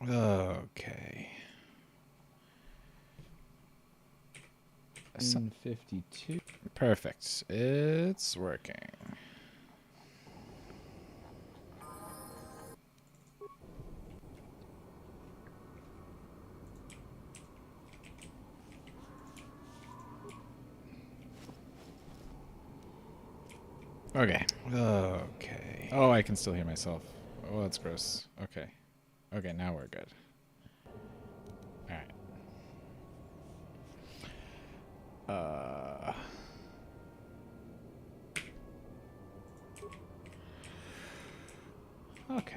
Okay. 752. Perfect. It's working. Okay. Okay. Oh, I can still hear myself. Oh, that's gross. Okay. Okay, now we're good. Alright. Okay.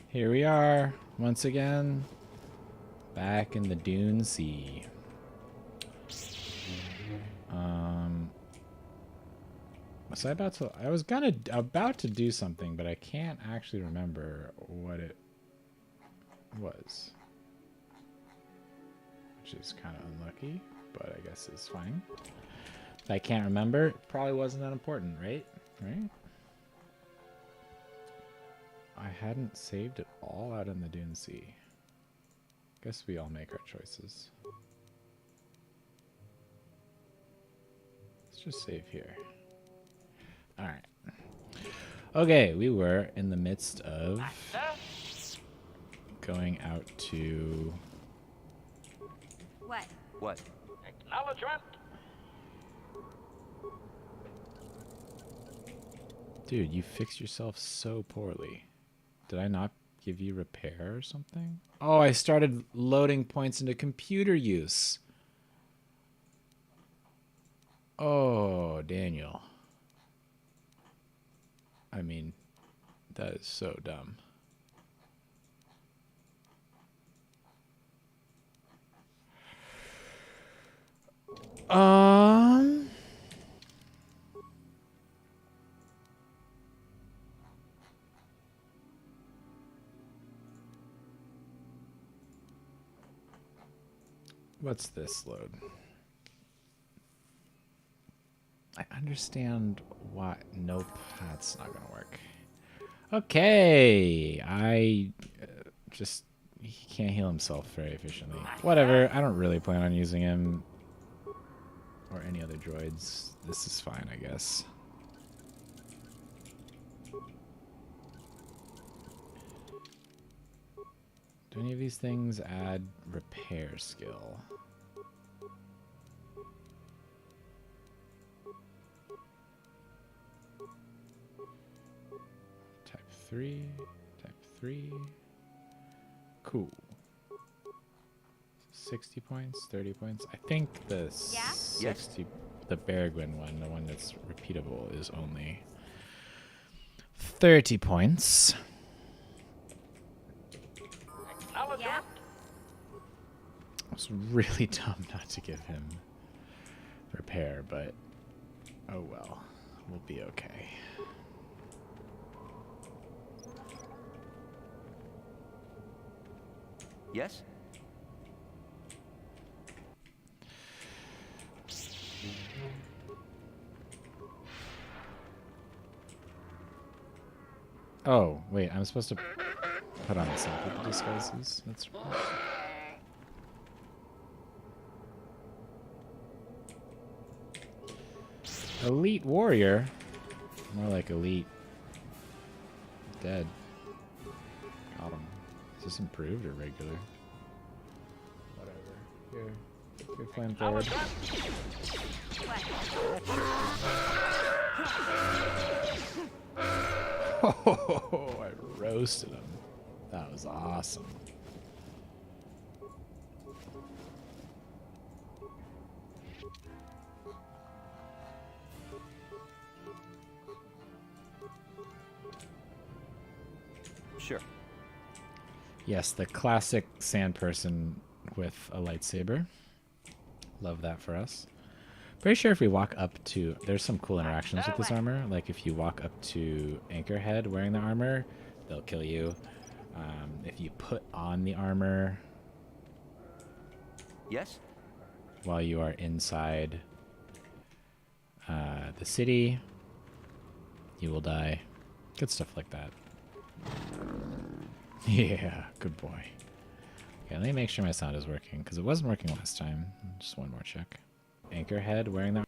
Here we are, once again, back in the Dune Sea. Was I about to? I was about to do something, but I can't actually remember what it was, which is kind of unlucky, but I guess it's fine. If I can't remember, it probably wasn't that important, right? Right? I hadn't saved it all out in the Dune Sea. Guess we all make our choices. Let's just save here. Alright. Okay, we were in the midst of going out to... What? What? Acknowledgement. Dude, you fixed yourself so poorly. Did I not give you repair or something? Oh, I started loading points into computer use. Oh, Daniel. I mean, that is so dumb. What's this load? I understand why. Nope, that's not gonna work. Okay, I just he can't heal himself very efficiently. Whatever. I don't really plan on using him or any other droids. This is fine, I guess. Do any of these things add repair skill? Type 3, type 3. Cool. 60 points, 30 points. I think the 60, the Beargwin one, the one that's repeatable, is only 30 points. Yeah. I was really dumb not to give him repair, but oh well, we'll be okay. Yes? Oh, wait, I'm supposed to put on some people disguises? That's right. Elite warrior? More like elite dead. Got him. Is this improved or regular? Whatever. Here, flamethrower. Oh, I roasted him. That was awesome. Sure. Yes, the classic sand person with a lightsaber. Love that for us. Pretty sure if we walk up to... There's some cool interactions with this armor. Like if you walk up to Anchorhead wearing the armor, they'll kill you. If you put on the armor... Yes? While you are inside the city, you will die. Good stuff like that. Yeah, good boy. Okay, let me make sure my sound is working, because it wasn't working last time. Just one more check. Anchorhead wearing that.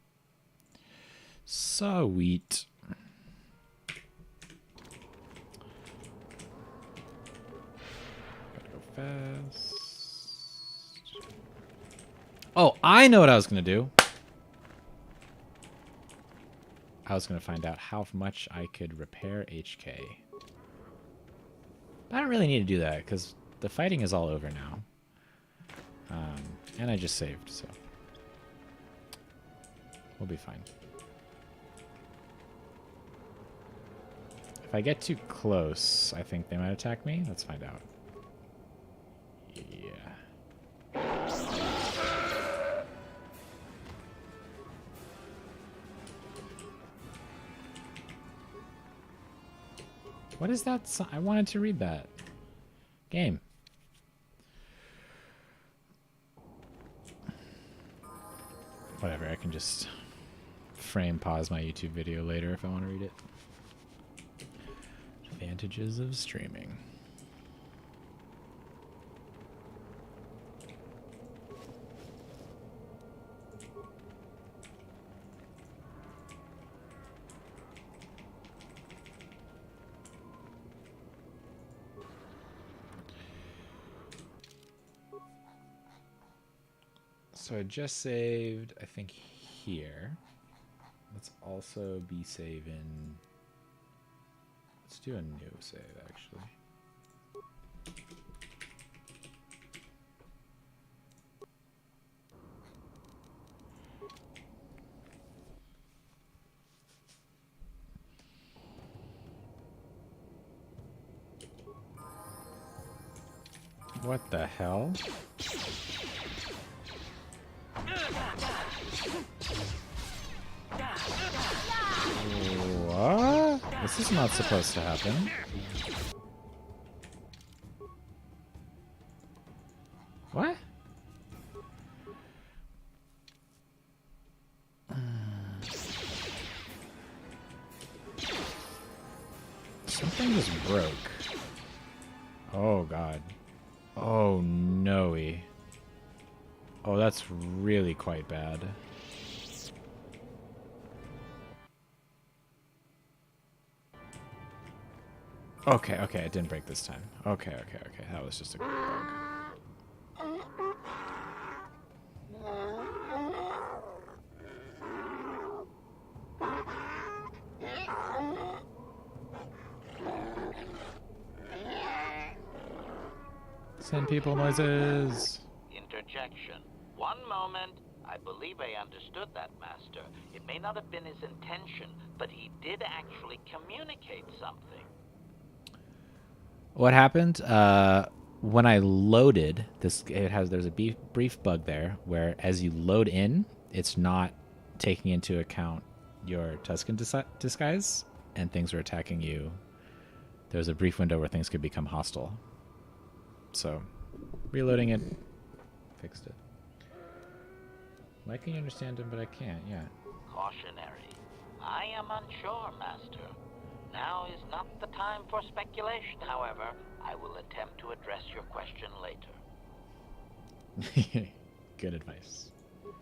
Sweet. Gotta go fast. Oh, I know what I was going to do. I was going to find out how much I could repair HK. I don't really need to do that, because the fighting is all over now. And I just saved, so we'll be fine. If I get too close, I think they might attack me. Let's find out. Yeah. What is that? I wanted to read that. Game. Whatever, I can just pause my YouTube video later if I want to read it. Advantages of streaming. So I just saved, I think, here. Let's also be saving. Let's do a new save, actually. What the hell? What? This is not supposed to happen. What? Something just broke. Oh god. Oh no-y. Oh, that's really quite bad. Okay, okay, it didn't break this time. Okay, okay, okay. That was just a bug. Send people noises. Interjection. One moment. I believe I understood that, Master. It may not have been his intention, but he did actually communicate something. What happened? When I loaded this, there's a brief bug there where as you load in, it's not taking into account your Tuscan disguise, and things are attacking you. There's a brief window where things could become hostile. So, reloading it, fixed it. Why can you understand him, but I can't? Yeah. Cautionary. I am unsure, Master. Now is not the time for speculation, however. I will attempt to address your question later. Good advice.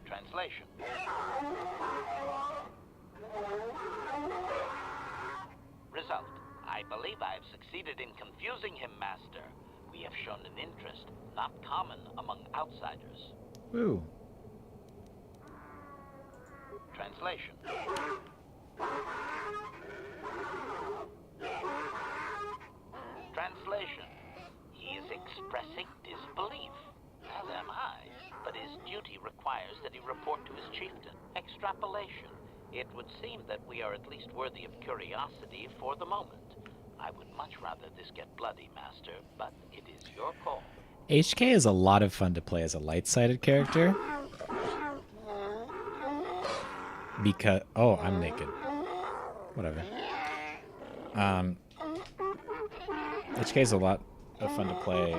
Translation. Result. I believe I have succeeded in confusing him, Master. We have shown an interest not common among outsiders. Woo. Translation. Translation. He is expressing disbelief, as am I, but his duty requires that he report to his chieftain. Extrapolation. It would seem that we are at least worthy of curiosity for the moment. I would much rather this get bloody, Master, but it is your call. HK is a lot of fun to play as a light-sided character. Because... Oh, I'm naked. Whatever. HK is a lot of fun to play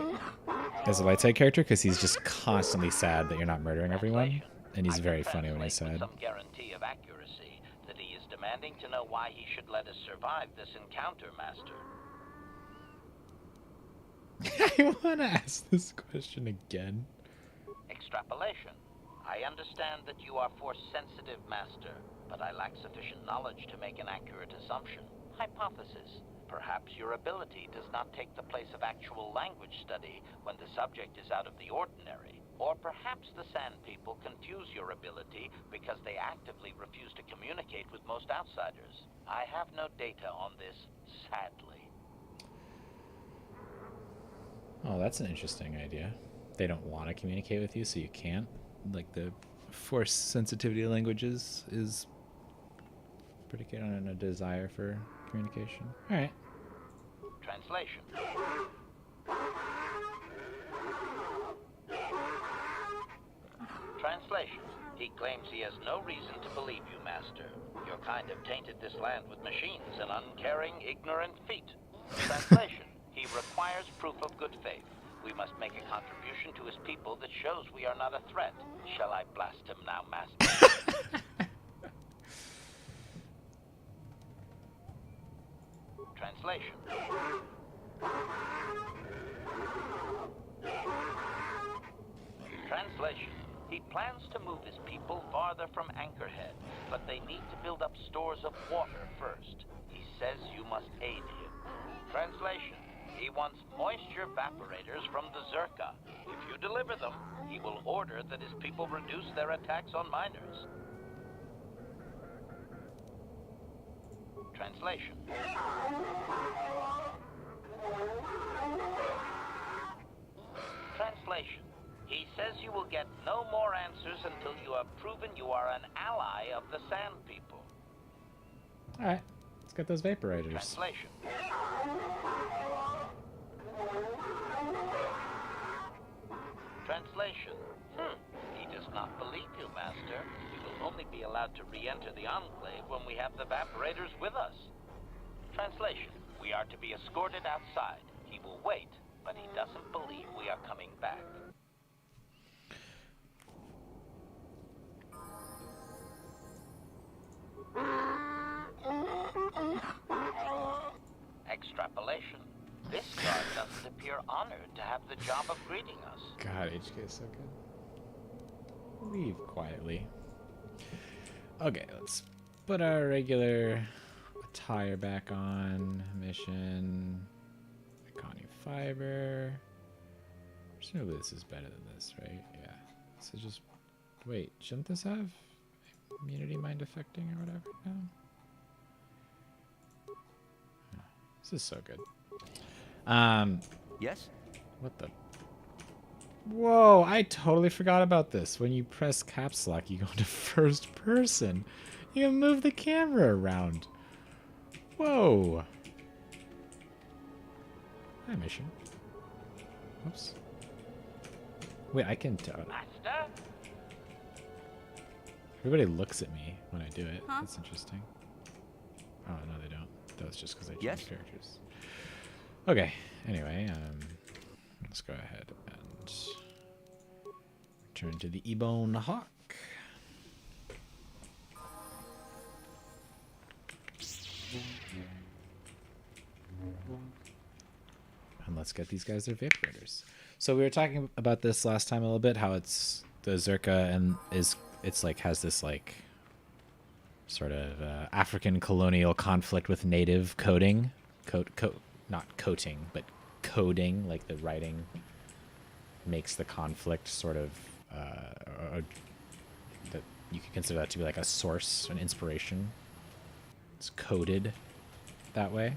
as a light-sided character because he's just constantly sad that you're not murdering everyone. And he's very funny when he's sad. Some guarantee of accuracy that he is demanding to know why he should let us survive this encounter, Master. I want to ask this question again. Extrapolation. I understand that you are force-sensitive, Master, but I lack sufficient knowledge to make an accurate assumption. Hypothesis. Perhaps your ability does not take the place of actual language study when the subject is out of the ordinary. Or perhaps the Sand People confuse your ability because they actively refuse to communicate with most outsiders. I have no data on this, sadly. Oh, that's an interesting idea. They don't want to communicate with you, so you can't. Like the force sensitivity languages is predicated on a desire for communication. All right. Translation. Translation. He claims he has no reason to believe you, Master. Your kind have tainted this land with machines and uncaring, ignorant feet. Translation. He requires proof of good faith. We must make a contribution to his people that shows we are not a threat. Shall I blast him now, Master? Translation. Translation. He plans to move his people farther from Anchorhead, but they need to build up stores of water first. He says you must aid him. Translation. He wants moisture evaporators from the Zerka. If you deliver them, he will order that his people reduce their attacks on miners. Translation. Translation. He says you will get no more answers until you have proven you are an ally of the Sand People. All right. Let's get those vaporators. Translation. Translation. He does not believe you, Master. We will only be allowed to re-enter the Enclave when we have the evaporators with us. Translation. We are to be escorted outside. He will wait, but he doesn't believe we are coming back. Extrapolation. This guard doesn't appear honored to have the job of greeting us. God, HK is so good. Leave quietly. Okay, let's put our regular attire back on. Mission. Iconic fiber. Presumably this is better than this, right? Yeah. So just wait. Shouldn't this have immunity mind affecting or whatever now? Oh, this is so good. Yes? What the? Whoa, I totally forgot about this. When you press caps lock, you go into first person. You can move the camera around. Whoa. Hi, mission. Oops. Wait, I can tell. Master? Everybody looks at me when I do it. Huh? That's interesting. Oh, no, they don't. That was just because I changed Yes? characters. Okay, anyway, let's go ahead and return to the Ebone Hawk. And let's get these guys their vaporators. So we were talking about this last time a little bit, how it's the Zerka and it's like has this like sort of African colonial conflict with native coding, not coating, but coding, like the writing makes the conflict sort of that you could consider that to be like a source, an inspiration. It's coded that way.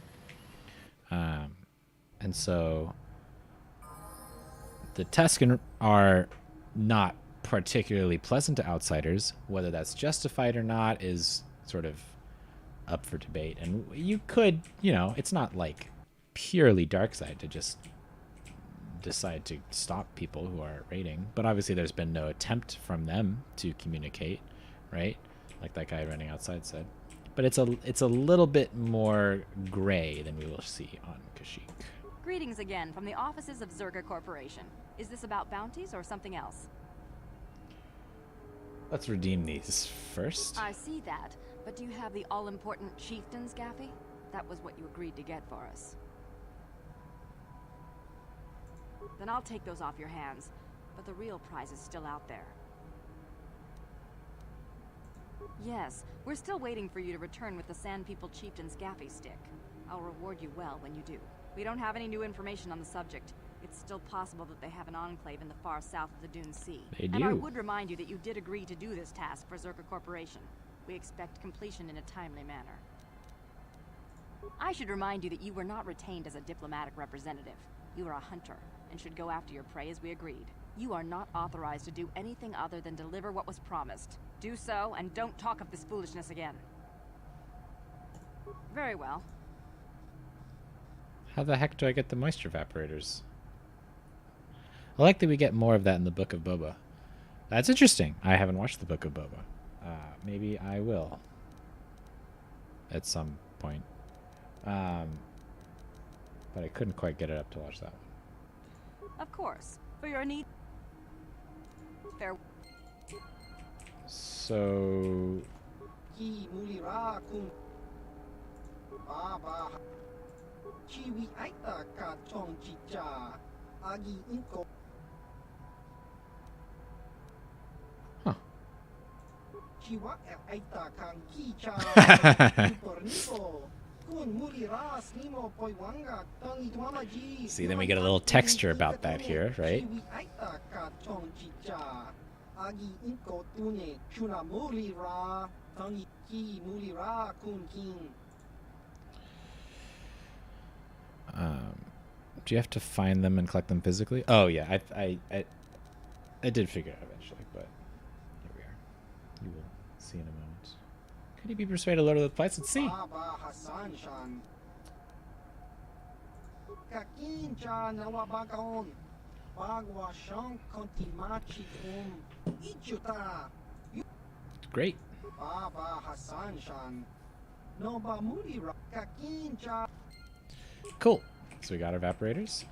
And so the Tusken are not particularly pleasant to outsiders. Whether that's justified or not is sort of up for debate. And you could, it's not like purely dark side to just decide to stop people who are raiding. But obviously there's been no attempt from them to communicate, right? Like that guy running outside said. But it's a little bit more gray than we will see on Kashyyyk. Greetings again from the offices of Zerga Corporation. Is this about bounties or something else? Let's redeem these first. I see that, but do you have the all-important chieftains, Gaffy? That was what you agreed to get for us. Then I'll take those off your hands. But the real prize is still out there. Yes, we're still waiting for you to return with the Sand People Chieftain's gaffy stick. I'll reward you well when you do. We don't have any new information on the subject. It's still possible that they have an enclave in the far south of the Dune Sea. They do. And I would remind you that you did agree to do this task for Zerka Corporation. We expect completion in a timely manner. I should remind you that you were not retained as a diplomatic representative. You are a hunter, and should go after your prey as we agreed. You are not authorized to do anything other than deliver what was promised. Do so, and don't talk of this foolishness again. Very well. How the heck do I get the moisture evaporators? I like that we get more of that in the Book of Boba. That's interesting. I haven't watched the Book of Boba. Maybe I will. At some point. But I couldn't quite get it up to watch that one. Of course. For your need. Fair. So... Huh. See, then we get a little texture about that here, right? Do you have to find them and collect them physically? Oh yeah, I did figure it out eventually, but here we are. You will see in a moment. Could he be persuaded to lower the price? Let's see. Great. Cool. So we got our evaporators.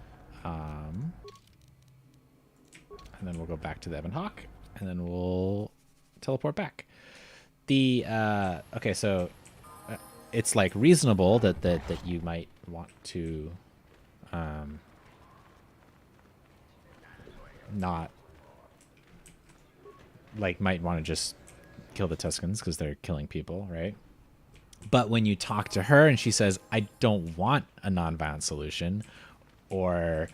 And then we'll go back to the Ebon Hawk, and then we'll teleport back. The okay, so it's like reasonable that you might want to not like might want to just kill the Tuscans because they're killing people, right? But when you talk to her and she says, I don't want a nonviolent solution, and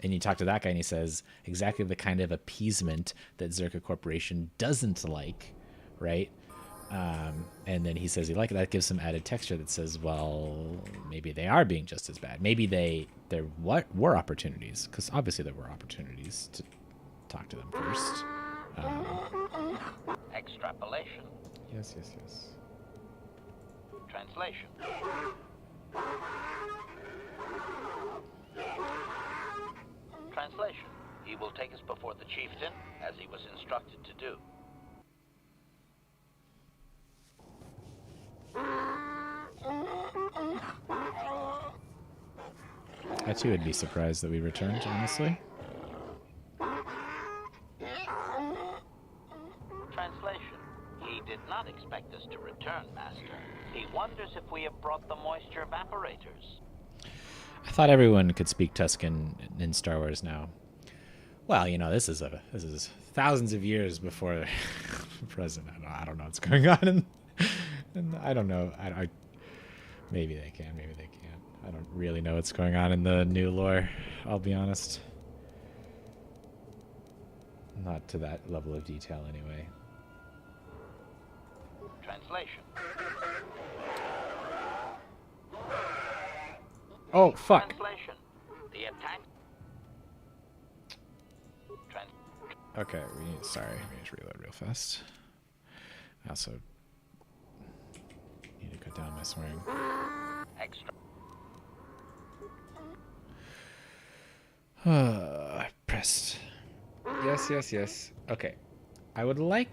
you talk to that guy and he says exactly the kind of appeasement that Zerka Corporation doesn't like, right? And then he says he likes it. That gives some added texture that says, well, maybe they are being just as bad. Maybe there were opportunities, because obviously there were opportunities to talk to them first. Extrapolation. Yes. Translation. Translation. He will take us before the chieftain, as he was instructed to do. I too would be surprised that we returned, honestly. Translation. He did not expect us to return, Master. He wonders if we have brought the moisture evaporators. I thought everyone could speak Tuscan in Star Wars now. Well, you know, this is thousands of years before the present. I don't know what's going on, and I don't know. Maybe they can, maybe they can't. I don't really know what's going on in the new lore. I'll be honest. Not to that level of detail, anyway. Translation. Oh, fuck. Translation. The attack. Okay, sorry. Let me just reload real fast. I also need to cut down my swearing. Extra. I pressed. Yes. Okay. I would like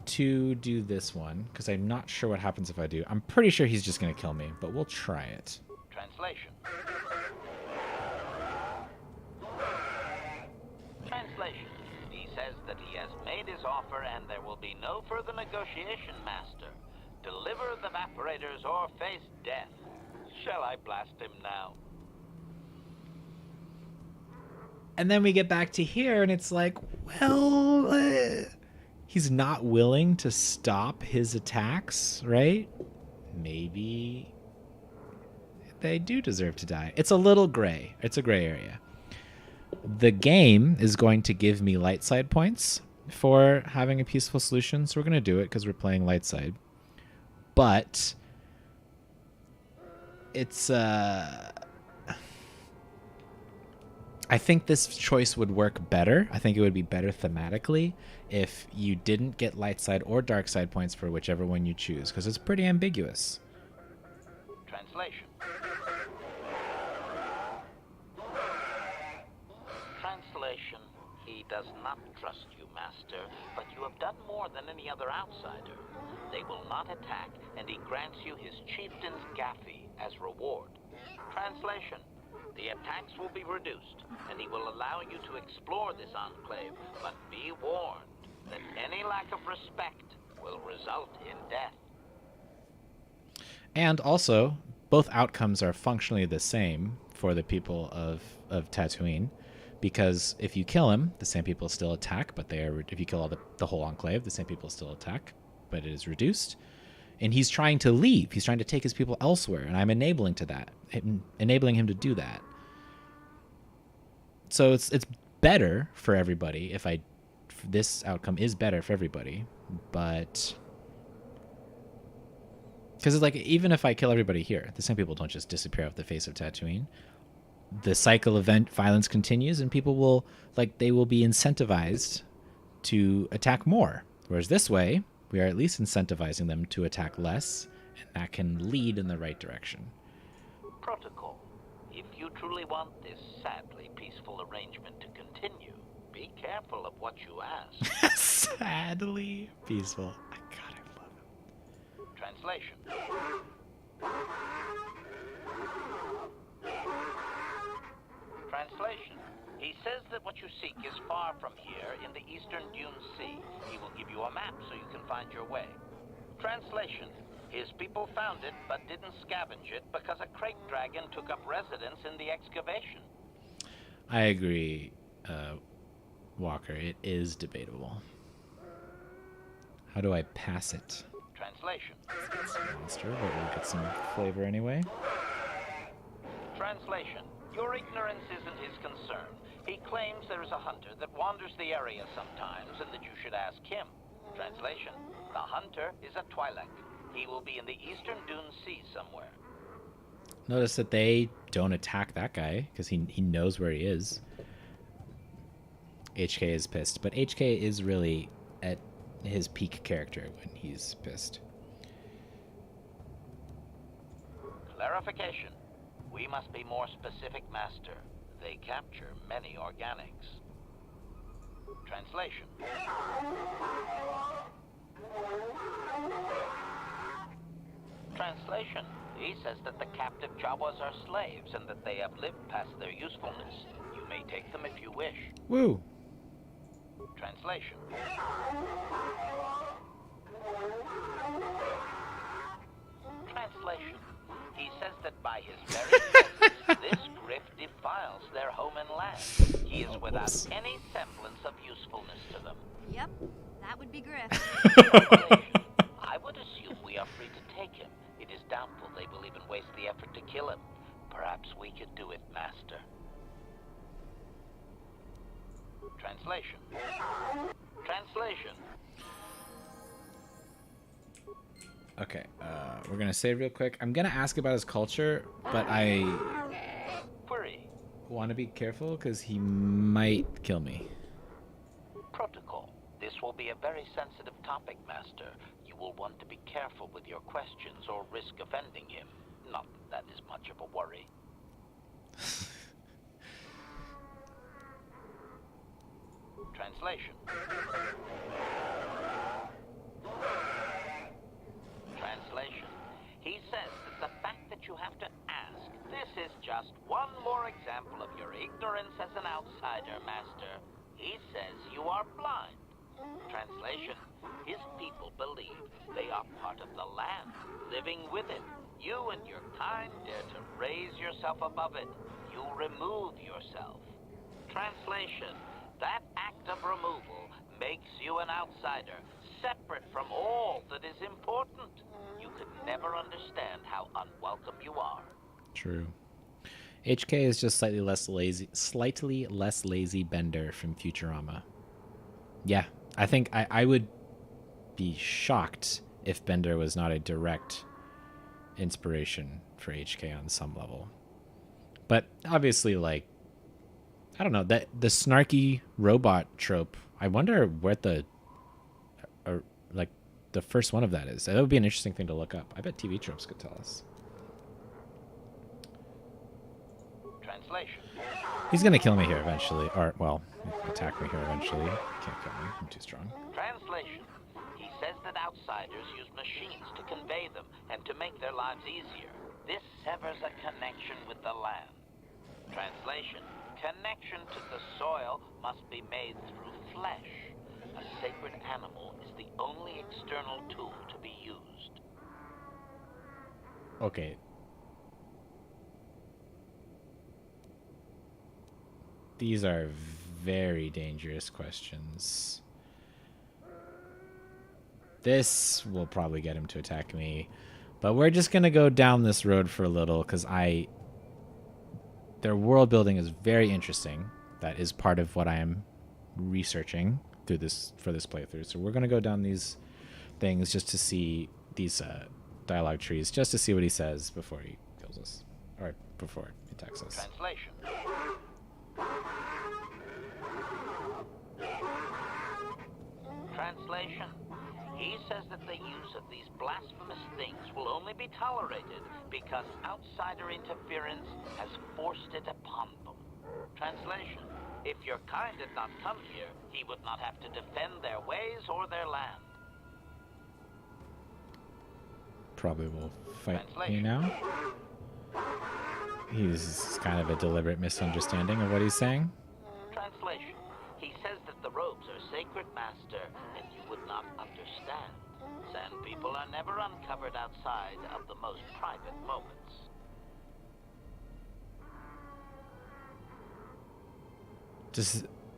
to do this one, because I'm not sure what happens if I do. I'm pretty sure he's just going to kill me, but we'll try it. Translation. Translation. He says that he has made his offer and there will be no further negotiation, Master. Deliver the evaporators or face death. Shall I blast him now? And then we get back to here, and it's like, well, he's not willing to stop his attacks, right? Maybe they do deserve to die. It's a little gray. It's a gray area. The game is going to give me light side points for having a peaceful solution, so we're going to do it because we're playing light side. But it's I think this choice would work better. I think it would be better thematically if you didn't get light side or dark side points for whichever one you choose, because it's pretty ambiguous. Translation. Translation. He does not trust you, Master, but you have done more than any other outsider. They will not attack, and he grants you his chieftain's gaffy as reward. Translation. The attacks will be reduced, and he will allow you to explore this enclave, but be warned that any lack of respect will result in death. And also, both outcomes are functionally the same for the people of Tatooine, because if you kill him, the same people still attack, but if you kill the whole enclave, the same people still attack, but it is reduced. And he's trying to leave. He's trying to take his people elsewhere, and I'm enabling him to do that. So it's better for everybody this outcome is better for everybody, but because it's like, even if I kill everybody here, the same people don't just disappear off the face of Tatooine. The cycle of violence continues, and people will be incentivized to attack more. Whereas this way, we are at least incentivizing them to attack less, and that can lead in the right direction. Protocol. If you truly want this sadly peaceful arrangement to continue, be careful of what you ask. Sadly peaceful. God, I love it. Translation. Translation. He says that what you seek is far from here in the eastern Dune Sea. He will give you a map so you can find your way. Translation. His people found it, but didn't scavenge it because a crate dragon took up residence in the excavation. I agree, Walker. It is debatable. How do I pass it? Translation. It's a monster, but we'll get some flavor anyway. Translation. Your ignorance isn't his concern. He claims there is a hunter that wanders the area sometimes and that you should ask him. Translation. The hunter is a Twi'lek. He will be in the eastern Dune Sea somewhere. Notice that they don't attack that guy because he knows where he is. HK is pissed, but HK is really at his peak character when he's pissed. Clarification. We must be more specific, Master. They capture many organics. Translation. Translation. He says that the captive Jawas are slaves and that they have lived past their usefulness. You may take them if you wish. Woo! Translation. Translation. He says that by his very presence, this grift defiles their home and land. He is without any semblance of usefulness to them. Yep, that would be Griff. I would assume we are free to take him. It is doubtful they will even waste the effort to kill him. Perhaps we could do it, Master. Translation. Translation. Okay, we're gonna save real quick. I'm gonna ask about his culture, but I Query. want to be careful because he might kill me. Protocol. This will be a very sensitive topic, Master. You will want to be careful with your questions or risk offending him. Not that that is much of a worry. Translation. Translation. He says that the fact that you have to ask, this is just one more example of your ignorance as an outsider, Master. He says you are blind. Translation. His people believe they are part of the land, living with it. You and your kind dare to raise yourself above it. You remove yourself. Translation. That act of removal makes you an outsider, separate from all that is important. You could never understand how unwelcome you are. True. HK is just slightly less lazy Bender from Futurama. Yeah, I think I would be shocked if Bender was not a direct inspiration for HK on some level. But obviously, like, I don't know, that the snarky robot trope, I wonder where the first one of that is. That would be an interesting thing to look up. I bet TV tropes could tell us. Translation. He's gonna kill me here eventually, or well, attack me here eventually. Can't kill me. I'm too strong. Translation. He says that outsiders use machines to convey them and to make their lives easier. This severs a connection with the land. Translation. Connection to the soil must be made through flesh. A sacred animal is the only external tool to be used. Okay. These are very dangerous questions. This will probably get him to attack me. But we're just going to go down this road for a little because their world building is very interesting. That is part of what I am researching for this playthrough. So we're going to go down these things just to see these dialogue trees, just to see what he says before he kills us. Or before he attacks us. Translation. Translation. He says that the use of these blasphemous things will only be tolerated because outsider interference has forced it upon them. Translation. If your kind had not come here, he would not have to defend their ways or their land. Probably will fight me now. He's kind of a deliberate misunderstanding of what he's saying. Translation. He says that the robes are sacred, master, and you would not understand. Sand people are never uncovered outside of the most private moments.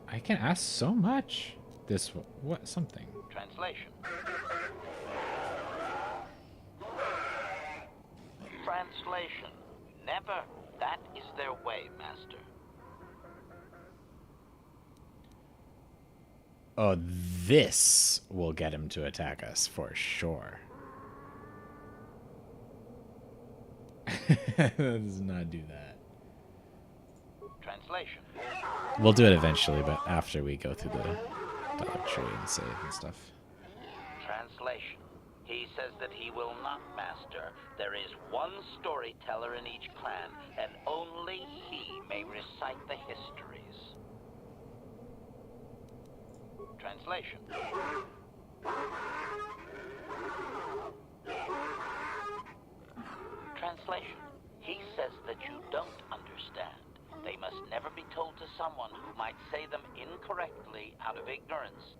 I can ask so much. Something. Translation. Translation. Never. That is their way, master. Oh, this will get him to attack us for sure. Let's not do that. Translation. We'll do it eventually, but after we go through the dialogue tree and save and stuff. Translation. He says that he will not, master. There is one storyteller in each clan, and only he may recite the histories. Translation. Translation. He says that you don't understand. They must never be told to someone who might say them incorrectly out of ignorance.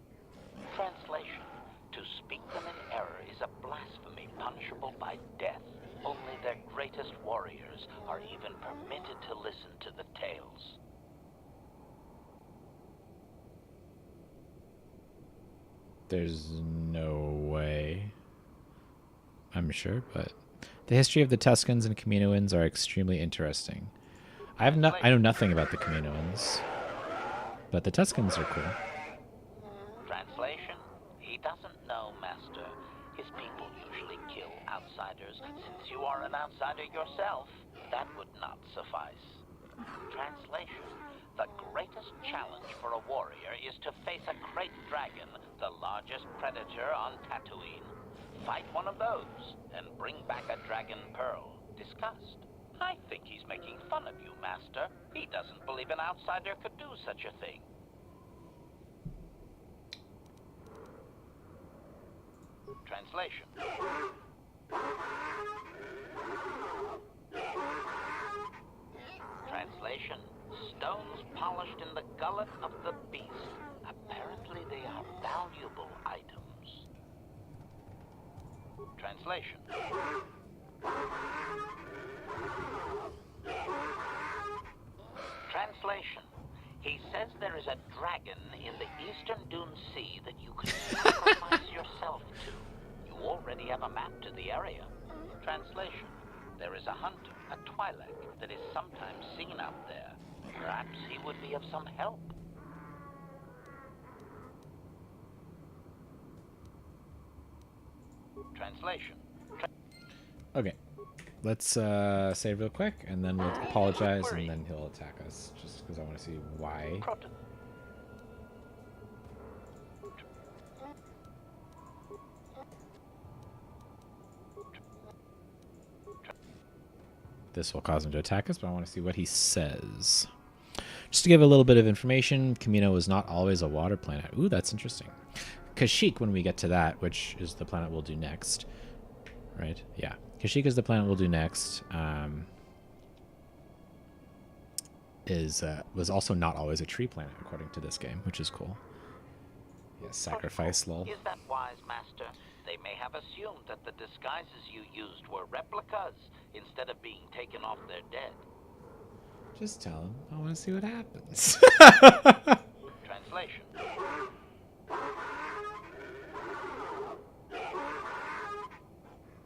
Translation. To speak them in error is a blasphemy punishable by death. Only their greatest warriors are even permitted to listen to the tales. There's no way. I'm sure, but the history of the Tuscans and Kaminoans are extremely interesting. I know nothing about the Kaminoans, but the Tuscans are cool. Translation. He doesn't know, master. His people usually kill outsiders. Since you are an outsider yourself, that would not suffice. Translation. The greatest challenge for a warrior is to face a great dragon, the largest predator on Tatooine. Fight one of those, and bring back a dragon pearl. Discussed. I think he's making fun of you, master. He doesn't believe an outsider could do such a thing. Translation. Translation. Stones polished in the gullet of the beast. Apparently they are valuable items. Translation. Translation. He there is a dragon in the eastern Dune Sea that you can sacrifice yourself to. You already have a map to the area. Translation. There is a hunter, a Twi'lek, that is sometimes seen out there. Perhaps he would be of some help. Translation. Okay. Let's save real quick, and then we'll apologize, and then he'll attack us, just because I want to see why. This will cause him to attack us, but I want to see what he says. Just to give a little bit of information, Kamino was not always a water planet. Ooh, that's interesting. Kashyyyk, when we get to that, which is the planet we'll do next. Right? Yeah. Kashyyyk is the planet we'll do next. Was also not always a tree planet, according to this game, which is cool. Yeah, sacrifice, lol. Is that wise, Master? They may have assumed that the disguises you used were replicas instead of being taken off their dead. Just tell him. I want to see what happens. Translation.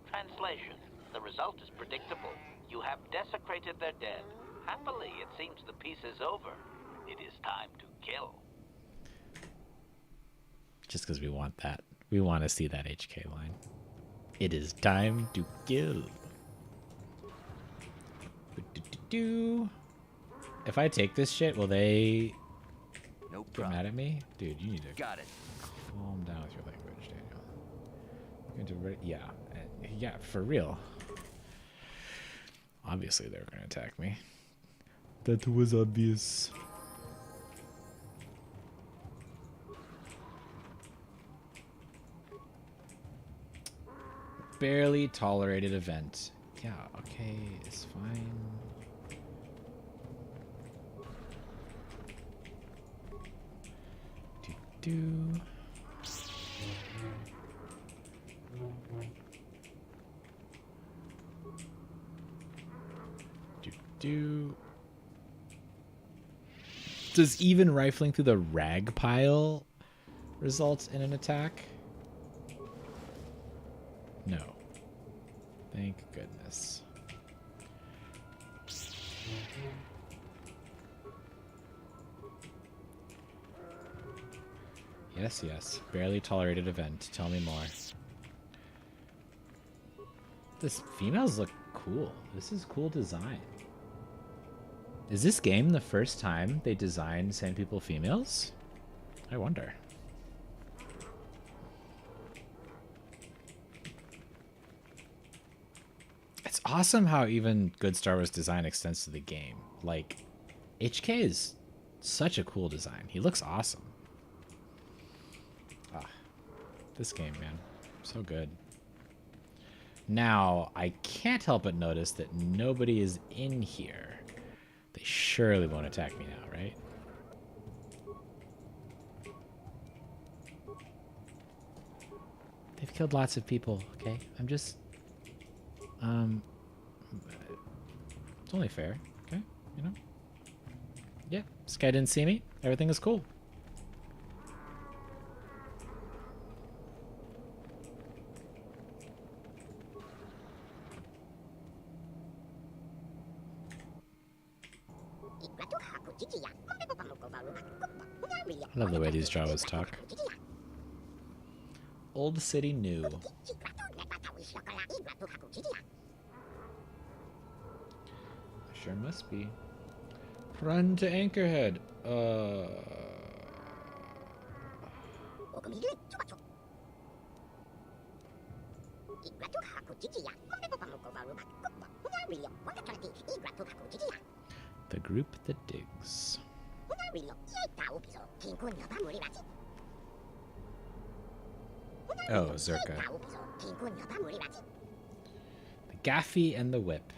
Translation. The result is predictable. You have desecrated their dead. Happily, it seems the piece is over. It is time to kill. Just because we want that. We want to see that HK line. It is time to kill. If I take this shit, will they get mad at me? Dude, you need to calm down with your language, Daniel. Yeah, for real. Obviously, they were going to attack me. That was obvious. Barely tolerated event. Yeah, okay, it's fine. Do. Does even rifling through the rag pile result in an attack? No. Thank goodness. Yes, yes. Barely tolerated event. Tell me more. This females look cool. This is cool design. Is this game the first time they designed Sand People females? I wonder. It's awesome how even good Star Wars design extends to the game. Like, HK is such a cool design. He looks awesome. Ah, this game, man. So good. Now, I can't help but notice that nobody is in here. They surely won't attack me now, right? They've killed lots of people, okay? I'm just... it's only fair, okay? You know? Yeah, this guy didn't see me. Everything is cool. I love the way these Jawas talk. Old city new. Sure must be. Run to Anchorhead. The group that digs. Oh, Zerka. The Gaffy and the Whip.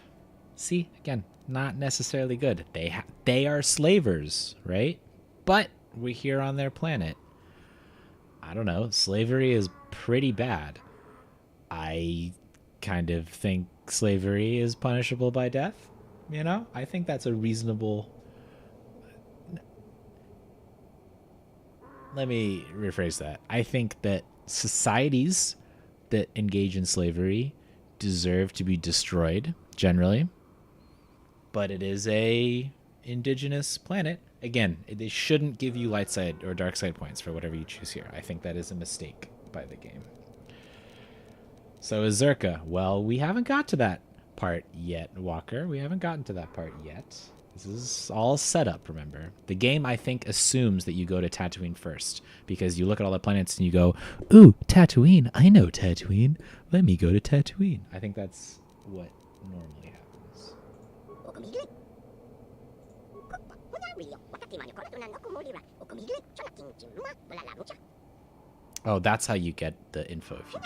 See, again, not necessarily good. They are slavers, right? But we're here on their planet. I don't know. Slavery is pretty bad. I kind of think slavery is punishable by death. You know? I think that's a reasonable... let me rephrase that. I think that societies that engage in slavery deserve to be destroyed generally, but it is a indigenous planet. Again, they shouldn't give you light side or dark side points for whatever you choose here. I think that is a mistake by the game. So is Zerka. Well, we haven't got to that part yet, Walker. We haven't gotten to that part yet. This is all set up, remember. The game, I think, assumes that you go to Tatooine first, because you look at all the planets and you go, ooh, Tatooine, I know Tatooine. Let me go to Tatooine. I think that's what normally happens. Oh, that's how you get the info if you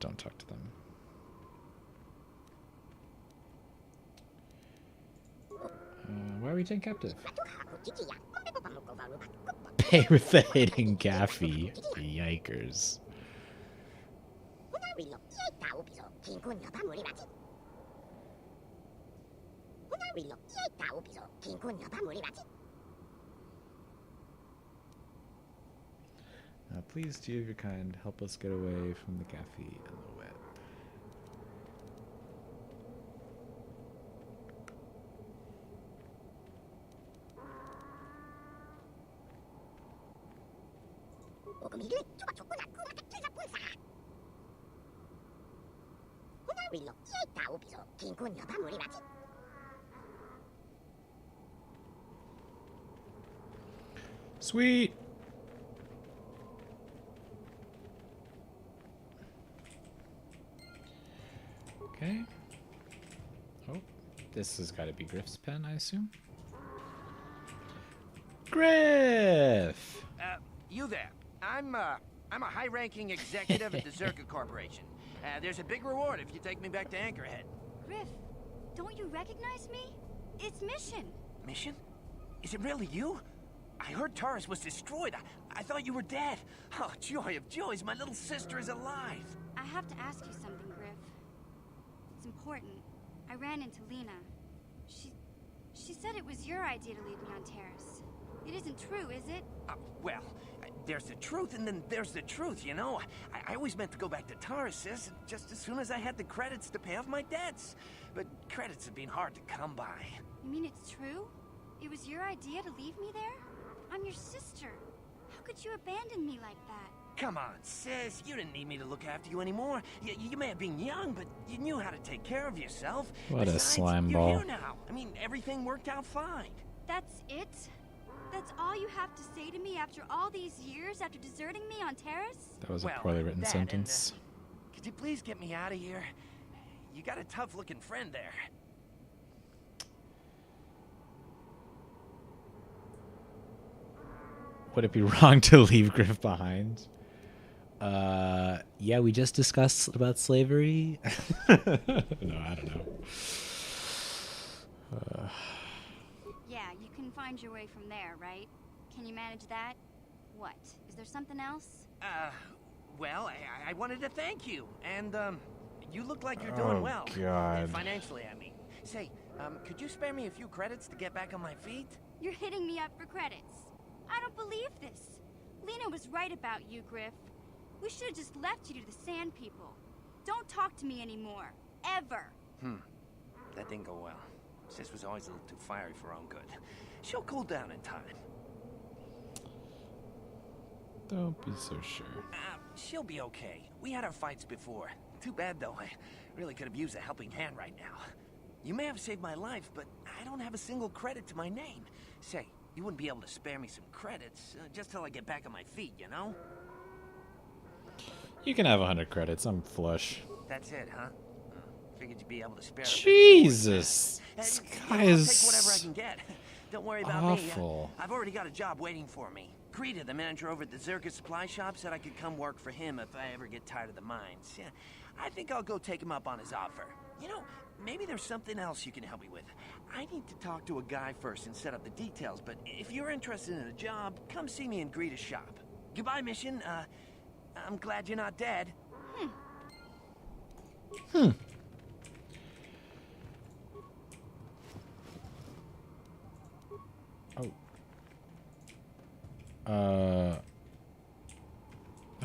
don't talk to them. Why are we taking captive? Pay with the hidden Gaffy. Yikers. Now, please, do you of your kind, help us get away from the Gaffy and the web. Sweet. Okay. Oh, this has got to be Griff's pen, I assume. Griff! You there. I'm a high-ranking executive at the Zerka Corporation. There's a big reward if you take me back to Anchorhead. Griff, don't you recognize me? It's Mission. Mission? Is it really you? I heard Taurus was destroyed. I thought you were dead. Oh, joy of joys, my little sister is alive. I have to ask you something, Griff. It's important. I ran into Lena. She said it was your idea to leave me on Terrace. It isn't true, is it? Well, there's the truth and then there's the truth, you know? I always meant to go back to Taurus, sis, just as soon as I had the credits to pay off my debts. But credits have been hard to come by. You mean it's true? It was your idea to leave me there? I'm your sister. How could you abandon me like that? Come on, sis. You didn't need me to look after you anymore. You may have been young, but you knew how to take care of yourself. What a slime you're ball. here now. I mean, everything worked out fine. That's it? That's all you have to say to me after all these years, after deserting me on Terrace? That was a poorly written that sentence. And, could you please get me out of here? You got a tough-looking friend there. Would it be wrong to leave Griff behind? Yeah, we just discussed about slavery. No, I don't know. Yeah, you can find your way from there, right? Can you manage that? What? Is there something else? Well, I wanted to thank you, and, you look like you're doing well. God. Financially, I mean. Say, could you spare me a few credits to get back on my feet? You're hitting me up for credits. I don't believe this. Lena was right about you, Griff. We should have just left you to the Sand People. Don't talk to me anymore. Ever. That didn't go well. Sis was always a little too fiery for her own good. She'll cool down in time. Don't be so sure. She'll be okay. We had our fights before. Too bad, though. I really could have used a helping hand right now. You may have saved my life, but I don't have a single credit to my name. Say, you wouldn't be able to spare me some credits, just till I get back on my feet, you know? You can have 100 credits. I'm flush. That's it, huh? Figured you'd be able to spare a bit more. Jesus! This guy I'll is take whatever I can get. Don't worry about awful. me. I've already got a job waiting for me. Greta, the manager over at the Zerka supply shop, said I could come work for him if I ever get tired of the mines. Yeah, I think I'll go take him up on his offer. You know, maybe there's something else you can help me with. I need to talk to a guy first and set up the details, but if you're interested in a job, come see me in Greta's shop. Goodbye, Mission. I'm glad you're not dead. Oh. the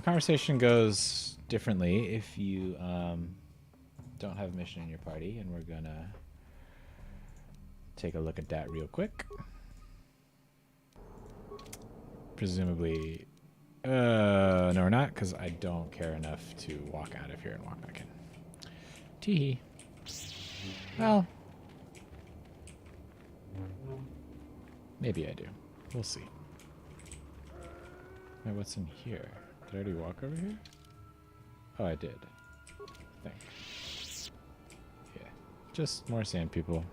conversation goes differently if you don't have a mission in your party, and we're gonna take a look at that real quick. Presumably, no, we're not, because I don't care enough to walk out of here and walk back in. Teehee. Well, maybe I do. We'll see. Wait, what's in here? Did I already walk over here? Oh, I did. I think. Yeah. Just more sand people.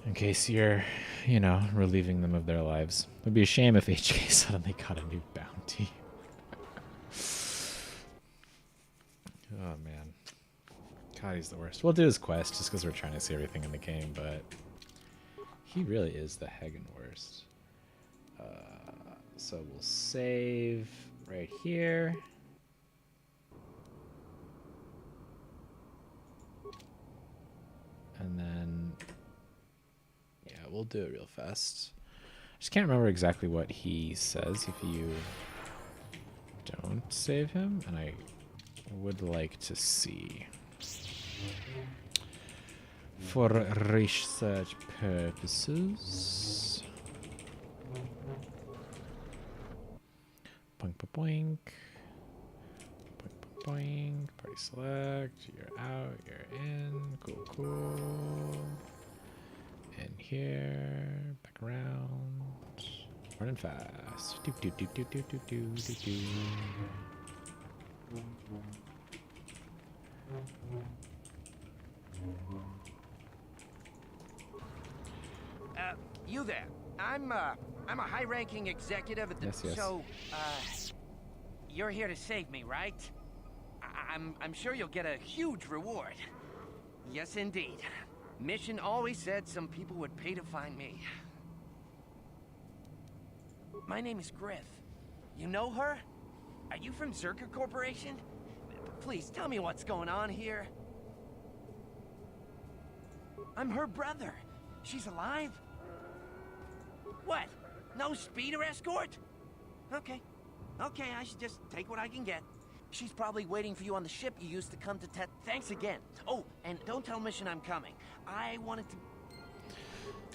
In case you're, you know, relieving them of their lives. It would be a shame if HK suddenly got a new bounty. Oh, man. God, he's the worst. We'll do his quest just because we're trying to see everything in the game, but he really is the heggin' worst. So we'll save right here. And then, yeah, we'll do it real fast. I just can't remember exactly what he says if you don't save him, and I would like to see. For research purposes. Boink, boink, boink. Boink, boink, boink. Party select. You're out. You're in. Cool, cool. In here. Back around. Running fast. Doop, doop, doop, doop, doop, doop, doop, doop, doop. You there. I'm a high-ranking executive at the... Yes, yes. So, you're here to save me, right? I'm sure you'll get a huge reward. Yes, indeed. Mission always said some people would pay to find me. My name is Griff. You know her? Are you from Zerker Corporation? Please, tell me what's going on here. I'm her brother. She's alive? What? No speeder escort? Okay. Okay, I should just take what I can get. She's probably waiting for you on the ship you used to come to Thanks again. Oh, and don't tell Mission I'm coming. I wanted to...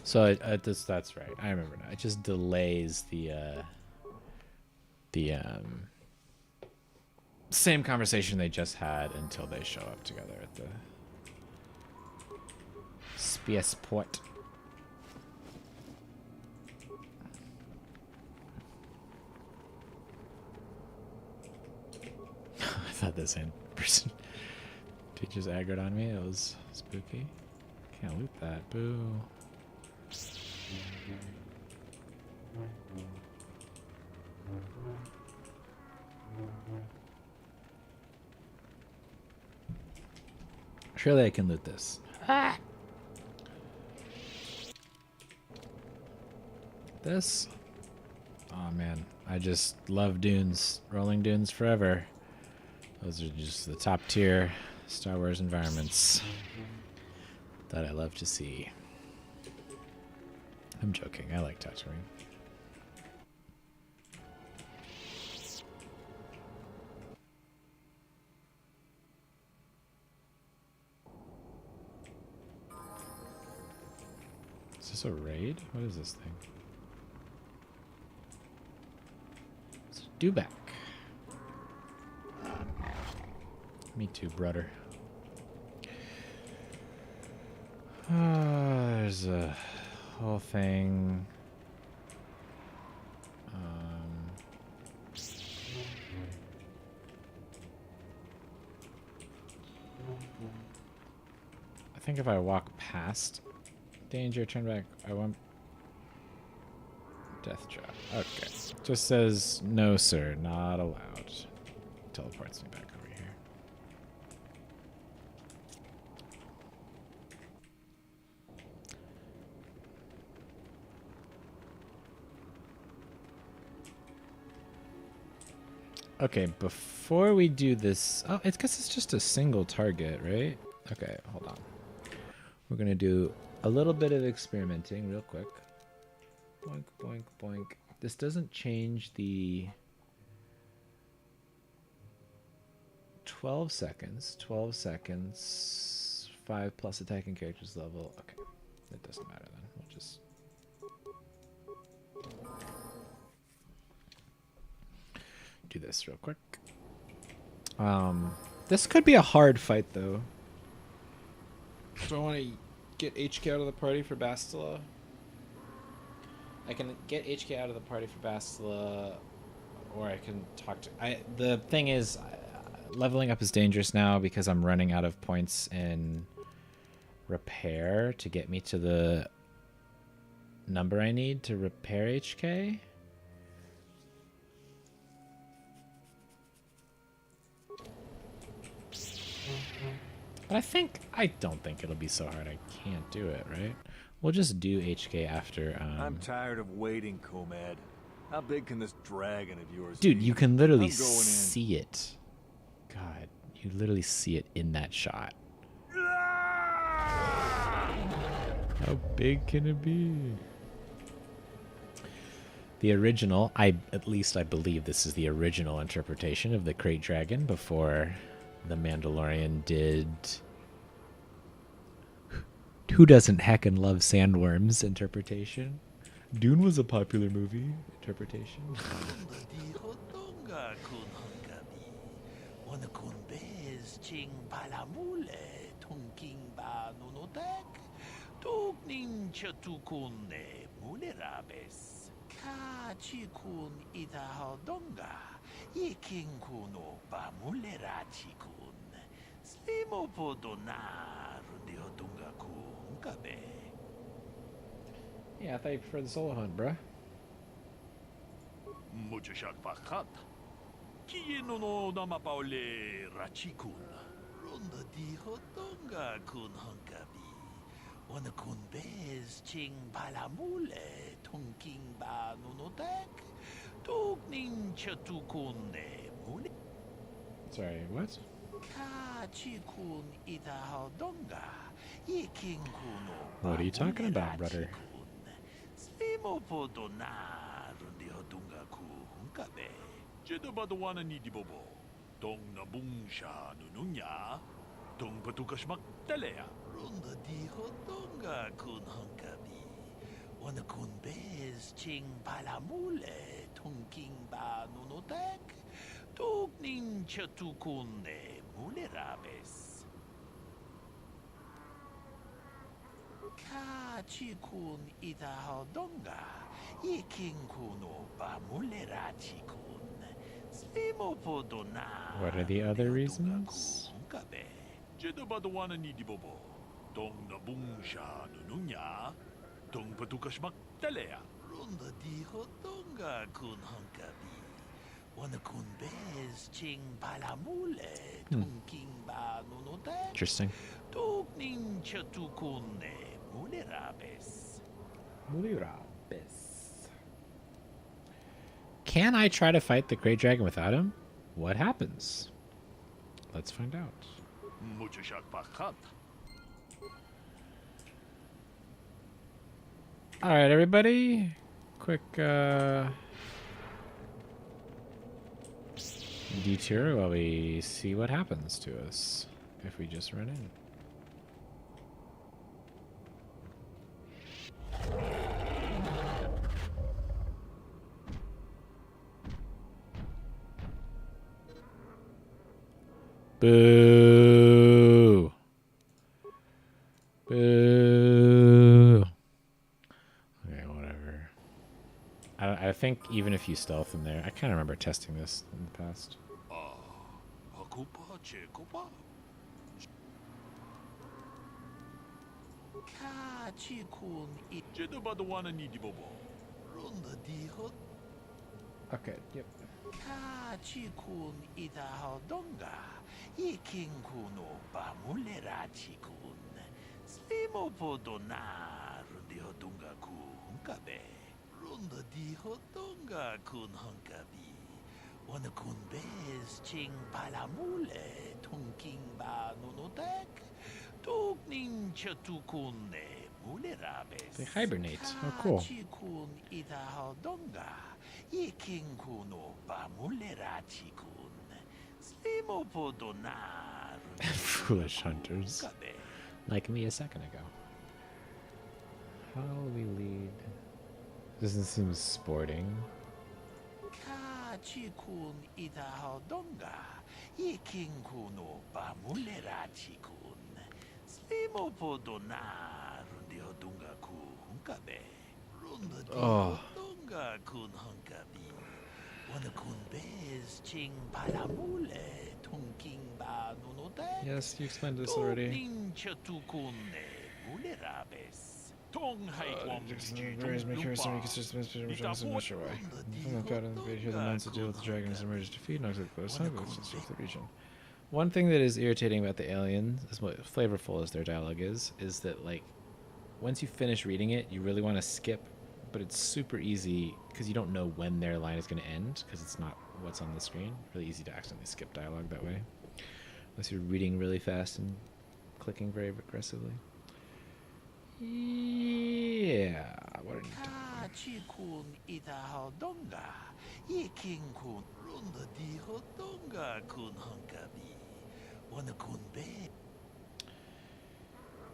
So that's right. I remember now. It just delays the same conversation they just had until they show up together at the spaceport. I thought the same person just aggroed on me. It was spooky. Can't loot that. Boo. Surely I can loot this. Ah! This? Oh man, I just love dunes. Rolling dunes forever. Those are just the top tier Star Wars environments that I love to see. I'm joking, I like Tatooine. Is this a raid? What is this thing? It's a dewback. Me too, brother. There's a whole thing. I think if I walk past danger, turn back, I won't. Death trap. Okay. Just says, no, sir, not allowed. Teleports me back over here. Okay, before we do this... Oh, it's because it's just a single target, right? Okay, hold on. We're going to do a little bit of experimenting real quick. Boink, boink, boink. This doesn't change the 12 seconds. 12 seconds. 5 plus attacking characters level. Okay. It doesn't matter then. We'll just... do this real quick. This could be a hard fight, though. Do I want to get HK out of the party for Bastila? I can get HK out of the party for Bastila, or I can talk to... the thing is, leveling up is dangerous now because I'm running out of points in repair to get me to the number I need to repair HK. But I don't think it'll be so hard. I can't do it, right? We'll just do HK after. I'm tired of waiting, Comad. How big can this dragon of yours Dude, be? you can literally I'm going in. see it. God, you literally see it in that shot. How big can it be? The original, at least I believe this is the original interpretation of the Krayt Dragon before The Mandalorian did Who Doesn't Heckin' Love Sandworms interpretation. Dune was a popular movie interpretation. Yeah, I thought you preferred the solo hunt, bruh. Sorry, what? What are you talking about, brother? What are the other reasons? Interesting. Can I try to fight the Krayt Dragon without him? What happens? Let's find out. Alright, everybody. Quick detour while we see what happens to us if we just run in. Boo! Boo! Okay, whatever. I think even if you stealth in there, I kind of remember testing this in the past. Okay, yep. They hibernate. Oh, cool. Foolish hunters. Like me a second ago. How will we lead? Doesn't seem sporting. Oh. Yes, you explained this already. Berries make her so inconsistent, which I'm not sure why. From the pattern, the hear the months to deal with the dragons emerges to feed, knocks it close, and goes to the region. One thing that is irritating about the aliens, as flavorful as their dialogue is that, like, once you finish reading it, you really want to skip, but it's super easy because you don't know when their line is going to end because it's not what's on the screen. Really easy to accidentally skip dialogue that way, unless you're reading really fast and clicking very aggressively. Yeah, what are you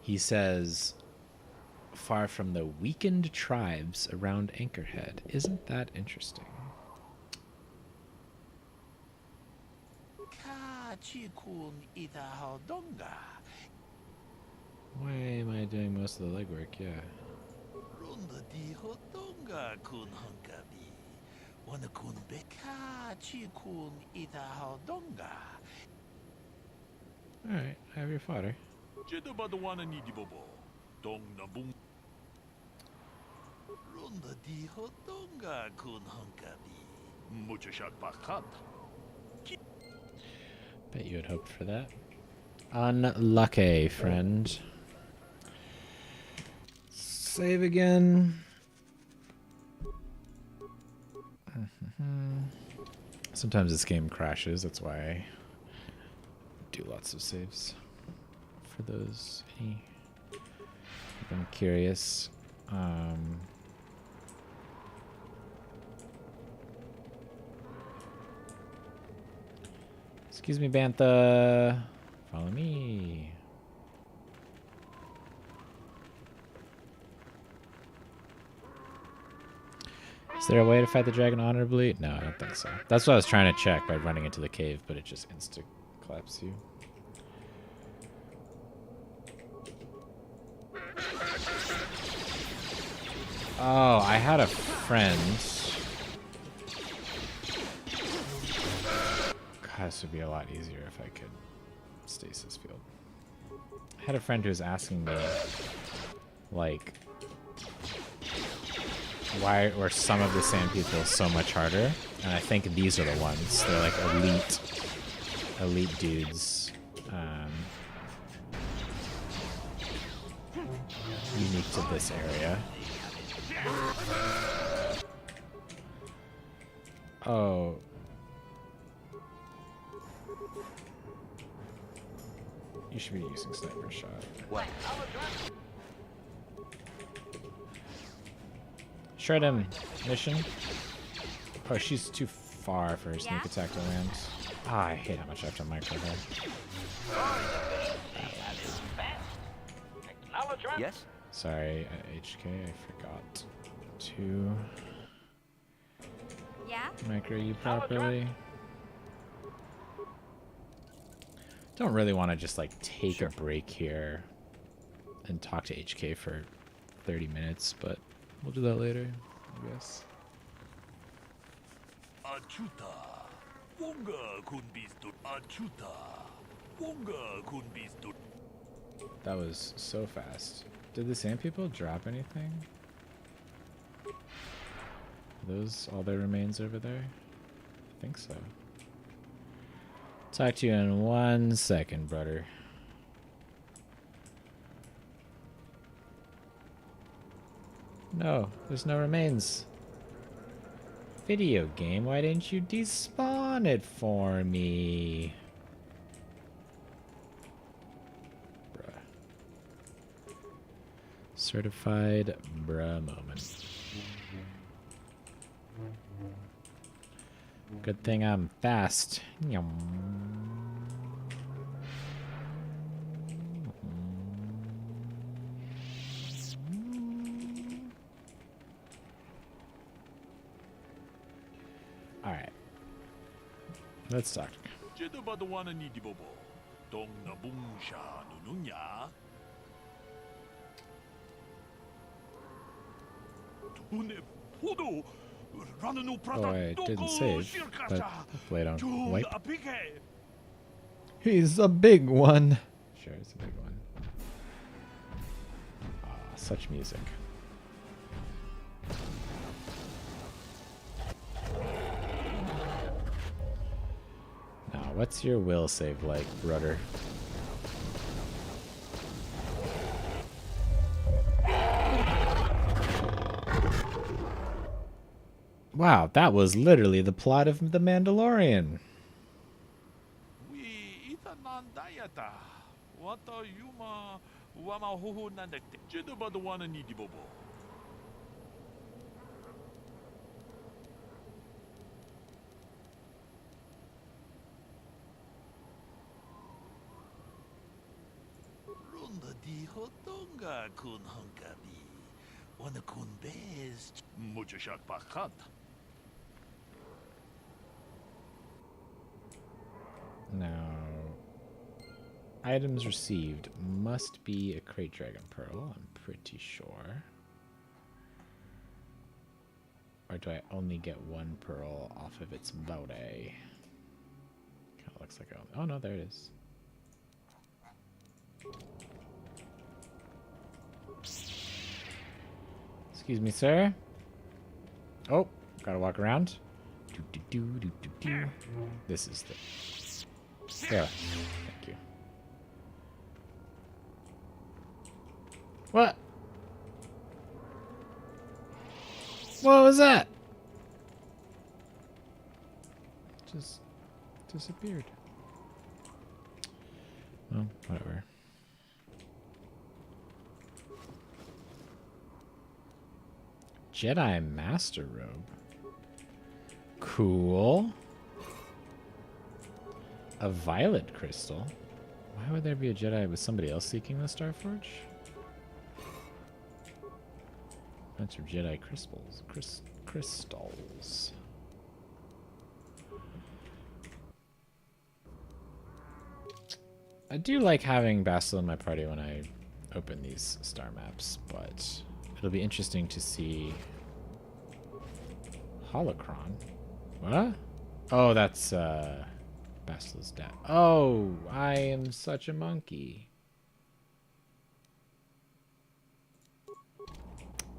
He says, far from the weakened tribes around Anchorhead. Isn't that interesting? Why am I doing most of the legwork? Yeah. Alright, I have your fodder. Bet you had hoped for that. Unlucky, friend. Save again. Sometimes this game crashes, that's why I do lots of saves. For those if I'm curious. Excuse me, Bantha. Follow me. Is there a way to fight the dragon honorably? No, I don't think so. That's what I was trying to check by running into the cave, but it just insta-claps you. Oh, I had a friend. God, this would be a lot easier if I could stasis field. I had a friend who was asking me, like, why were some of the sand people so much harder? And I think these are the ones. They're like elite dudes. Unique to this area. Oh. You should be using sniper shot. What? Shred him. Mission. Oh, she's too far for her sneak attack to land. Ah, I hate how much I have to micro her. Yes? Sorry, HK, I forgot to micro you properly. Don't really want to just like take a break here and talk to HK for 30 minutes, but we'll do that later, I guess. That was so fast. Did the sand people drop anything? Are those all their remains over there? I think so. Talk to you in 1 second, brother. No, there's no remains. Video game, why didn't you despawn it for me? Bruh. Certified bruh moment. Good thing I'm fast. Alright. Let's talk. Oh, I didn't save, but hopefully I don't wipe. He's a big one. Sure, it's a big one. Ah, such music. Now, what's your will save like, Rudder? Wow, that was literally the plot of The Mandalorian. Now, items received must be a crate dragon pearl, I'm pretty sure. Or do I only get one pearl off of its bode? Kind of looks like oh no, there it is. Excuse me, sir. Oh, gotta walk around. This is the... There. Thank you. What? What was that? Just disappeared. Well, whatever. Jedi Master Robe. Cool. A violet crystal. Why would there be a Jedi with somebody else seeking the Starforge? Bunch of Jedi crystals. Crystals. I do like having Bastila in my party when I open these star maps, but it'll be interesting to see Holocron. What? Oh, that's Bastila's dad. Oh, I am such a monkey.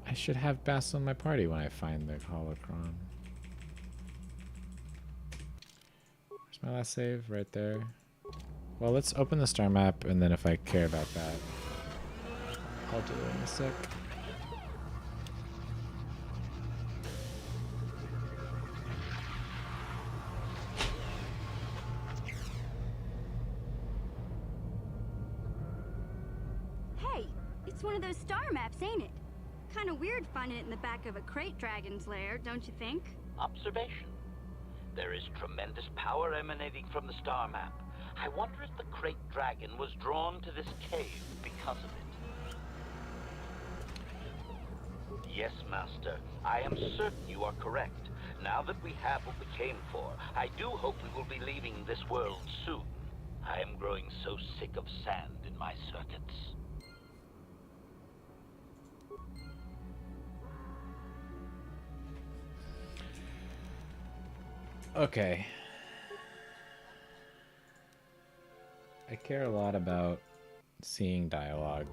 I should have Bastila in my party when I find the Holocron. Where's my last save? Right there. Well, let's open the star map, and then if I care about that, I'll do it in a sec. Hey, it's one of those star maps, ain't it? Kind of weird finding it in the back of a crate dragon's lair, don't you think? Observation. There is tremendous power emanating from the star map. I wonder if the crate dragon was drawn to this cave because of it. Yes, Master. I am certain you are correct. Now that we have what we came for, I do hope we will be leaving this world soon. I am growing so sick of sand in my circuits. Okay. I care a lot about seeing dialogue,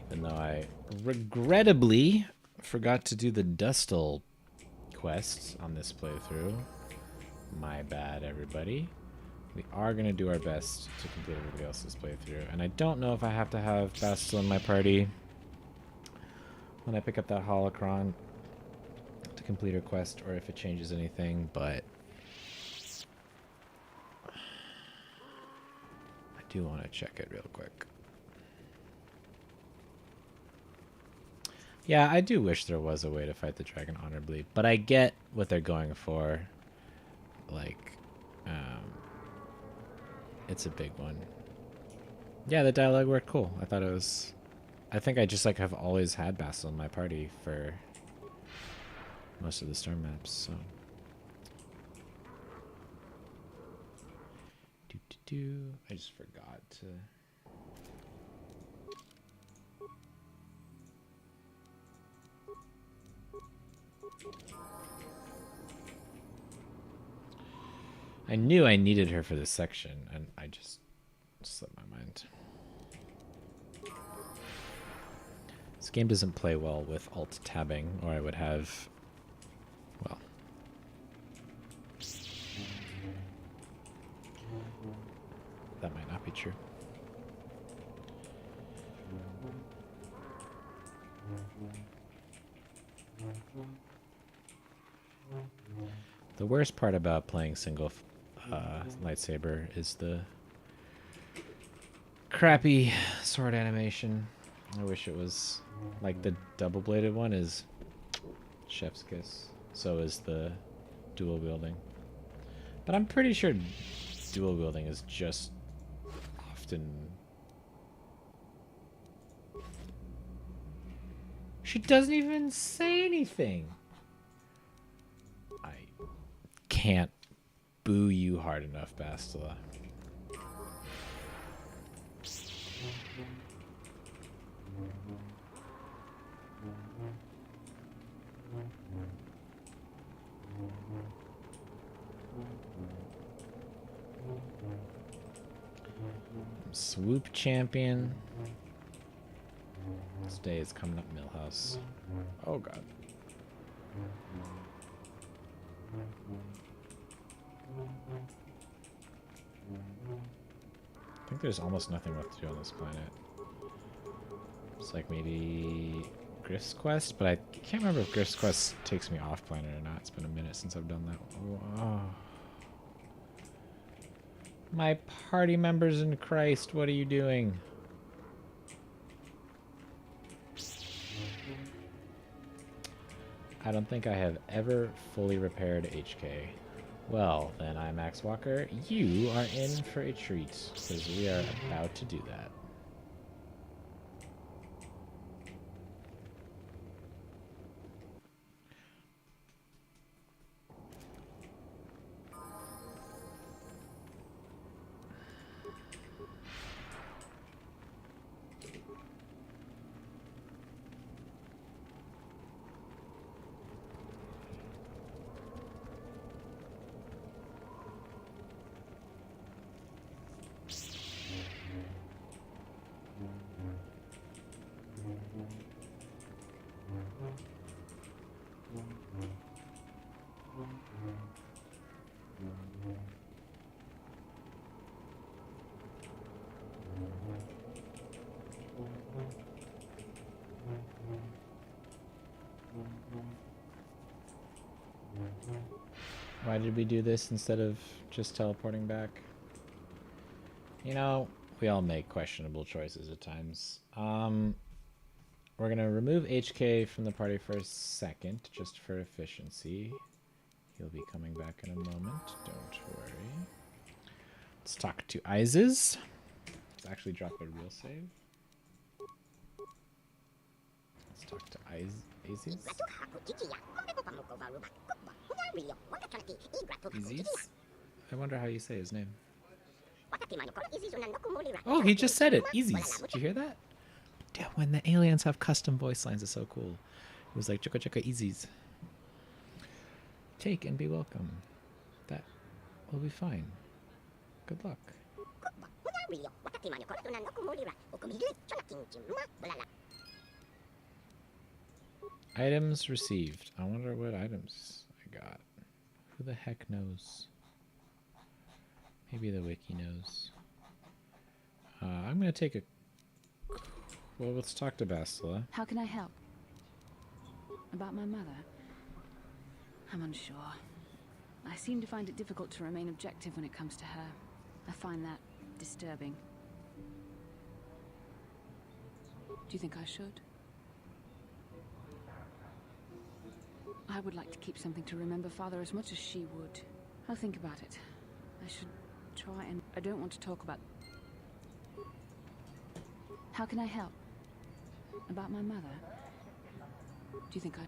even though I regrettably forgot to do the Dustle quests on this playthrough. My bad, everybody. We are going to do our best to complete everybody else's playthrough, and I don't know if I have to have Bastila in my party when I pick up that Holocron to complete her quest, or if it changes anything, but I do want to check it real quick. Yeah, I do wish there was a way to fight the dragon honorably, but I get what they're going for. Like, it's a big one. Yeah, the dialogue worked cool. I thought it was... I think I just, like, have always had Basil in my party for most of the storm maps, so... I just forgot to... I knew I needed her for this section, and I just slipped my mind. This game doesn't play well with alt-tabbing, or I would have... Well... That might not be true. The worst part about playing single lightsaber is the crappy sword animation. I wish it was like the double-bladed one is chef's kiss. So is the dual wielding. But I'm pretty sure dual wielding is just often... She doesn't even say anything. I can't boo you hard enough, Bastila. Swoop champion. This day is coming up Millhouse. Oh god. I think there's almost nothing left to do on this planet. It's like maybe Griff's Quest, but I can't remember if Griff's Quest takes me off planet or not. It's been a minute since I've done that. Oh. My party members in Christ, what are you doing? I don't think I have ever fully repaired HK. Well, then, IMAX Walker, you are in for a treat, because we are about to do that. Why did we do this instead of just teleporting back? You know, we all make questionable choices at times. We're going to remove HK from the party for a second, just for efficiency. He'll be coming back in a moment, don't worry. Let's talk to Isis. Let's actually drop a real save. Let's talk to Isis. Isis? I wonder how you say his name. Oh, he just said it. Isis. Did you hear that? Yeah, when the aliens have custom voice lines, it's so cool. It was like, Chukka Chukka Isis. Take and be welcome. That will be fine. Good luck. Items received. I wonder what items I got. Who the heck knows? Maybe the wiki knows. I'm going to take a... Well, let's talk to Bastila. How can I help? About my mother? I'm unsure. I seem to find it difficult to remain objective when it comes to her. I find that disturbing. Do you think I should? I would like to keep something to remember Father as much as she would. I'll think about it. I should try and... I don't want to talk about... How can I help? About my mother? Do you think I...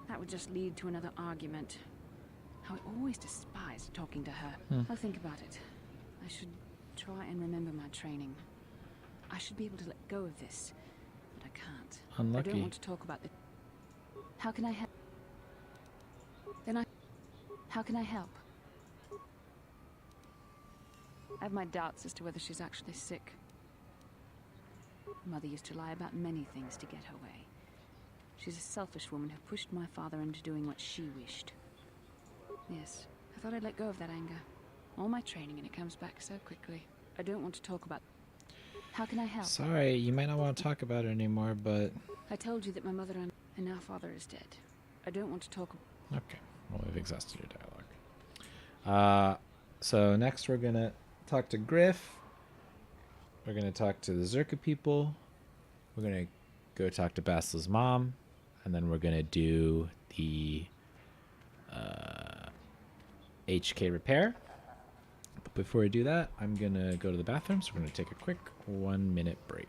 That would just lead to another argument. How I always despised talking to her. I'll think about it. I should try and remember my training. I should be able to let go of this, but I can't. Unlucky. I don't want to talk about the... How can I help? How can I help? I have my doubts as to whether she's actually sick. Mother used to lie about many things to get her way. She's a selfish woman who pushed my father into doing what she wished. Yes, I thought I'd let go of that anger. All my training and it comes back so quickly. I don't want to talk about... How can I help? Sorry, you might not want to talk about it anymore, but... I told you that my mother and now father is dead. I don't want to talk... Okay, well, we've exhausted your dialogue. So next we're going to talk to Griff. We're going to talk to the Zerka people. We're going to go talk to Basil's mom. And then we're going to do the HK repair. But before we do that, I'm going to go to the bathroom. So we're going to take a quick 1-minute break.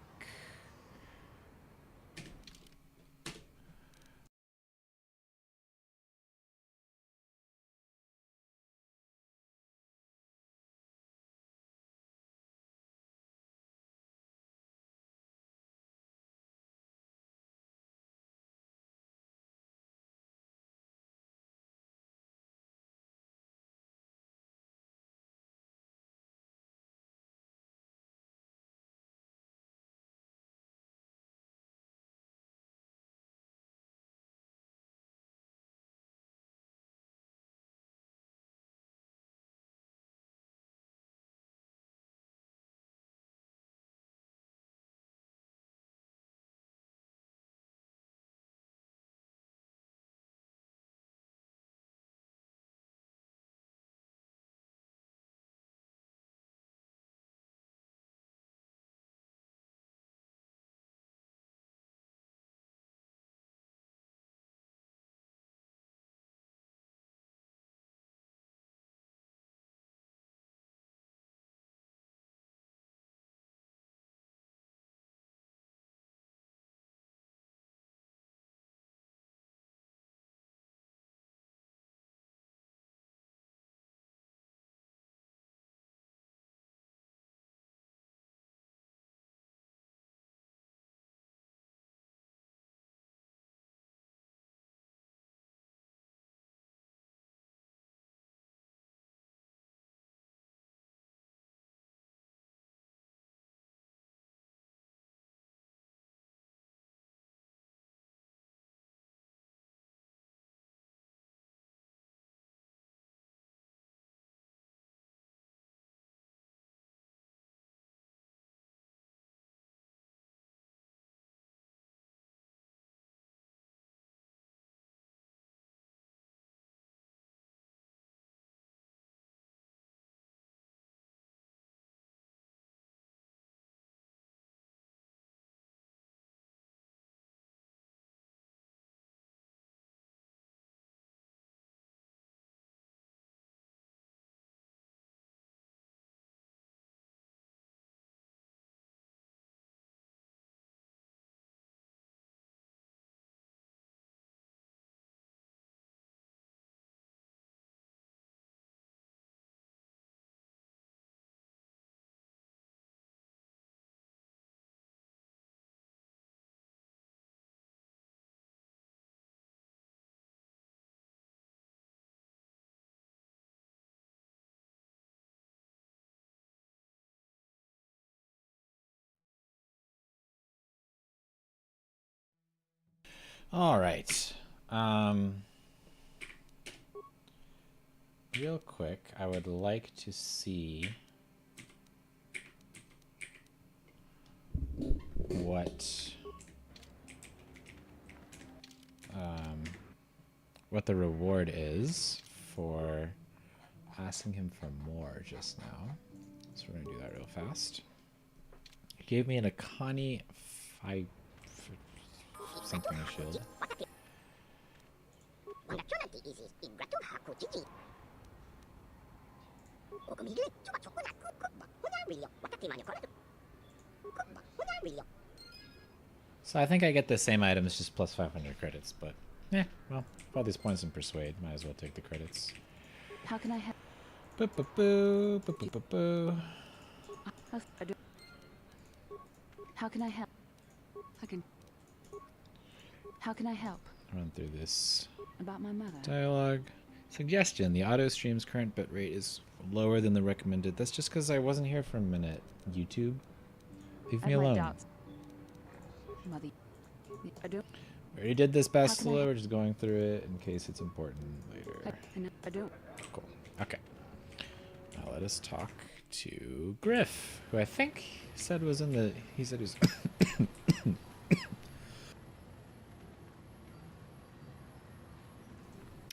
All right. Real quick, I would like to see what the reward is for asking him for more just now. So we're gonna do that real fast. He gave me an Akani 5 something shield. So I think I get the same items, just plus 500 credits, but well, for all these points in Persuade, might as well take the credits. How can I help? Boo boo boo, boo boo boo boo. How can I help? How can I help? Run through this. About my mother. Dialogue. Suggestion. The auto stream's current bitrate is lower than the recommended. That's just because I wasn't here for a minute. YouTube. Leave me alone. Mother. I don't. We already did this, Bastila. We're just going through it in case it's important later. I don't. Cool. Okay. Now let us talk to Griff, who I think said was in the... He said he was...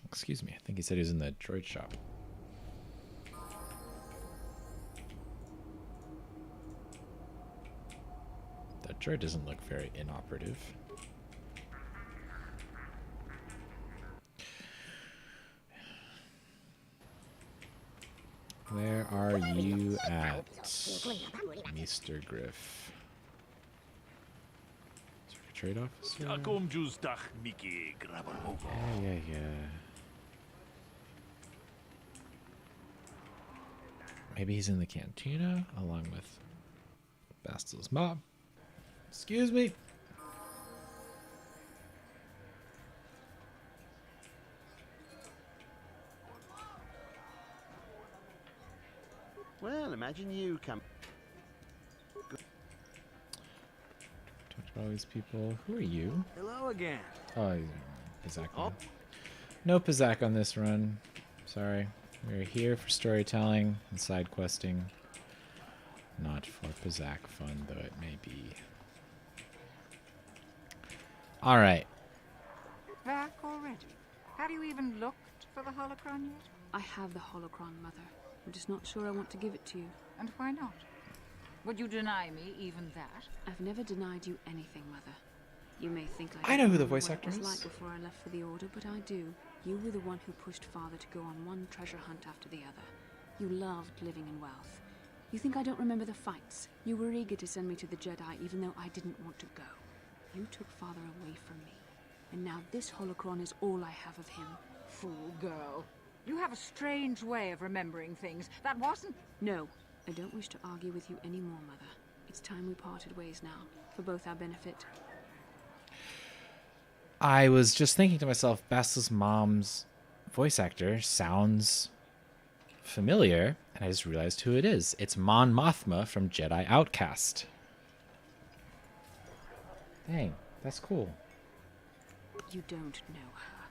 Excuse me. I think he said he was in the droid shop. That droid doesn't look very inoperative. Where are you at, Mr. Griff? Trade officer? Yeah. Maybe he's in the cantina along with Bastil's mob. Excuse me. Well, imagine you come. Talked about all these people. Who are you? Hello again. Oh, Pizak. No Pizak on this run. Sorry. We're here for storytelling and side questing. Not for Pizak fun, though it may be. Alright. Back already? Have you even looked for the holocron yet? I have the holocron, Mother. I'm just not sure I want to give it to you. And why not? Would you deny me even that? I've never denied you anything, Mother. You may think I know who the don't voice what actor it was is. like before I left for the Order, but I do. You were the one who pushed Father to go on one treasure hunt after the other. You loved living in wealth. You think I don't remember the fights? You were eager to send me to the Jedi, even though I didn't want to go. You took Father away from me. And now this holocron is all I have of him. Fool girl. You have a strange way of remembering things. That wasn't... No, I don't wish to argue with you anymore, Mother. It's time we parted ways now, for both our benefit. I was just thinking to myself, Bastil's mom's voice actor sounds familiar, and I just realized who it is. It's Mon Mothma from Jedi Outcast. Dang, that's cool. You don't know her.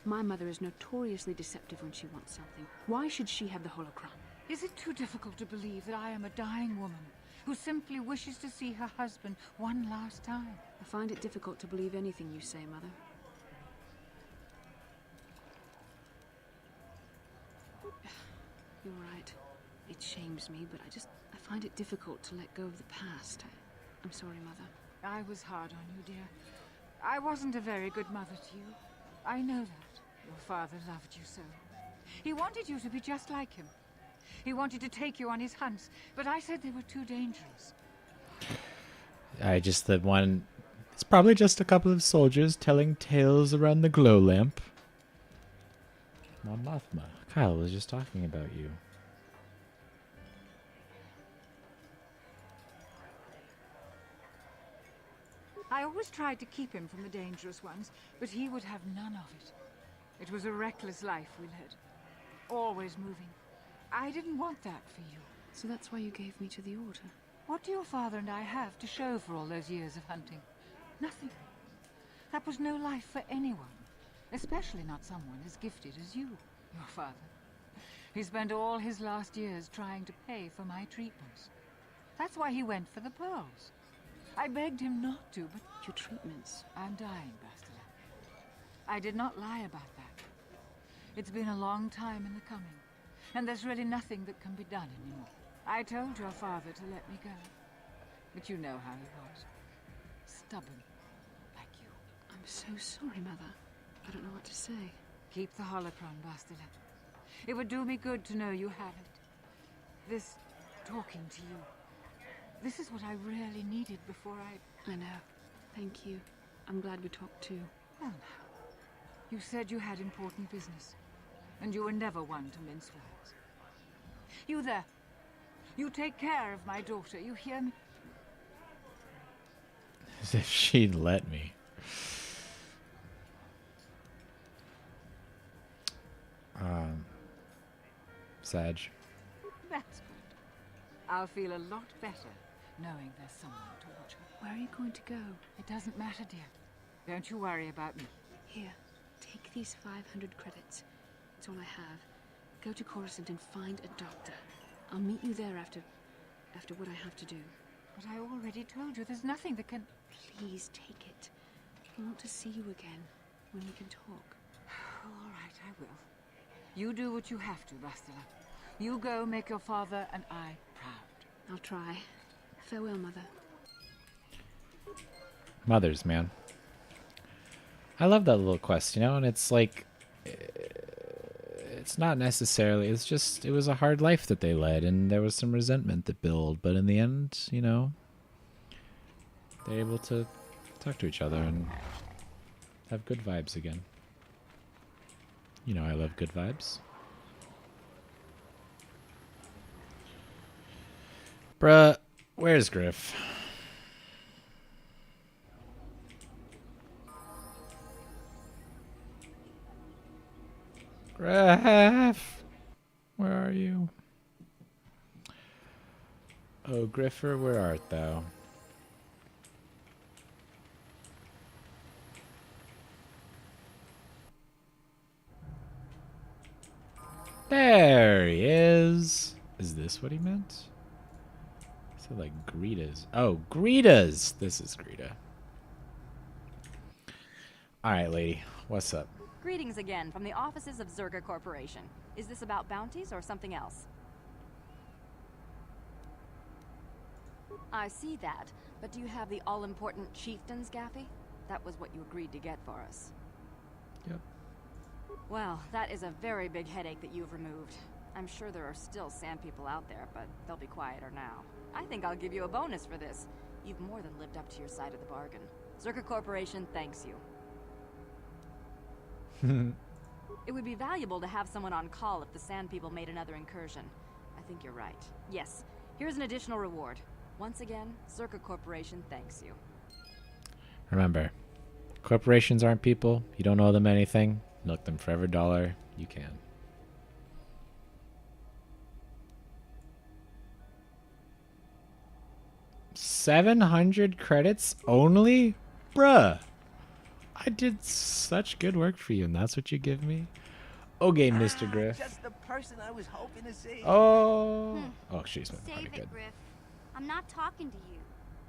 My mother is notoriously deceptive when she wants something. Why should she have the holocron? Is it too difficult to believe that I am a dying woman who simply wishes to see her husband one last time? I find it difficult to believe anything you say, Mother. You're right. It shames me, but I find it difficult to let go of the past. I'm sorry, Mother. I was hard on you, dear. I wasn't a very good mother to you. I know that. Your father loved you so. He wanted you to be just like him. He wanted to take you on his hunts, but I said they were too dangerous. It's probably just a couple of soldiers telling tales around the glow lamp. Mon Mothma. Kyle was just talking about you. I always tried to keep him from the dangerous ones, but he would have none of it. It was a reckless life we led. Always moving. I didn't want that for you. So that's why you gave me to the Order? What do your father and I have to show for all those years of hunting? Nothing. That was no life for anyone. Especially not someone as gifted as you, your father. He spent all his last years trying to pay for my treatments. That's why he went for the pearls. I begged him not to, but... Your treatments? I'm dying, Bastila. I did not lie about that. It's been a long time in the coming, and there's really nothing that can be done anymore. I told your father to let me go, but you know how he was. Stubborn, like you. I'm so sorry, Mother. I don't know what to say. Keep the holocron, Bastila. It would do me good to know you have it. This talking to you. This is what I really needed before I know. Thank you. I'm glad we talked too. Well, now. You said you had important business. And you were never one to mince words. You there. You take care of my daughter, you hear me? As if she'd let me. Sag. That's good. I'll feel a lot better knowing there's someone to watch her. Where are you going to go? It doesn't matter, dear. Don't you worry about me. Here, take these 500 credits. It's all I have. Go to Coruscant and find a doctor. I'll meet you there after what I have to do. But I already told you there's nothing that can... Please take it. I want to see you again when we can talk. All right, I will. You do what you have to, Bastila. You go make your father and I proud. I'll try. Farewell, Mother. Mothers, man. I love that little quest, you know, and it's like... It's not necessarily... It's just... It was a hard life that they led, and there was some resentment that built, but in the end, you know... They're able to talk to each other and have good vibes again. You know I love good vibes. Bruh, where's Griff? Griff! Where are you? Oh, Griffer, where art thou? There he is. Is this what he meant? He said like Greta's. Oh, Greta's. This is Greta. All right, lady. What's up? Greetings again from the offices of Zerga Corporation. Is this about bounties or something else? I see that, but do you have the all-important chieftains, Gaffy? That was what you agreed to get for us. Yep. Well, that is a very big headache that you've removed. I'm sure there are still sand people out there, but they'll be quieter now. I think I'll give you a bonus for this. You've more than lived up to your side of the bargain. Zerga Corporation thanks you. It would be valuable to have someone on call if the sand people made another incursion. I think you're right. Yes, here's an additional reward. Once again, Zerga Corporation thanks you. Remember, corporations aren't people. You don't owe them anything. Milk them for every dollar you can. $700 credits only? Bruh. I did such good work for you, and that's what you give me? Okay, Mr. Griff. Just the person I was hoping to see. Oh. Oh, she's been Save pretty good. it, Griff. I'm not talking to you.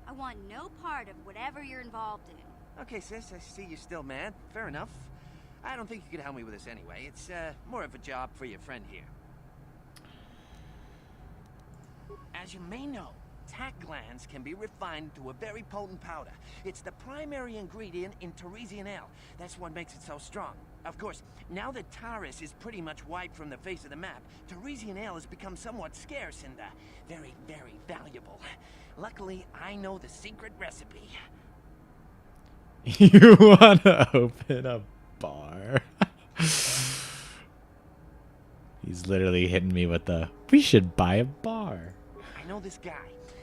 I want no part of whatever you're involved in. Okay, sis, I see you're still mad. Fair enough. I don't think you could help me with this anyway. It's more of a job for your friend here. As you may know, tack glands can be refined to a very potent powder. It's the primary ingredient in Teresian ale. That's what makes it so strong. Of course, now that Taris is pretty much wiped from the face of the map, Teresian ale has become somewhat scarce and very, very valuable. Luckily, I know the secret recipe. You want to open a bar? He's literally hitting me with the, we should buy a bar. I know this guy.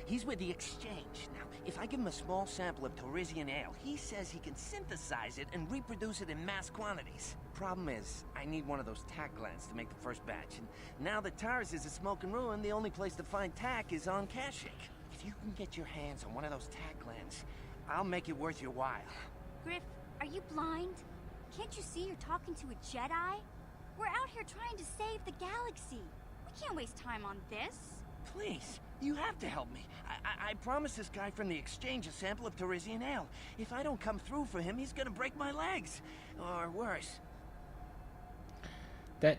He's with the Exchange. Now, if I give him a small sample of Teresian ale, he says he can synthesize it and reproduce it in mass quantities. Problem is, I need one of those tack glands to make the first batch. And now that Taris is a smoking ruin, the only place to find tack is on Kashyyyk. If you can get your hands on one of those tack glands, I'll make it worth your while. Griff, are you blind? Can't you see you're talking to a Jedi? We're out here trying to save the galaxy. We can't waste time on this. Please, you have to help me. I promised this guy from the Exchange a sample of Teresian ale. If I don't come through for him, he's gonna break my legs. Or worse. That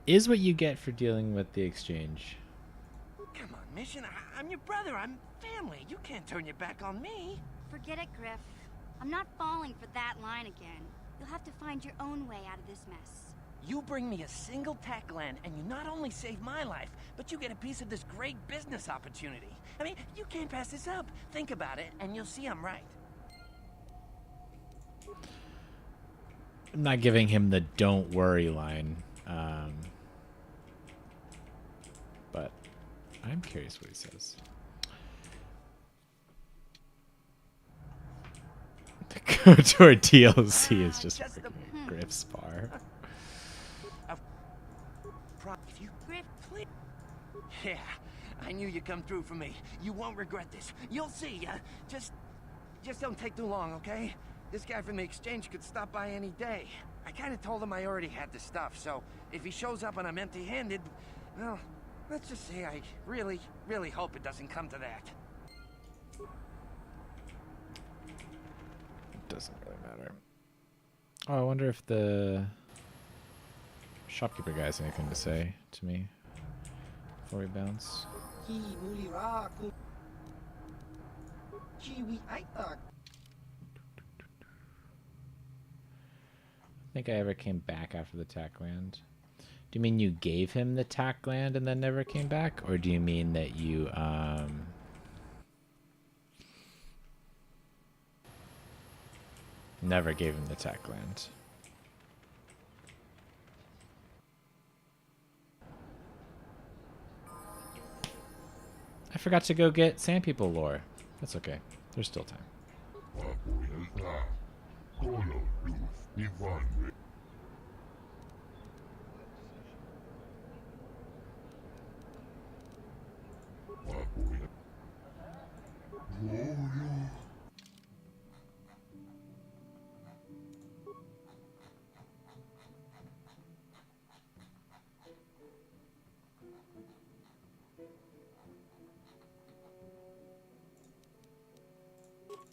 is what you get for dealing with the Exchange. Come on, Mission. I'm your brother. I'm family. You can't turn your back on me. Forget it, Griff. I'm not falling for that line again. You'll have to find your own way out of this mess. You bring me a single tack land, and you not only save my life, but you get a piece of this great business opportunity. I mean, you can't pass this up. Think about it, and you'll see I'm right. I'm not giving him the "don't worry" line, but I'm curious what he says. The KOTOR DLC is just Griff's bar. Griff, please. Yeah, I knew you'd come through for me. You won't regret this. You'll see. Just don't take too long, okay? This guy from the exchange could stop by any day. I kind of told him I already had the stuff, so if he shows up and I'm empty-handed, well, let's just say I really, really hope it doesn't come to that. It doesn't really matter. Oh, I wonder if the shopkeeper guy has anything to say to me before we bounce. I think I ever came back after the tack land. Do you mean you gave him the tack land and then never came back? Or do you mean that you, never gave him the tack land? I forgot to go get Sand People lore. That's okay. There's still time.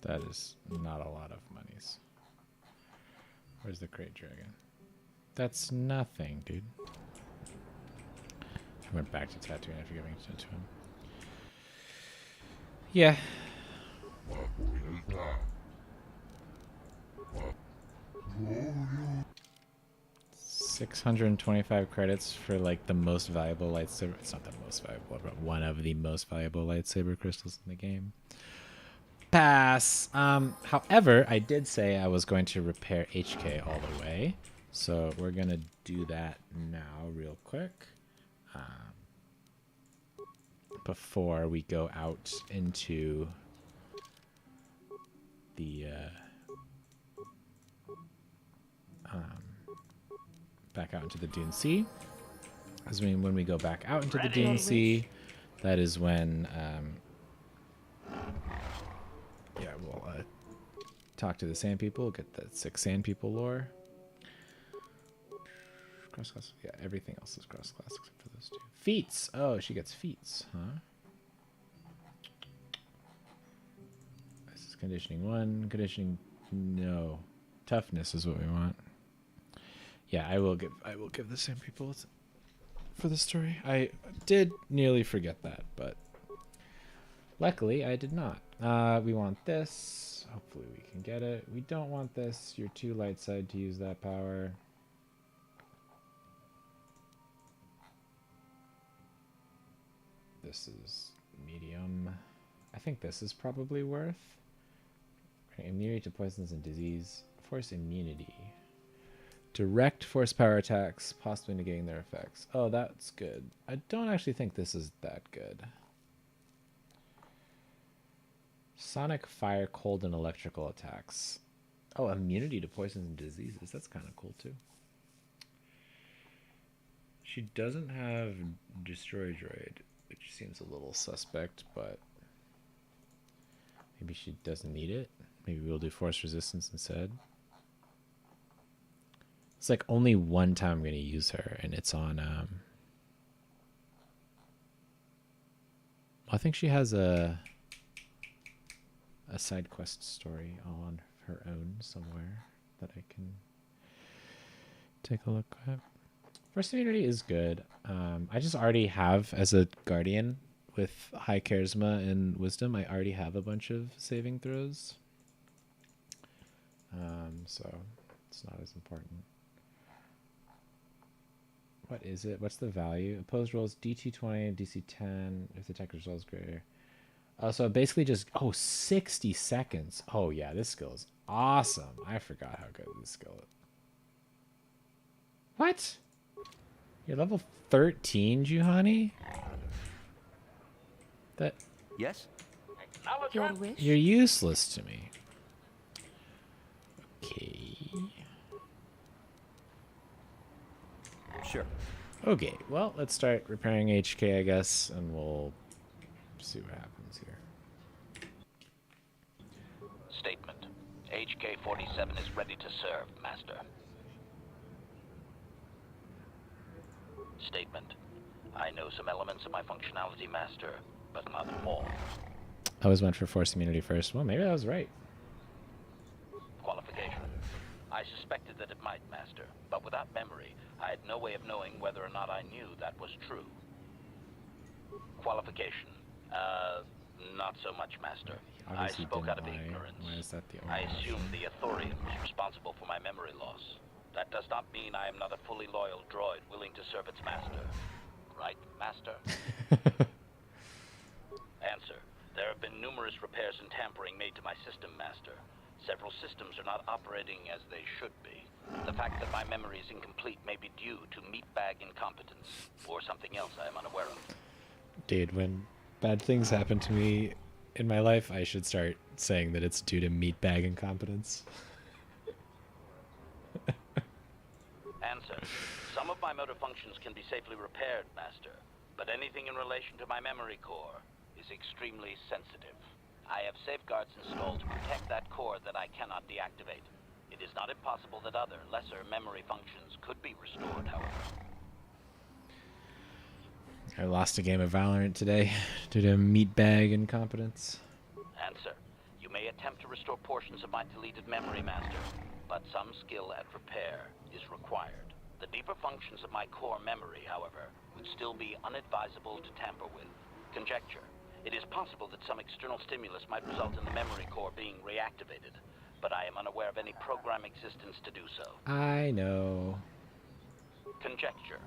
That is not a lot of monies. Where's the crate dragon? That's nothing, dude. I went back to Tatooine after giving it to him. Yeah. 625 credits for like the most valuable lightsaber. It's not the most valuable, but one of the most valuable lightsaber crystals in the game. Pass. However, I did say I was going to repair HK all the way, so we're gonna do that now real quick before we go out into the back out into the Dune Sea. As when we go back out into the Dune Sea, that is when yeah, we'll talk to the Sand People, get the 6 Sand People lore. Cross class, yeah, everything else is cross class except for those 2. Feats. Oh, she gets feats, huh? This is conditioning 1. Conditioning, no. Toughness is what we want. Yeah, I will give the Sand People for the story. I did nearly forget that, but luckily I did not. We want this. Hopefully we can get it. We don't want this. You're too light side to use that power. This is medium. I think this is probably worth. Okay, immunity to poisons and disease. Force immunity. Direct force power attacks, possibly negating their effects. Oh, that's good. I don't actually think this is that good. Sonic, fire, cold, and electrical attacks. Oh, immunity to poisons and diseases. That's kind of cool, too. She doesn't have Destroy Droid, which seems a little suspect, but maybe she doesn't need it. Maybe we'll do force resistance instead. It's like only one time I'm going to use her, and it's on... I think she has a side quest story on her own somewhere that I can take a look at. First immunity is good. I just already have, as a guardian with high charisma and wisdom, I already have a bunch of saving throws. So it's not as important. What is it? What's the value? Opposed rolls DT20, DC10 if the attacker rolls greater. So basically just 60 seconds. Oh yeah, this skill is awesome. I forgot how good this skill is. What? You're level 13, Juhani? That Yes? Your wish? you're useless to me. Okay. Sure. Okay, well, let's start repairing HK, I guess, and we'll see what happens here. Statement. HK-47 is ready to serve, Master. Statement. I know some elements of my functionality, Master, but not all. I always went for force immunity first. Well, maybe I was right. Qualification. I suspected that it might, Master, but without memory, I had no way of knowing whether or not I knew that was true. Qualification. Not so much, Master. I Obviously spoke out of didn't lie. ignorance. Why is that the only I option? assumed the Authorian was responsible for my memory loss. That does not mean I am not a fully loyal droid willing to serve its master. Right, Master? Answer. There have been numerous repairs and tampering made to my system, Master. Several systems are not operating as they should be. The fact that my memory is incomplete may be due to meatbag incompetence, or something else I am unaware of. Dude, when bad things happen to me in my life, I should start saying that it's due to meatbag incompetence. Answer. Some of my motor functions can be safely repaired, Master, but anything in relation to my memory core is extremely sensitive. I have safeguards installed to protect that core that I cannot deactivate. It is not impossible that other, lesser memory functions could be restored, however. I lost a game of Valorant today due to meatbag incompetence. Answer. You may attempt to restore portions of my deleted memory, Master, but some skill at repair is required. The deeper functions of my core memory, however, would still be unadvisable to tamper with. Conjecture. It is possible that some external stimulus might result in the memory core being reactivated, but I am unaware of any program existence to do so. I know. Conjecture.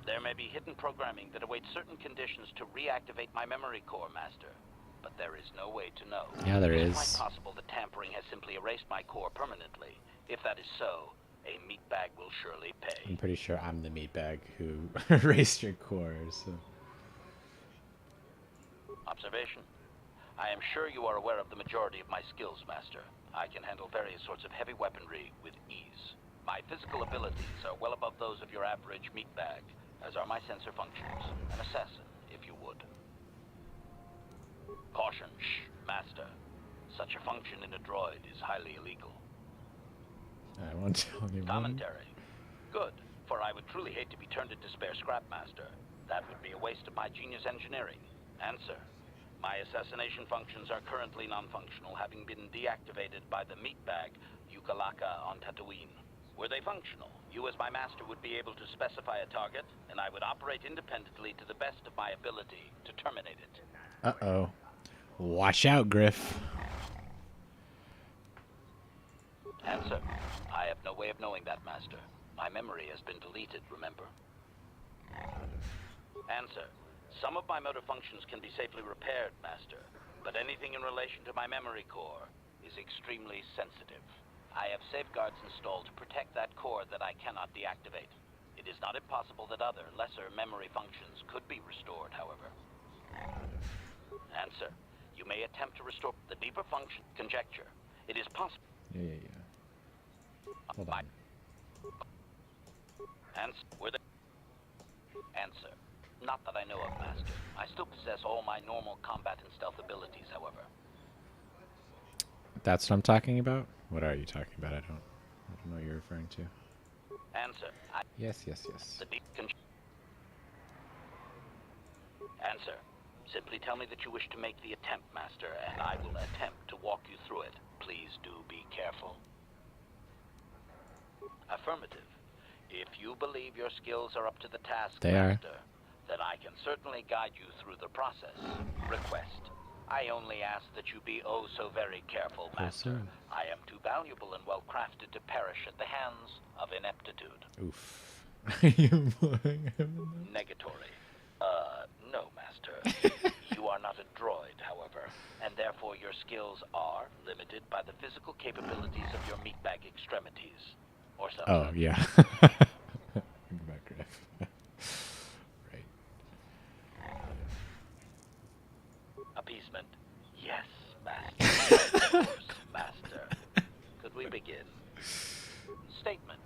There may be hidden programming that awaits certain conditions to reactivate my memory core, Master, but there is no way to know. Yeah, there It is is. quite possible that tampering has simply erased my core permanently. If that is so, a meatbag will surely pay. I'm pretty sure I'm the meatbag who erased your core, so... Observation. I am sure you are aware of the majority of my skills, Master. I can handle various sorts of heavy weaponry with ease. My physical abilities are well above those of your average meatbag, as are my sensor functions. An assassin, if you would. Caution, shh, Master. Such a function in a droid is highly illegal. I won't tell anyone. Commentary. Good, for I would truly hate to be turned into spare scrap, Master. That would be a waste of my genius engineering. Answer. My assassination functions are currently non-functional, having been deactivated by the meatbag Yukalaka on Tatooine. Were they functional, you as my master would be able to specify a target, and I would operate independently to the best of my ability to terminate it. Uh-oh. Watch out, Griff. Answer. I have no way of knowing that, Master. My memory has been deleted, remember? Answer. Some of my motor functions can be safely repaired, Master, but anything in relation to my memory core is extremely sensitive. I have safeguards installed to protect that core that I cannot deactivate. It is not impossible that other, lesser memory functions could be restored, however. Answer. You may attempt to restore the deeper function. Conjecture. It is possible. Yeah. Hold on. Answer. Were they... Answer. Not that I know of, Master. I still possess all my normal combat and stealth abilities, however. That's what I'm talking about? What are you talking about? I don't know what you're referring to. Answer. Yes. The deep Answer. Simply tell me that you wish to make the attempt, Master, and I will attempt to walk you through it. Please do be careful. Affirmative. If you believe your skills are up to the task, They are. Master, then I can certainly guide you through the process. Request. I only ask that you be oh so very careful, Master. sir. I am too valuable and well crafted to perish at the hands of ineptitude. Oof. Are you blowing him? Negatory. No, Master. You are not a droid, however, and therefore your skills are limited by the physical capabilities of your meatbag extremities. Or something. Oh, yeah. Think about Griff. Right. Appeasement. Yes, Master. Of course, Master. Could we begin? Statement.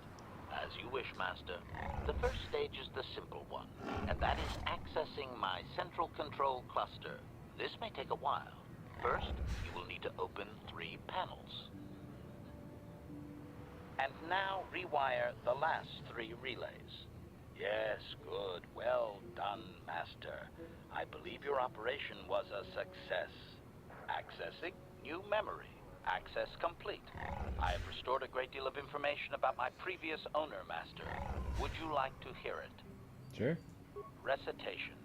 As you wish, Master. The first stage is the simple one, and that is accessing my central control cluster. This may take a while. First, you will need to open 3 panels. And now rewire the last 3 relays. Yes, good. Well done, Master. I believe your operation was a success. Accessing new memory. Access complete. I have restored a great deal of information about my previous owner, Master. Would you like to hear it? Sure. Recitation.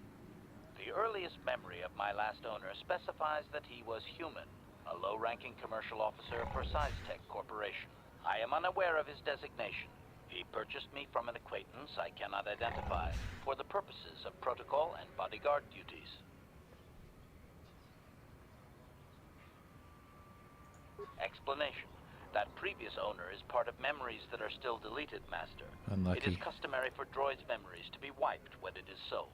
The earliest memory of my last owner specifies that he was human, a low-ranking commercial officer for SciTech Corporation. I am unaware of his designation. He purchased me from an acquaintance I cannot identify for the purposes of protocol and bodyguard duties. Explanation. That previous owner is part of memories that are still deleted, Master. Unlucky. It is customary for droids' memories to be wiped when it is sold.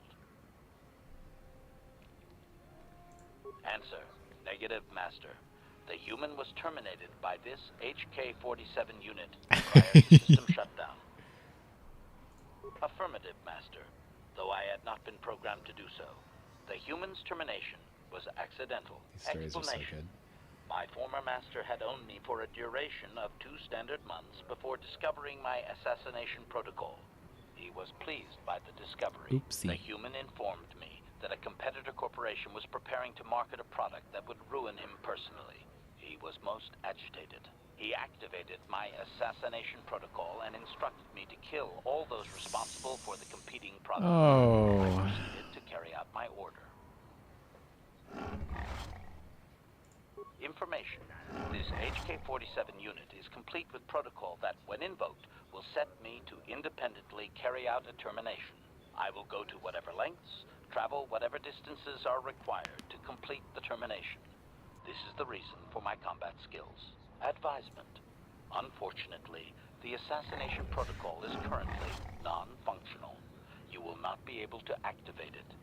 Answer. Negative, Master. The human was terminated by this HK-47 unit prior to system shutdown. Affirmative, Master. Though I had not been programmed to do so. The human's termination was accidental. These stories are so good. My former master had owned me for a duration of 2 standard months before discovering my assassination protocol. He was pleased by the discovery. Oopsie. The human informed me that a competitor corporation was preparing to market a product that would ruin him personally. He was most agitated. He activated my assassination protocol and instructed me to kill all those responsible for the competing product. Oh. I proceeded to carry out my order. Information. This HK-47 unit is complete with protocol that, when invoked, will set me to independently carry out a termination. I will go to whatever lengths, travel whatever distances are required to complete the termination. This is the reason for my combat skills. Advisement. Unfortunately, the assassination protocol is currently non-functional. You will not be able to activate it.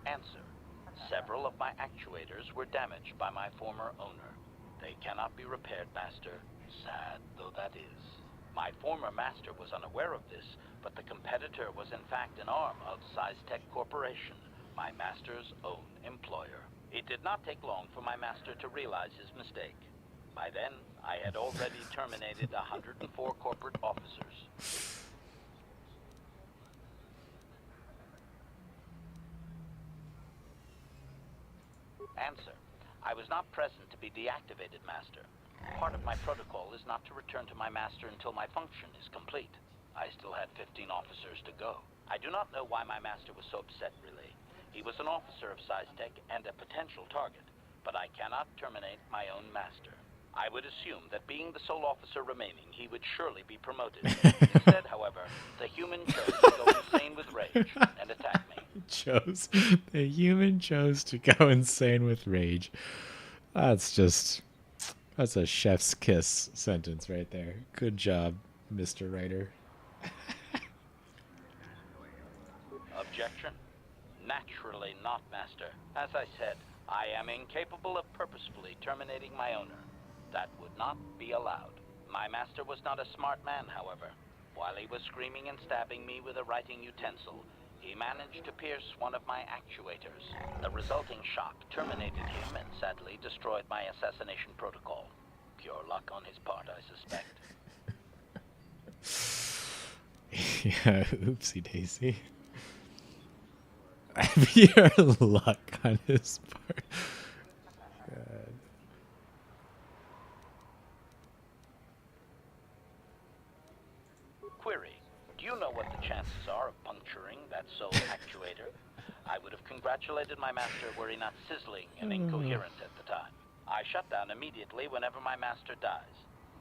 Answer. Several of my actuators were damaged by my former owner. They cannot be repaired, Master. Sad though that is. My former master was unaware of this, but the competitor was in fact an arm of SciTech Corporation, my master's own employer. It did not take long for my master to realize his mistake. By then, I had already terminated 104 corporate officers. Answer. I was not present to be deactivated, Master. Part of my protocol is not to return to my master until my function is complete. I still had 15 officers to go. I do not know why my master was so upset, really. He was an officer of SciTech and a potential target, but I cannot terminate my own master. I would assume that being the sole officer remaining, he would surely be promoted. Instead, however, the human chose to go insane with rage and attack me. The human chose to go insane with rage. That's a chef's kiss sentence right there. Good job, Mr. Writer. Objection? Naturally not, Master. As I said, I am incapable of purposefully terminating my owner. That would not be allowed. My master was not a smart man, however. While he was screaming and stabbing me with a writing utensil, he managed to pierce one of my actuators. The resulting shock terminated him and sadly destroyed my assassination protocol. Pure luck on his part, I suspect. Yeah, oopsie daisy. Pure luck on his part. God. Query. Do you know what the chances are of puncturing that sole actuator? I would have congratulated my master were he not sizzling and incoherent at the time. I shut down immediately whenever my master dies.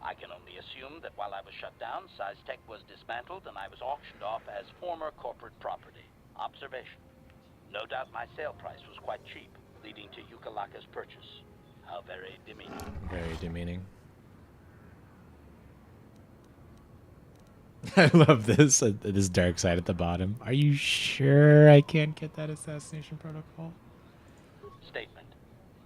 I can only assume that while I was shut down, SciTech was dismantled and I was auctioned off as former corporate property. Observation. No doubt my sale price was quite cheap, leading to Yukalaka's purchase. How very demeaning. Very demeaning. I love this. This dark side at the bottom. Are you sure I can't get that assassination protocol? Statement.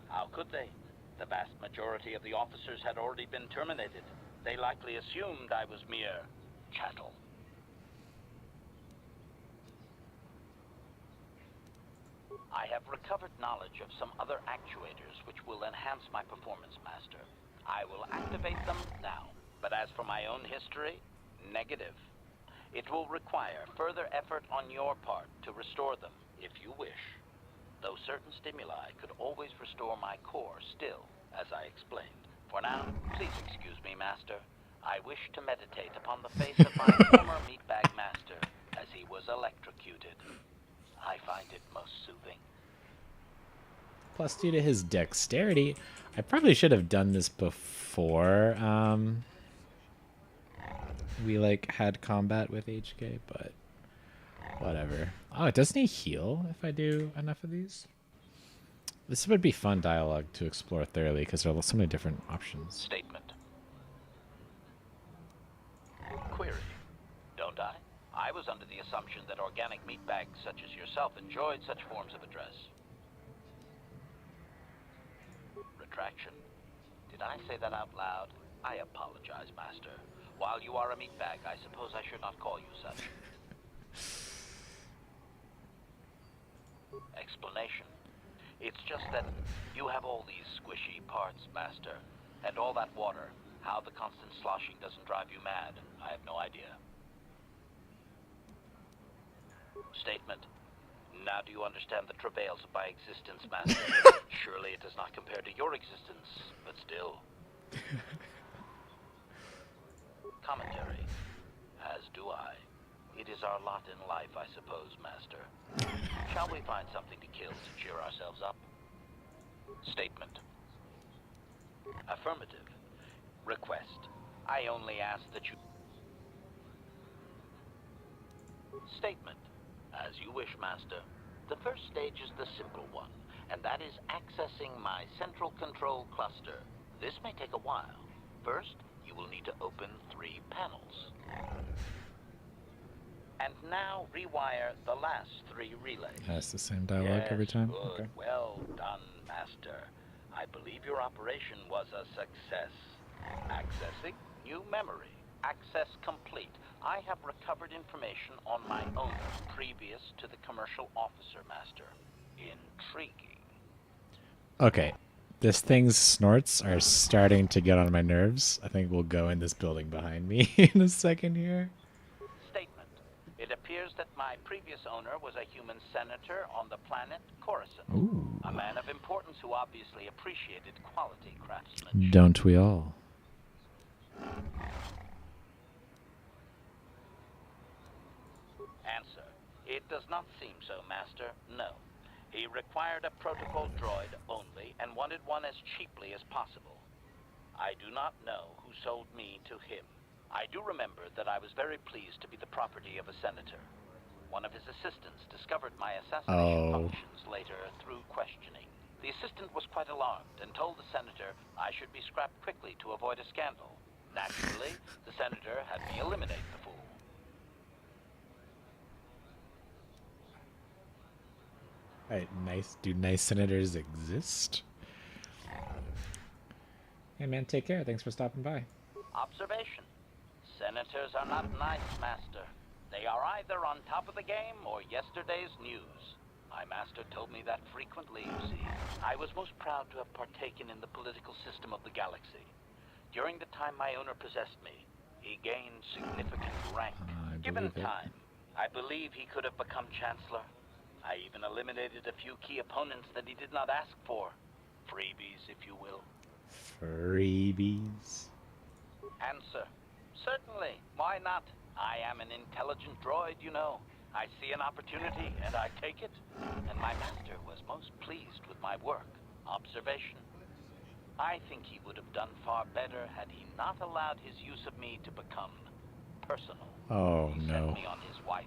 How could they? The vast majority of the officers had already been terminated. They likely assumed I was mere chattel. I have recovered knowledge of some other actuators which will enhance my performance, Master. I will activate them now. But as for my own history, negative. It will require further effort on your part to restore them, if you wish. Though certain stimuli could always restore my core still, as I explained. For now, please excuse me, Master. I wish to meditate upon the face of my former meatbag master as he was electrocuted. I find it most soothing. Plus, due to his dexterity, I probably should have done this before we like had combat with HK, but whatever. Oh, doesn't he heal if I do enough of these? This would be fun dialogue to explore thoroughly because there are so many different options. Statement. Query. Don't I? I was under the assumption that organic meatbags such as yourself enjoyed such forms of address. Retraction. Did I say that out loud? I apologize, Master. While you are a meatbag, I suppose I should not call you such. Explanation. It's just that you have all these squishy parts, Master. And all that water. How the constant sloshing doesn't drive you mad, I have no idea. Statement. Now do you understand the travails of my existence, Master? Surely it does not compare to your existence, but still. Commentary. As do I. It is our lot in life, I suppose, Master. Shall we find something to kill to cheer ourselves up? Statement. Affirmative. Request. I only ask that you... Statement. As you wish, Master. The first stage is the simple one, and that is accessing my central control cluster. This may take a while. First, you will need to open 3 panels. And now rewire the last 3 relays. That's the same dialogue every time? Good. Okay. Well done, Master. I believe your operation was a success. Accessing new memory. Access complete. I have recovered information on my owner previous to the commercial officer, Master. Intriguing. Okay. This thing's snorts are starting to get on my nerves. I think we'll go in this building behind me in a second here. Statement. It appears that my previous owner was a human senator on the planet Coruscant. Ooh. A man of importance who obviously appreciated quality craftsmanship. Don't we all? Answer. It does not seem so, Master. No. He required a protocol droid only and wanted one as cheaply as possible. I do not know who sold me to him. I do remember that I was very pleased to be the property of a senator. One of his assistants discovered my assassination functions later through questioning. The assistant was quite alarmed and told the senator I should be scrapped quickly to avoid a scandal. Naturally, the senator had me eliminate the fool. Alright, nice. Do nice senators exist? Hey man, take care. Thanks for stopping by. Observation. Senators are not nice, Master. They are either on top of the game or yesterday's news. My master told me that frequently, you see. I was most proud to have partaken in the political system of the galaxy. During the time my owner possessed me, he gained significant rank. Given time, I believe he could have become Chancellor. I even eliminated a few key opponents that he did not ask for. Freebies, if you will. Freebies? Answer. Certainly. Why not? I am an intelligent droid, you know. I see an opportunity, and I take it. And my master was most pleased with my work. Observation. I think he would have done far better had he not allowed his use of me to become personal. Oh, He no. sent me on his wife.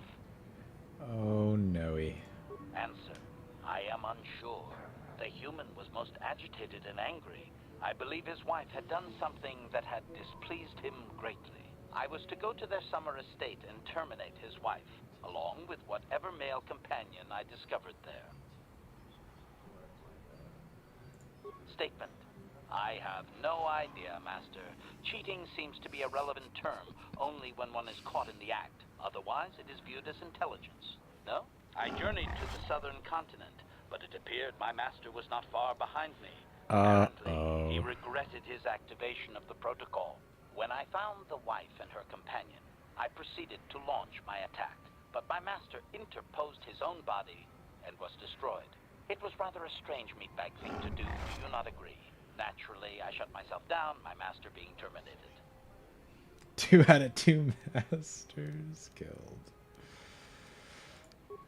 Oh, no-y. Answer. I am unsure. The human was most agitated and angry. I believe his wife had done something that had displeased him greatly. I was to go to their summer estate and terminate his wife, along with whatever male companion I discovered there. Statement. I have no idea, Master. Cheating seems to be a relevant term only when one is caught in the act. Otherwise, it is viewed as intelligence. No? I journeyed to the southern continent, but it appeared my master was not far behind me. Apparently, he regretted his activation of the protocol. When I found the wife and her companion, I proceeded to launch my attack, but my master interposed his own body and was destroyed. It was rather a strange meatbag thing to do you not agree? Naturally, I shut myself down, my master being terminated. 2 out of 2 masters killed.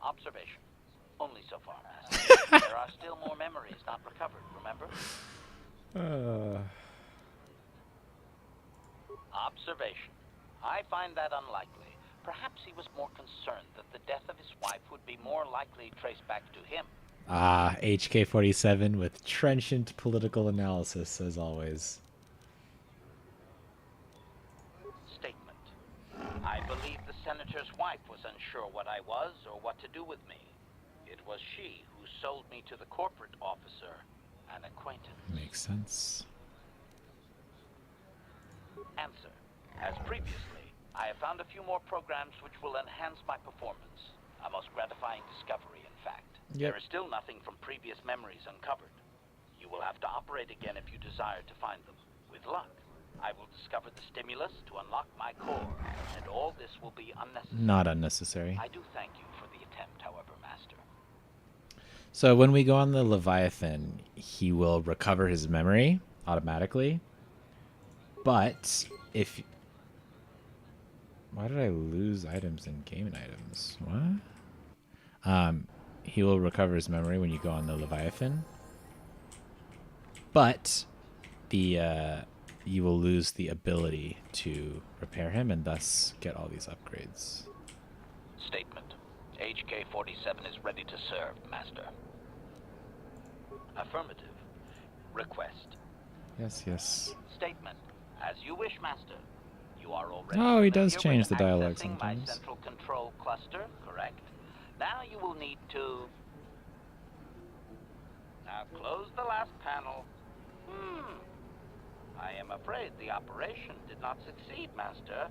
Observation. Only so far, Master. There are still more memories not recovered, remember? Observation. I find that unlikely. Perhaps he was more concerned that the death of his wife would be more likely traced back to him. Ah, HK47 with trenchant political analysis, as always. Statement. I believe the senator's wife was unsure what I was or what to do with me. It was she who sold me to the corporate officer, an acquaintance. Makes sense. Answer. As previously, I have found a few more programs which will enhance my performance. A most gratifying discovery, in fact. Yep. There is still nothing from previous memories uncovered. You will have to operate again if you desire to find them. With luck, I will discover the stimulus to unlock my core, and all this will be unnecessary. Not unnecessary. I do thank you for the attempt, however, Master. So when we go on the Leviathan, he will recover his memory automatically. But if... Why did I lose items in game items? What? He will recover his memory when you go on the Leviathan. But the you will lose the ability to repair him and thus get all these upgrades. Statement. HK-47 is ready to serve, Master. Affirmative. Request. Yes, yes. Statement. As you wish, Master. You are already Oh, he does familiar change with the dialogue accessing my sometimes. central control cluster, correct? Now you will need to... Now close the last panel. I am afraid the operation did not succeed, Master.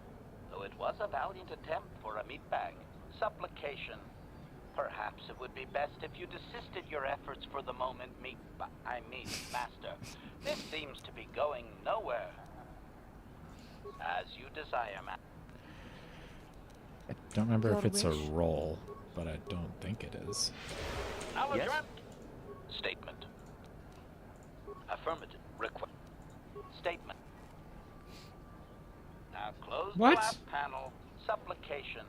Though it was a valiant attempt for a meatbag. Supplication. Perhaps it would be best if you desisted your efforts for the moment, Master. This seems to be going nowhere. As you desire, Master. I don't remember if it's a roll, but I don't think it is. Yes? Statement. Affirmative. Request. Statement. Now close What? the last panel. Supplication.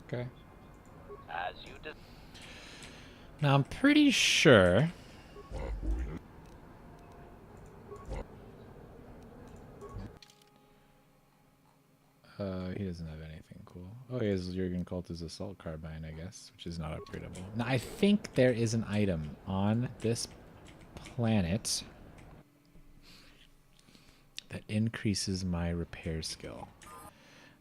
Okay. As you desire. Now I'm pretty sure... he doesn't have anything cool. Oh, he has Jurgen Kulta's assault carbine, I guess, which is not upgradable. Now, I think there is an item on this planet that increases my repair skill.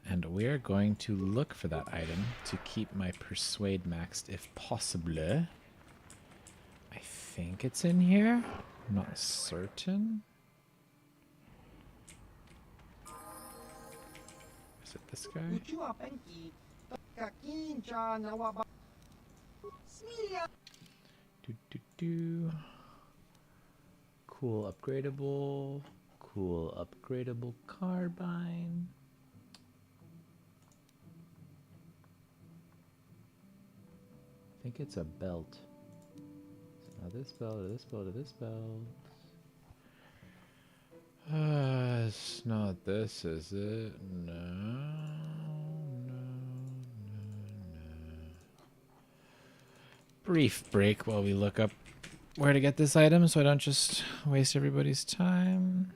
And we're going to look for that item to keep my persuade maxed if possible. I think it's in here. I'm not certain. Is it this guy? Cool upgradable. Cool upgradable carbine. I think it's a belt. So now this belt, or this belt, or this belt. It's not this, is it? No, no, no, no. Brief break while we look up where to get this item so I don't just waste everybody's time.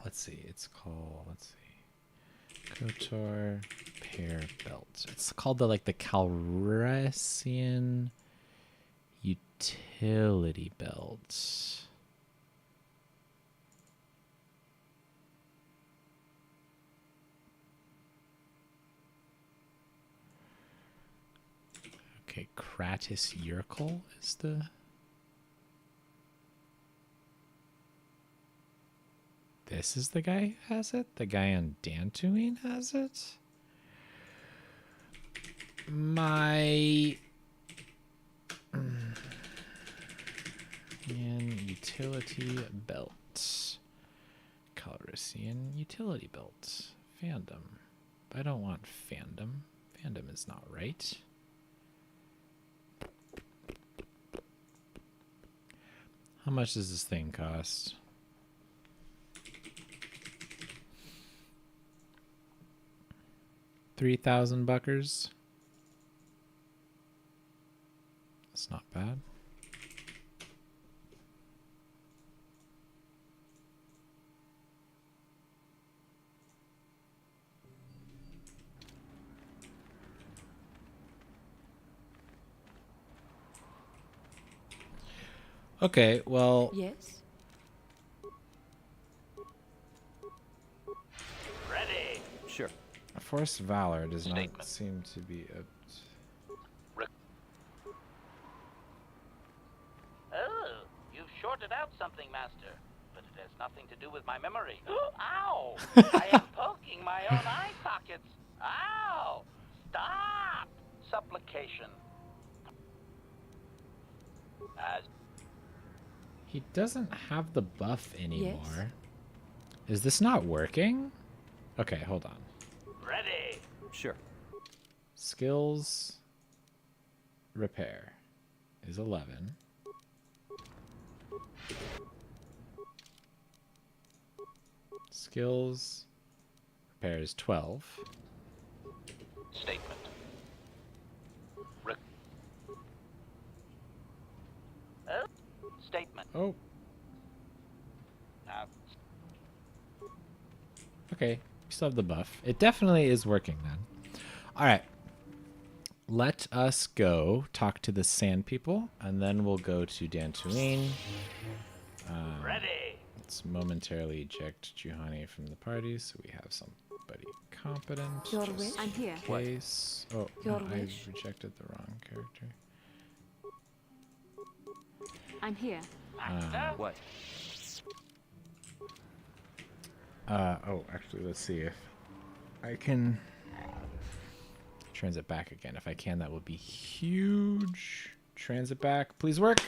Let's see. It's called, let's see. KOTOR pair belt. It's called the Calrissian utility belt. Okay, Kratis Urkel is the... This is the guy who has it? The guy on Tatooine has it? My... utility belt. Calrissian utility belt. Fandom. I don't want fandom. Fandom is not right. How much does this thing cost? $3,000 buckers. That's not bad. Okay, well, Yes? Ready. Sure. Force Valor does not Statement. seem to be a... Oh, you've shorted out something, Master. But it has nothing to do with my memory. Ow! I am poking my own eye sockets. Ow! Stop! Supplication. As He doesn't have the buff anymore. Is this not working? Okay, hold on. ready. Sure. Skills repair is 11. Skills repair is 12. Statement. Statement. Oh, Now, okay. We still have the buff. It definitely is working then. All right. Let us go talk to the sand people, and then we'll go to Tatooine. ready. Let's momentarily eject Juhani from the party so we have somebody competent. Your just wish? I'm here. in case. Oh, Your no, I wish? rejected the wrong character. I'm here. Master. What? Oh, actually, let's see if I can transit back again. If I can, that would be huge. Transit back. Please work.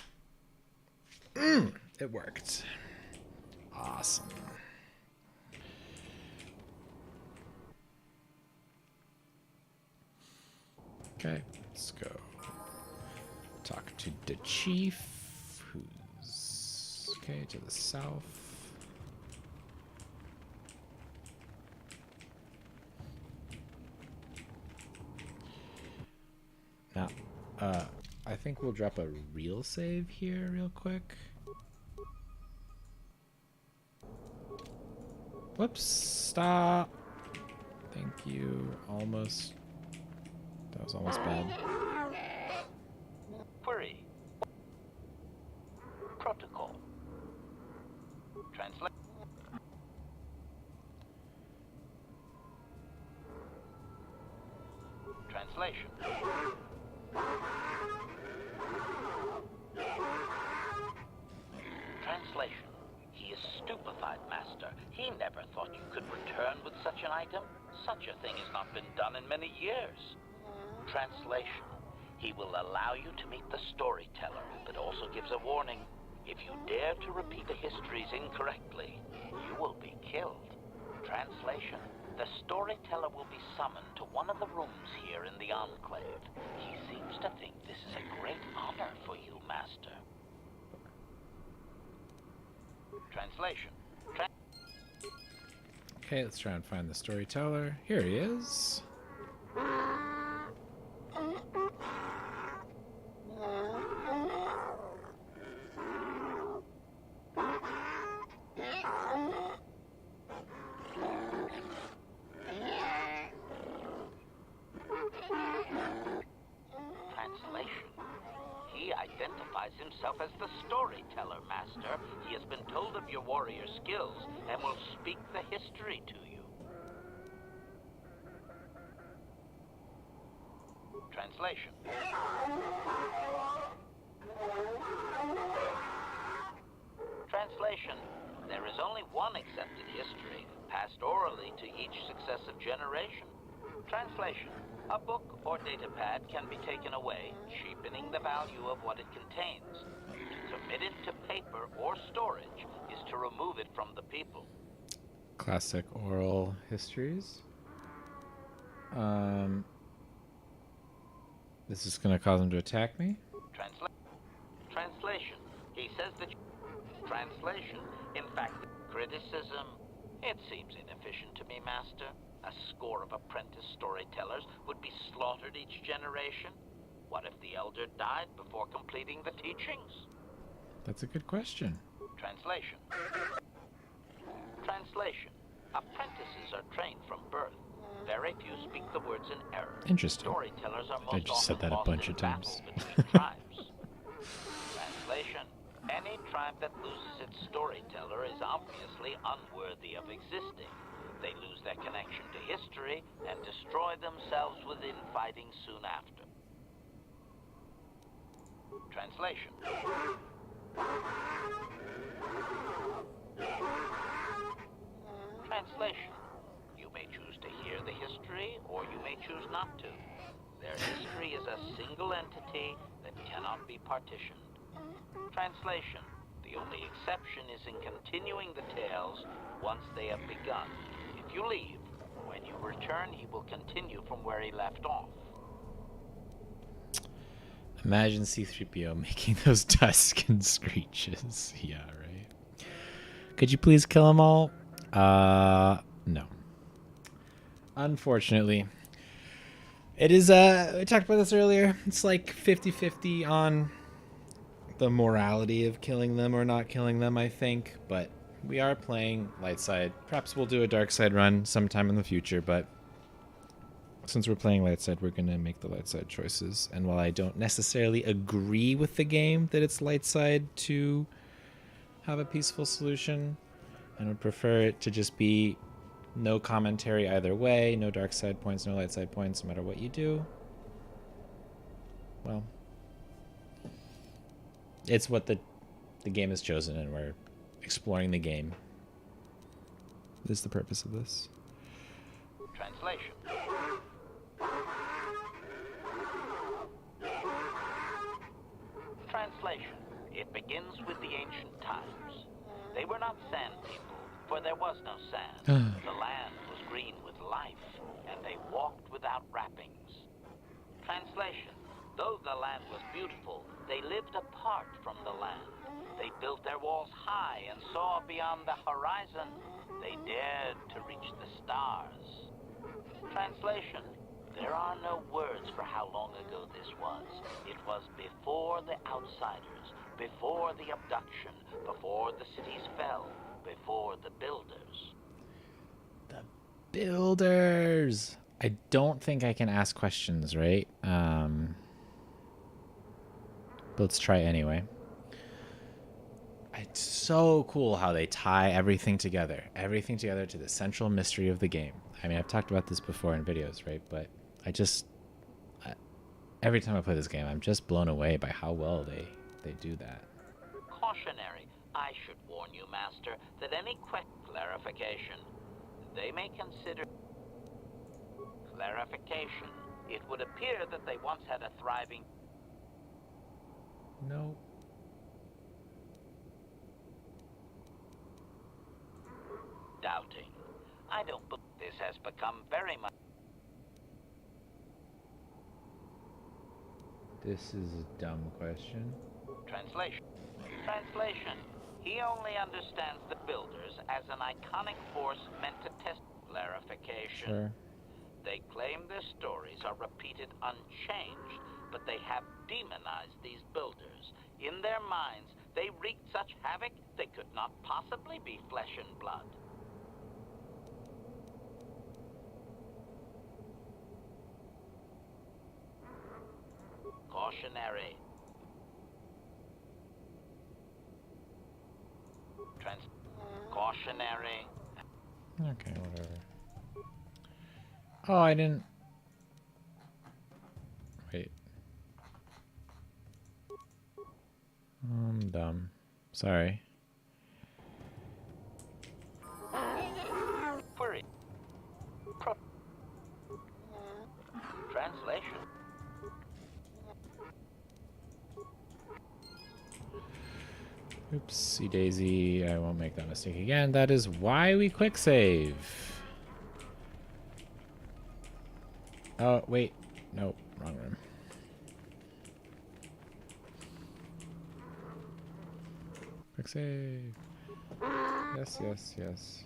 It worked. Awesome. Okay, let's go talk to the chief, who's okay to the south. Now, I think we'll drop a real save here real quick. Whoops, stop. Thank you. Almost. That was almost bad. Query. Protocol. Translate. Translation. Translation. He is stupefied, Master. He never thought you could return with such an item. Such a thing has not been done in many years. Translation. He will allow you to meet the storyteller, but also gives a warning. If you dare to repeat the histories incorrectly, you will be killed. Translation. The storyteller will be summoned to one of the rooms here in the Enclave. He seems to think this is a great honor for you, Master. Translation. Okay, let's try and find the storyteller. Here he is. identifies himself as the storyteller, Master. He has been told of your warrior skills and will speak the history to you. Translation. Translation. There is only one accepted history, passed orally to each successive generation. Translation. A book or datapad can be taken away, cheapening the value of what it contains. To commit it to paper or storage is to remove it from the people. Classic oral histories. This is going to cause him to attack me? Translation. He says that... Translation. In fact, criticism. It seems inefficient to me, Master. A score of apprentice storytellers would be slaughtered each generation. What if the elder died before completing the teachings? That's a good question. Translation. Translation. Apprentices are trained from birth. Very few speak the words in error. Interesting. Storytellers are most I just said often that a lost bunch in of times. battle between tribes. Translation. Any tribe that loses its storyteller is obviously unworthy of existing. They lose their connection to history and destroy themselves within fighting soon after. Translation. Translation. You may choose to hear the history, or you may choose not to. Their history is a single entity that cannot be partitioned. Translation. The only exception is in continuing the tales once they have begun. If you leave, when you return, he will continue from where he left off. Imagine C-3PO making those Tusken screeches. Yeah, right. Could you please kill them all? No. Unfortunately. It is, we talked about this earlier. It's like 50-50 on the morality of killing them or not killing them, I think. But we are playing light side. Perhaps we'll do a dark side run sometime in the future, but since we're playing light side, we're going to make the light side choices. And while I don't necessarily agree with the game that it's light side to have a peaceful solution, I would prefer it to just be no commentary either way, no dark side points, no light side points, no matter what you do. Well, it's what the game has chosen, and we're exploring the game. This is the purpose of this. Translation. Translation. It begins with the ancient times. They were not sand people, for there was no sand. The land was green with life, and they walked without wrappings. Translation. Though the land was beautiful, they lived apart from the land. They built their walls high and saw beyond the horizon. They dared to reach the stars. Translation. There are no words for how long ago this was. It was before the outsiders, before the abduction, before the cities fell, before the builders. The builders! I don't think I can ask questions, right? Let's try anyway. It's so cool how they tie everything together to the central mystery of the game. I mean, I've talked about this before in videos, right? But every time I play this game, I'm just blown away by how well they do that. Cautionary. I should warn you, Master, that any clarification, they may consider clarification. It would appear that they once had a thriving... No. Doubting. I don't believe this has become very much... This is a dumb question. Translation. Translation. He only understands the builders as an iconic force meant to test clarification. Sure. They claim their stories are repeated unchanged, but they have demonized these builders. In their minds, they wreaked such havoc they could not possibly be flesh and blood. Cautionary. Okay, whatever. Oh, I didn't... Wait. I'm dumb. Sorry. Query. Translation. Oopsie daisy. I won't make that mistake again. That is why we quick save. Oh, wait. Nope. Wrong room. Quick save. Yes, yes, yes.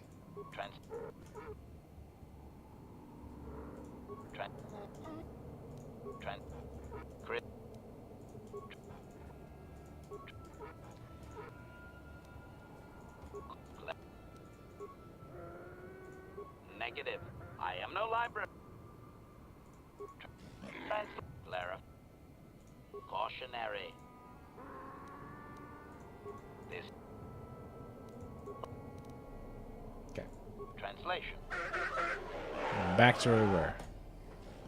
Negative. I am no library. Clara. Cautionary. This. Okay. Translation. Back to where we were.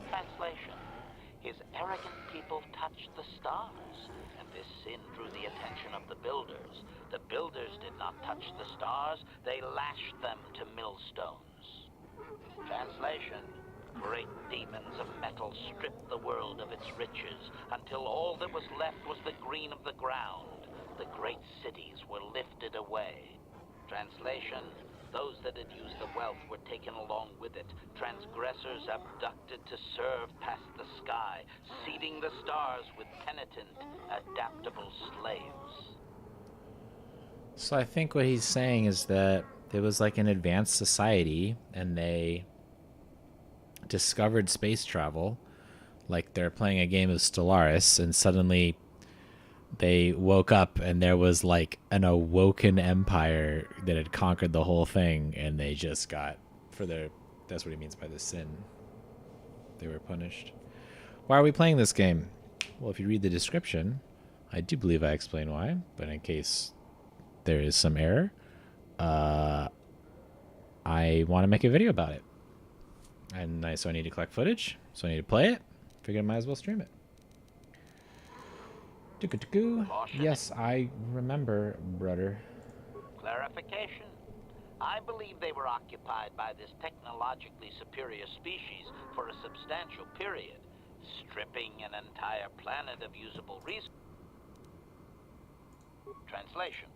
Translation. His arrogant people touched the stars, and this sin drew the attention of the builders. The builders did not touch the stars, they lashed them to millstones. Translation. Great demons of metal stripped the world of its riches, until all that was left was the green of the ground. The great cities were lifted away. Translation. Those that had used the wealth were taken along with it. Transgressors abducted to serve past the sky, seeding the stars with penitent, adaptable slaves. So I think what he's saying is that it was like an advanced society, and they discovered space travel. Like they're playing a game of Stellaris, and suddenly they woke up and there was like an awoken empire that had conquered the whole thing, and they just got, for their, that's what he means by the sin, they were punished. Why are we playing this game? Well, if you read the description, I do believe I explain why, but in case there is some error, I want to make a video about it. And so I need to collect footage, so I need to play it. Figured I might as well stream it. Yes, I remember, brother. Clarification. I believe they were occupied by this technologically superior species for a substantial period, stripping an entire planet of usable resources. Translation.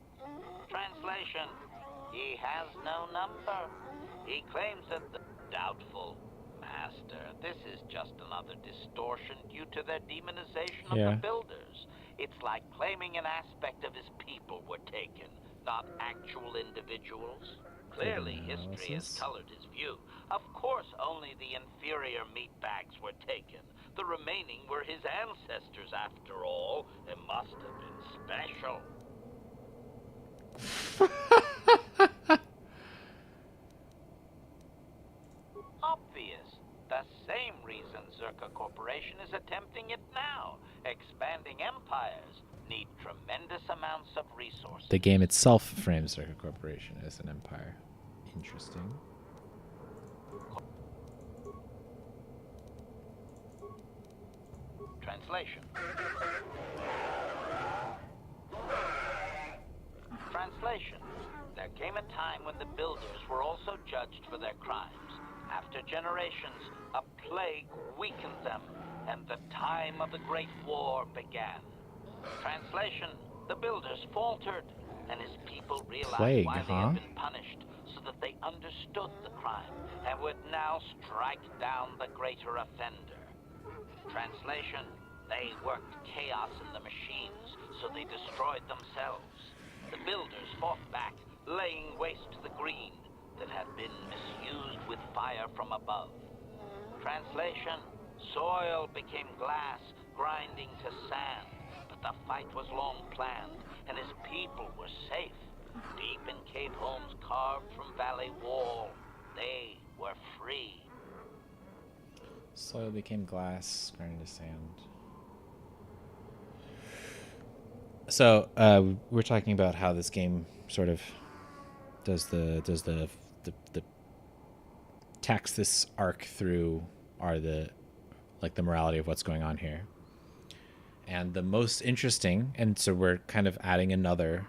Translation. He has no number. He claims that the doubtful master, this is just another distortion due to their demonization of the builders. It's like claiming an aspect of his people were taken, not actual individuals. Clearly, history has colored his view. Of course, only the inferior meatbags were taken. The remaining were his ancestors, after all. It must have been special. Obvious. The same reason Zerka Corporation is attempting it now. Expanding empires need tremendous amounts of resources. The game itself frames Zerka Corporation as an empire. Interesting. Translation. Translation. There came a time when the builders were also judged for their crimes. After generations, a plague weakened them, and the time of the Great War began. Translation. The builders faltered, and his people realized why they had been punished, so that they understood the crime, and would now strike down the greater offender. Translation. They worked chaos in the machines, so they destroyed themselves. The builders fought back, laying waste to the green that had been misused with fire from above. Translation. Soil became glass, grinding to sand, but the fight was long planned, and his people were safe. Deep in cave homes carved from valley wall, they were free. Soil became glass, grinding to sand. So we're talking about how this game sort of does the attacks this arc through are the morality of what's going on here. And the most interesting, and so we're kind of adding another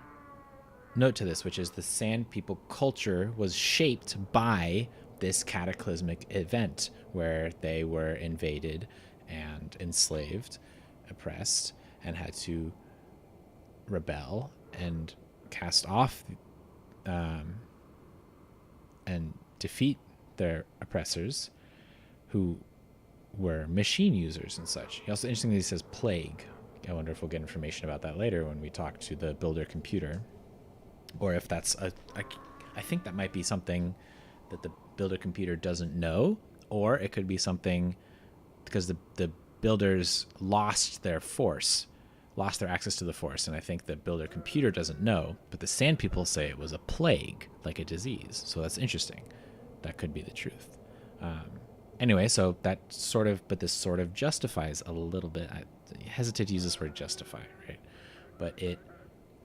note to this, which is the Sand People culture was shaped by this cataclysmic event where they were invaded and enslaved, oppressed, and had to rebel and cast off and defeat their oppressors, who were machine users and such. He also, interestingly, he says plague. I wonder if we'll get information about that later when we talk to the builder computer, or if that's I think that might be something that the builder computer doesn't know, or it could be something because the builders lost their access to the force, and I think the builder computer doesn't know, but the Sand People say it was a plague, like a disease. So that's interesting. That could be the truth. Anyway, so that sort of, but this sort of justifies a little bit. I hesitate to use this word justify, right? But it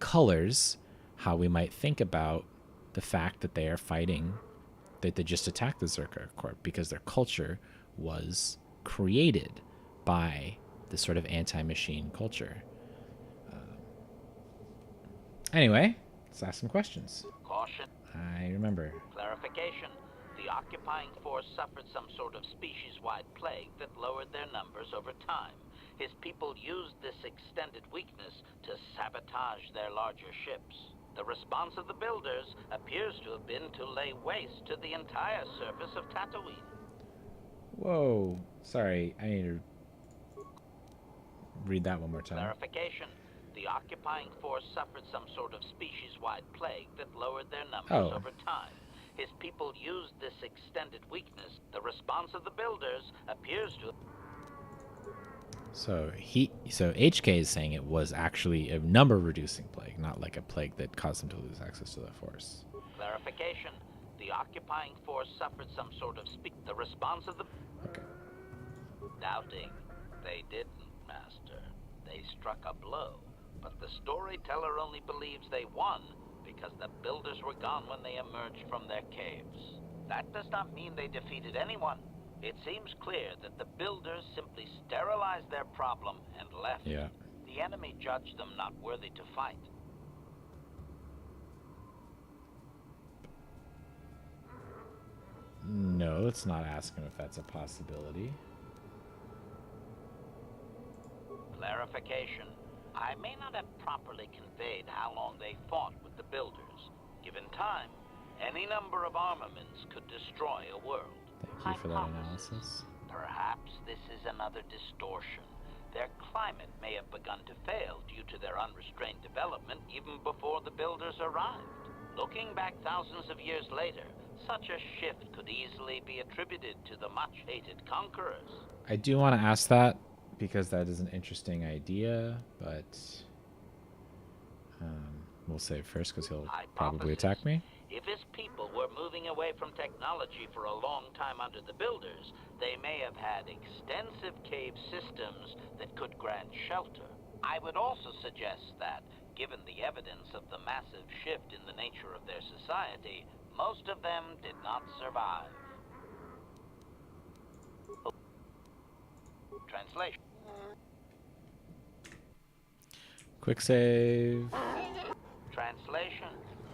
colors how we might think about the fact that they are fighting, that they just attacked the Zerka Corp, because their culture was created by this sort of anti-machine culture. Anyway, let's ask some questions. Caution. I remember. Clarification. The occupying force suffered some sort of species-wide plague that lowered their numbers over time. His people used this extended weakness to sabotage their larger ships. The response of the builders appears to have been to lay waste to the entire surface of Tatooine. Whoa. Sorry, I need to read that one more time. Clarification. The occupying force suffered some sort of species-wide plague that lowered their numbers over time. His people used this extended weakness. The response of the builders appears to... So HK is saying it was actually a number-reducing plague, not like a plague that caused them to lose access to the force. Clarification. The occupying force suffered some sort of the response of the... Okay. Doubting. They didn't, Master. They struck a blow. But the storyteller only believes they won because the builders were gone when they emerged from their caves. That does not mean they defeated anyone. It seems clear that the builders simply sterilized their problem and left. Yeah. The enemy judged them not worthy to fight. No, let's not ask him if that's a possibility. Clarification. I may not have properly conveyed how long they fought with the builders. Given time, any number of armaments could destroy a world. Thank you for that analysis. Perhaps this is another distortion. Their climate may have begun to fail due to their unrestrained development even before the builders arrived. Looking back thousands of years later, such a shift could easily be attributed to the much-hated conquerors. I do want to ask that, because that is an interesting idea, but we'll save first because he'll probably attack me. If his people were moving away from technology for a long time under the builders, they may have had extensive cave systems that could grant shelter. I would also suggest that, given the evidence of the massive shift in the nature of their society, most of them did not survive. Translation. Quick save. Translation.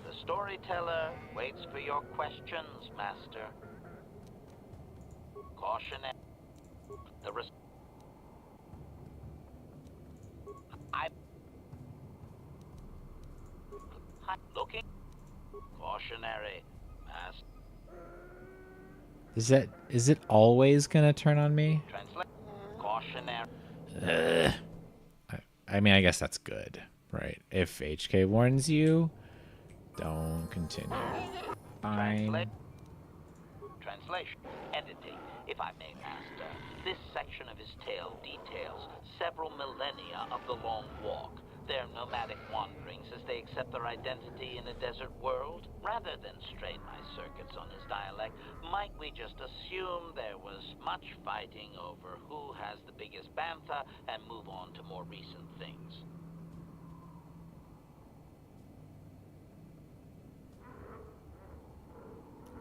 The storyteller waits for your questions, Master. Caution. Looking. Cautionary, Master. Is it always gonna turn on me? Translate. Cautionary. I mean, I guess that's good, right? If HK warns you, don't continue. Fine. Translation. Editing, if I may, Master. This section of his tale details several millennia of the Long Walk, their nomadic wanderings as they accept their identity in a desert world. Rather than strain my circuits on his dialect, might we just assume there was much fighting over who has the biggest bantha and move on to more recent things?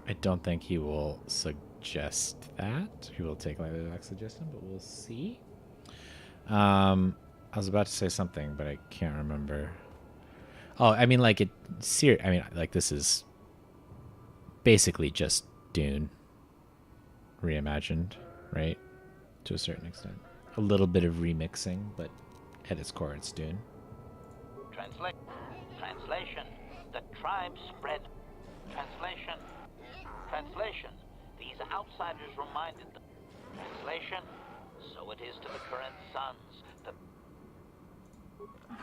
I don't think he will just that. We will take lightly back suggestion, but we'll see. I was about to say something, but I can't remember. Oh, I mean, like I mean, like this is basically just Dune reimagined, right? To a certain extent, a little bit of remixing, but at its core, it's Dune. Translation. The tribe spread. Translation. Translation. These outsiders reminded them. Translation. So it is to the current sons. The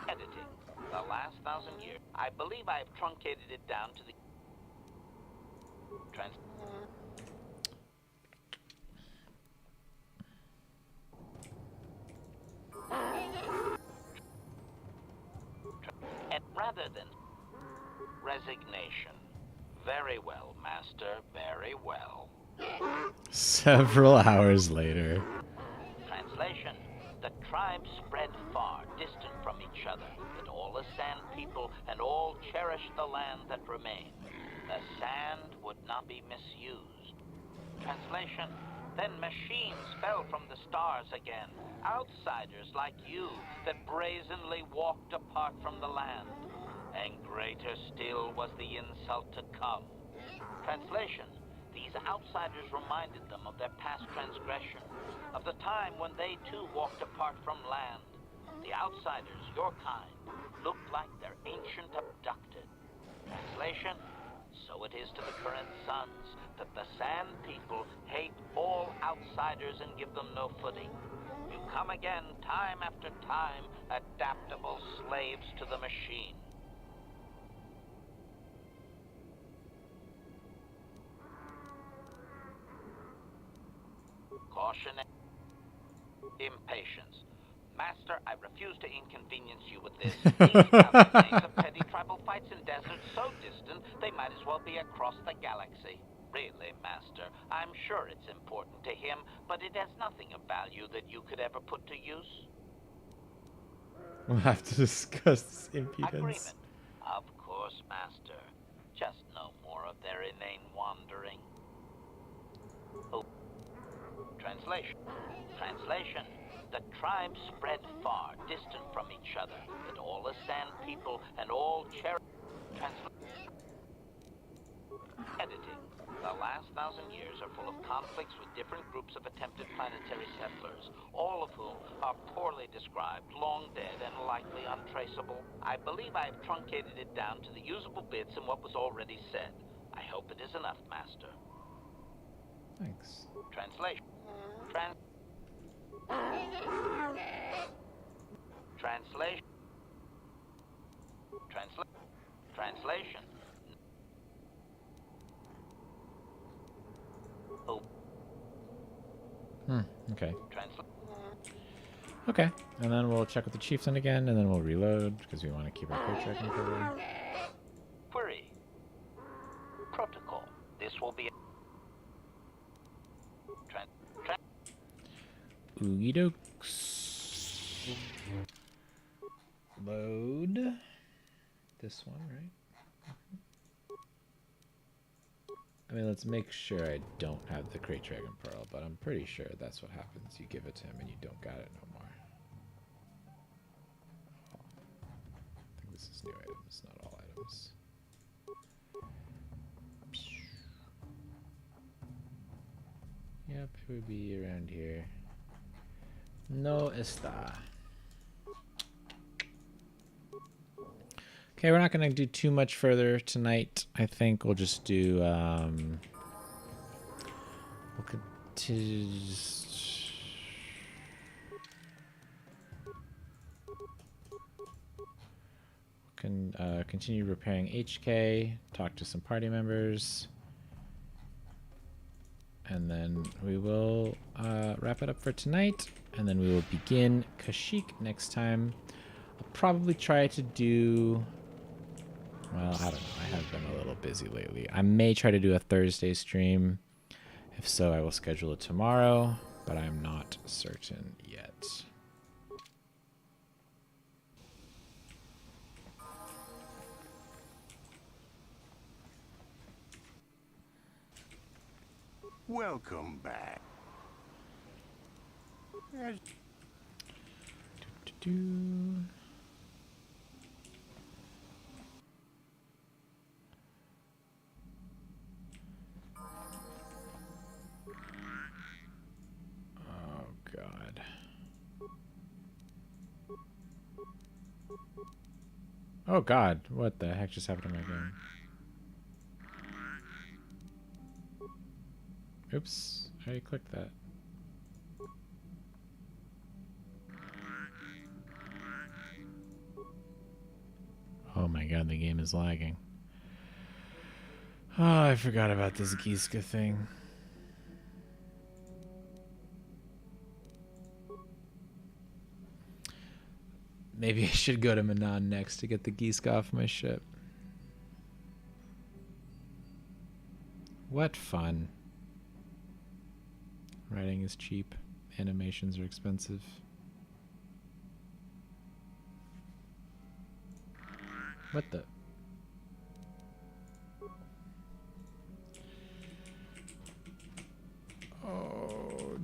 editing. The last 1,000 years. I believe I have truncated it down to the and rather than resignation. Very well, Master. Very well. Several hours later. Translation. The tribe spread far, distant from each other, but all as sand people and all cherished the land that remained. The sand would not be misused. Translation. Then machines fell from the stars again, outsiders like you that brazenly walked apart from the land. And greater still was the insult to come. Translation. These outsiders reminded them of their past transgression, of the time when they too walked apart from land. The outsiders, your kind, looked like their ancient abducted. Translation. So it is to the current sons that the Sand People hate all outsiders and give them no footing. You come again, time after time, adaptable slaves to the machine. Caution and impatience. Master, I refuse to inconvenience you with this. These days of petty tribal fights in deserts so distant, they might as well be across the galaxy. Really, Master, I'm sure it's important to him, but it has nothing of value that you could ever put to use. We'll have to discuss this impudence. Agreement. Of course, Master. Just no more of their inane wandering. Oh. Translation. Translation. The tribe spread far, distant from each other, but all as sand people and all editing. The last 1,000 years are full of conflicts with different groups of attempted planetary settlers, all of whom are poorly described, long dead, and likely untraceable. I believe I have truncated it down to the usable bits in what was already said. I hope it is enough, Master. Thanks. Translation. Translation. Translation. Oh. Okay. Okay, and then we'll check with the chieftain again, and then we'll reload because we want to keep our crate tracking covered. Query. Protocol. This will be. Oogie dokes. Load. This one, right? I mean, let's make sure I don't have the Crate Dragon Pearl, but I'm pretty sure that's what happens. You give it to him and you don't got it no more. Oh. I think this is new items, not all items. Yep, it would be around here. No está. Okay, we're not going to do too much further tonight. I think we'll just do, we'll continue repairing HK, talk to some party members, and then we will wrap it up for tonight, and then we will begin Kashyyyk next time. I'll probably try to do... Well, I don't know. I have been a little busy lately. I may try to do a Thursday stream. If so, I will schedule it tomorrow, but I'm not certain yet. Welcome back. Do-do-do. Oh God. Oh God, what the heck just happened to my game? Oops, I clicked that. Oh my God, the game is lagging. Oh, I forgot about this Giska thing. Maybe I should go to Manan next to get the Giska off my ship. What fun. Writing is cheap. Animations are expensive. What the? Oh,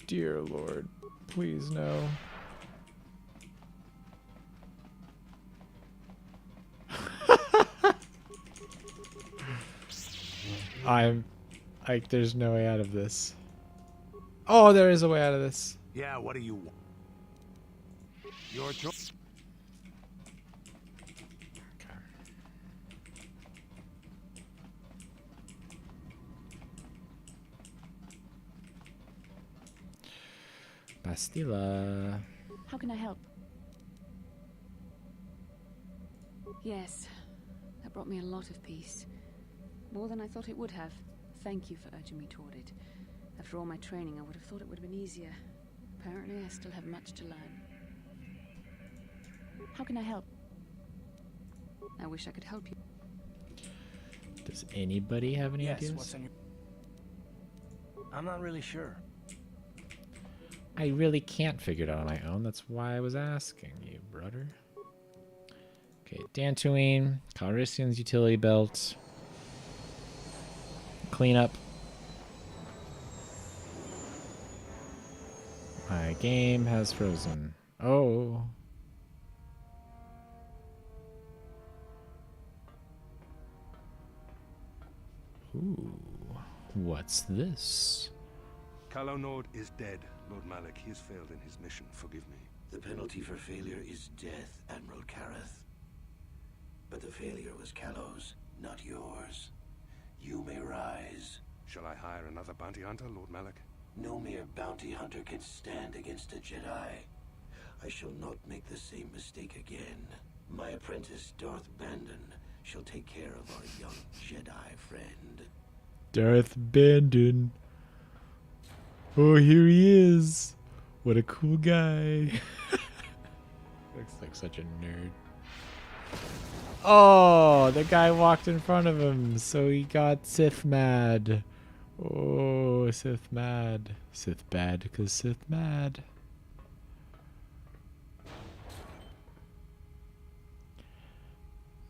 dear Lord. Please no. There's no way out of this. Oh, there is a way out of this. Yeah, what do you want? Your choice. Okay. Bastila. How can I help? Yes, that brought me a lot of peace. More than I thought it would have. Thank you for urging me toward it. After all my training, I would have thought it would have been easier. Apparently, I still have much to learn. How can I help? I wish I could help you. Does anybody have any ideas? What's on your... I'm not really sure. I really can't figure it out on my own. That's why I was asking you, brother. Okay, Tatooine, Calrissian's utility belt. Clean up. My game has frozen. Oh. Ooh. What's this? Calo Nord is dead, Lord Malik. He has failed in his mission. Forgive me. The penalty for failure is death, Admiral Kareth. But the failure was Calo's, not yours. You may rise. Shall I hire another bounty hunter, Lord Malik? No mere bounty hunter can stand against a Jedi. I shall not make the same mistake again. My apprentice, Darth Bandon, shall take care of our young Jedi friend. Darth Bandon. Oh, here he is. What a cool guy. Looks like such a nerd. Oh, the guy walked in front of him, so he got Sith mad. Oh, Sith mad. Sith bad because Sith mad.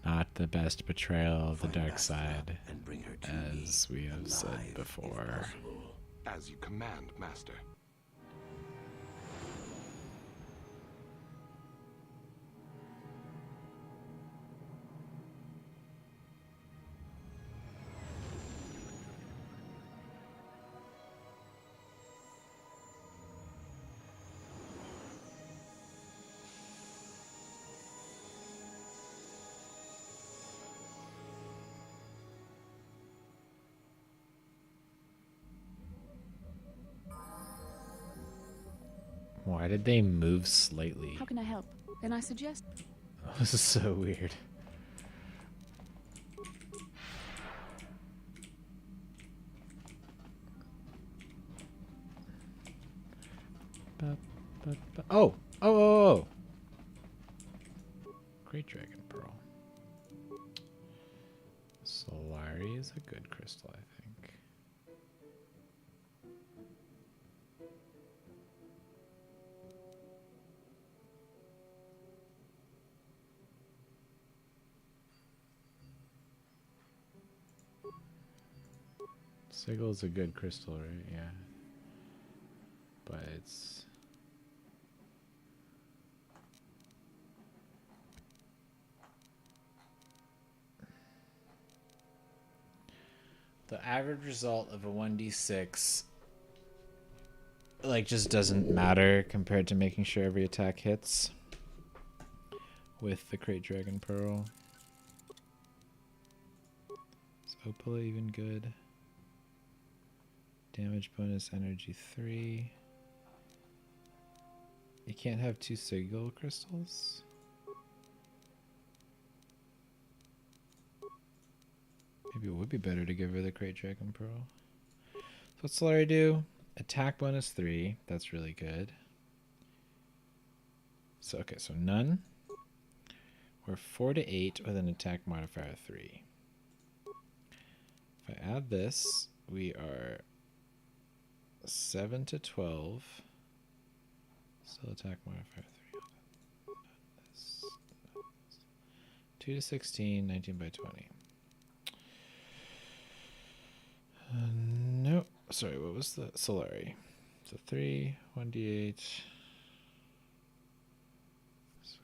Not the best betrayal of the dark side, And bring her to as we have said alive, if before. possible. As you command, Master. Why did they move slightly? How can I help? Then I suggest... This is so weird. Oh! Oh! Great Dragon Pearl. Solari is a good crystal, I think. Sigil is a good crystal, right? Yeah. But it's... the average result of a 1d6 like just doesn't matter compared to making sure every attack hits with the Crate Dragon Pearl. Is Opala even good? Damage bonus, energy 3. You can't have 2 Sigil crystals? Maybe it would be better to give her the Crate Dragon Pearl. So what's Solari do? Attack bonus 3. That's really good. So okay, so none. We're 4 to 8 with an attack modifier of 3. If I add this, we are 7 to 12. Still attack modifier 3. Hold on. Not this. 2 to 16, 19 by 20. Nope. Sorry, what was the Solari? So 3, 1d8. So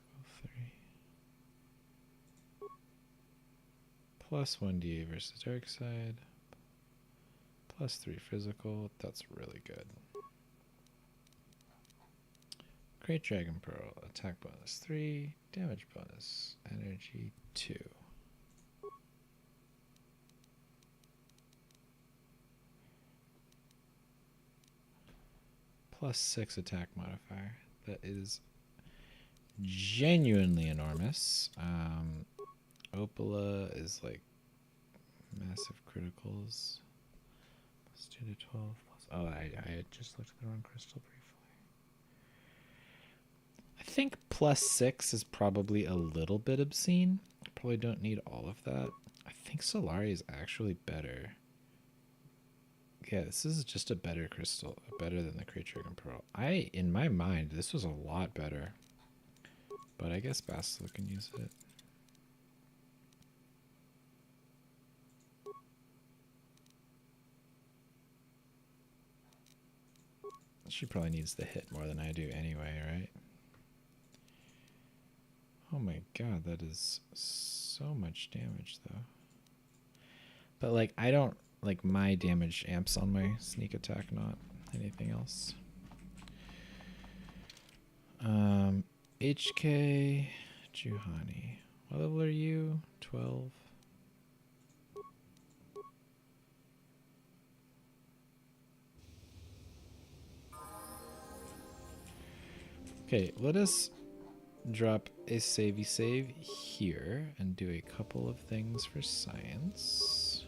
3. Plus 1d8 versus dark side. Plus 3 physical. That's really good. Great Dragon Pearl. Attack bonus 3. Damage bonus. Energy 2. Plus 6 attack modifier. That is genuinely enormous. Opala is like massive criticals. Plus 2 to 12. Plus, oh, I had just looked at the wrong crystal briefly. I think plus 6 is probably a little bit obscene. Probably don't need all of that. I think Solari is actually better. Yeah, this is just a better crystal, better than the Crate Dragon Pearl. In my mind, this was a lot better. But I guess Bastila can use it. She probably needs the hit more than I do anyway, right? Oh my god, that is so much damage, though. But, like, I don't... like, my damage amps on my sneak attack, not anything else. HK Juhani. What level are you? 12. Okay, let us drop a savey save here and do a couple of things for science.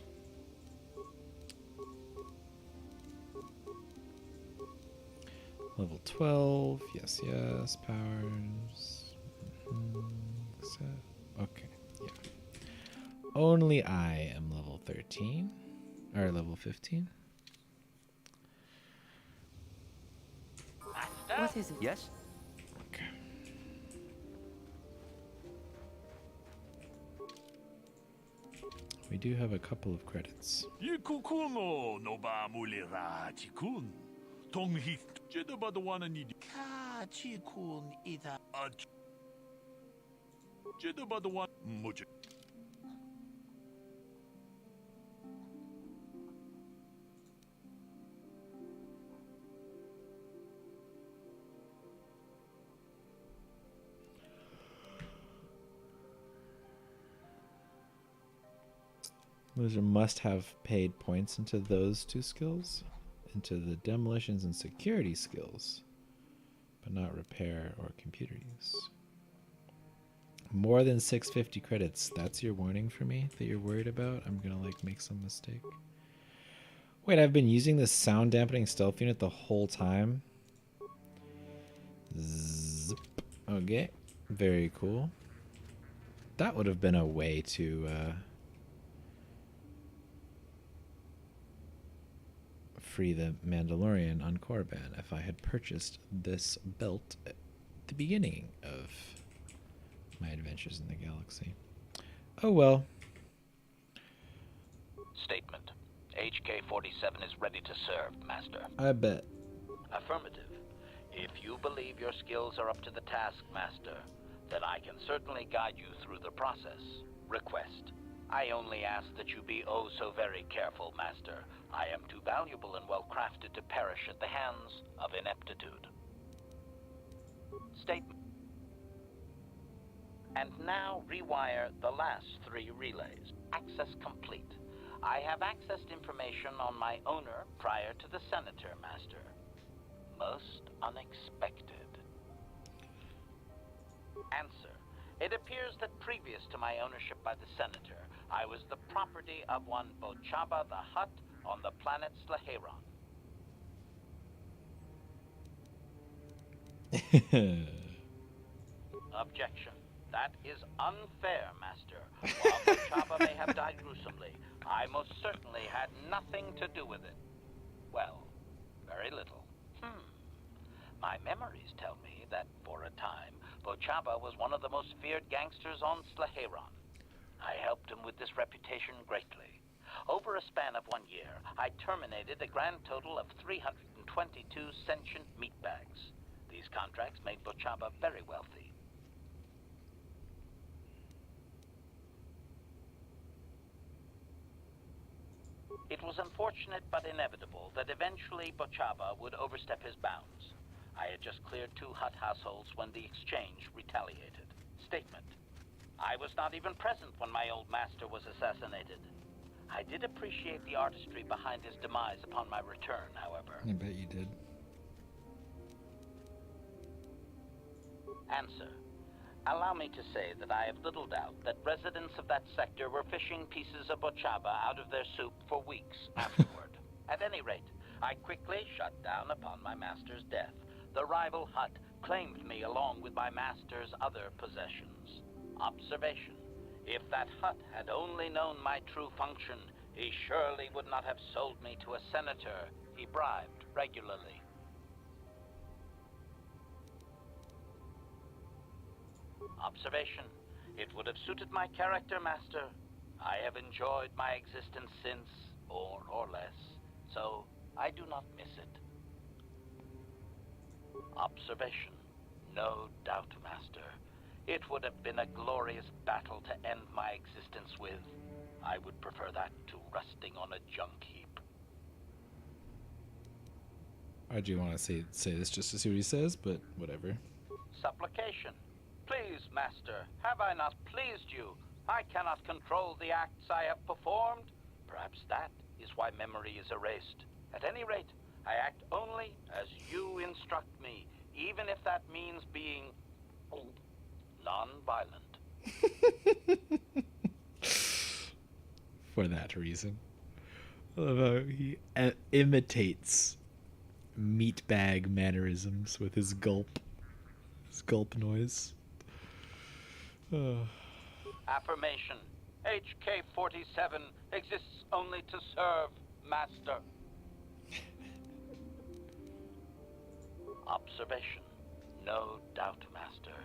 Level 12, yes, yes, powers. Okay, yeah. Only I am level 13, or level 15. What is it? Yes? Okay. We do have a couple of credits. Loser must have paid points into those two skills, into the demolitions and security skills, but not repair or computer use. More than 650 credits. That's your warning for me that you're worried about? I'm gonna like make some mistake. Wait, I've been using this sound dampening stealth unit the whole time? Zip. Okay, very cool. That would have been a way to free the Mandalorian on Korriban if I had purchased this belt at the beginning of my adventures in the galaxy. Oh well. Statement. HK-47 is ready to serve, Master. I bet. Affirmative. If you believe your skills are up to the task, Master, then I can certainly guide you through the process. Request. I only ask that you be oh so very careful, Master. I am too valuable and well-crafted to perish at the hands of ineptitude. Statement. And now rewire the last 3 relays. Access complete. I have accessed information on my owner prior to the Senator, Master. Most unexpected. Answer. It appears that previous to my ownership by the Senator, I was the property of one Bochaba the Hutt on the planet Slaheron. Objection. That is unfair, Master. While Bochaba may have died gruesomely, I most certainly had nothing to do with it. Well, very little. My memories tell me that, for a time, Bochaba was one of the most feared gangsters on Slaheron. I helped him with this reputation greatly. Over a span of 1 year, I terminated a grand total of 322 sentient meatbags. These contracts made Bochaba very wealthy. It was unfortunate but inevitable that eventually Bochaba would overstep his bounds. I had just cleared 2 Hutt households when the exchange retaliated. Statement. I was not even present when my old master was assassinated. I did appreciate the artistry behind his demise upon my return, however. I bet you did. Answer. Allow me to say that I have little doubt that residents of that sector were fishing pieces of Bochaba out of their soup for weeks afterward. At any rate, I quickly shut down upon my master's death. The rival Hutt claimed me along with my master's other possessions. Observation. If that Hutt had only known my true function, he surely would not have sold me to a senator he bribed regularly. Observation. It would have suited my character, Master. I have enjoyed my existence since, more or less, so I do not miss it. Observation. No doubt, Master. It would have been a glorious battle to end my existence with. I would prefer that to rusting on a junk heap. Why'd you want to say this just to see what he says? But whatever. Supplication. Please, Master, have I not pleased you? I cannot control the acts I have performed. Perhaps that is why memory is erased. At any rate, I act only as you instruct me, even if that means being non-violent. For that reason. I love how he imitates meatbag mannerisms with his gulp noise. Affirmation. HK-47 exists only to serve, Master. Observation. No doubt, Master.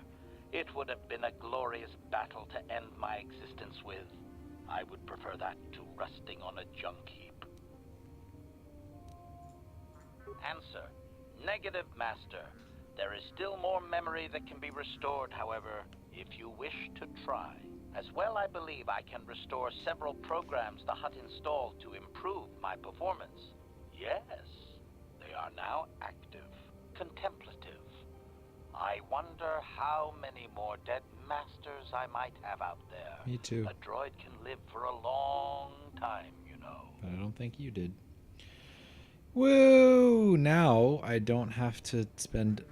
It would have been a glorious battle to end my existence with. I would prefer that to rusting on a junk heap. Answer. Negative, Master. There is still more memory that can be restored, however, if you wish to try. As well, I believe I can restore several programs the Hutt installed to improve my performance. Yes, they are now active, contemplative. I wonder how many more dead masters I might have out there. Me too. A droid can live for a long time, you know. But I don't think you did. Woo! Now I don't have to spend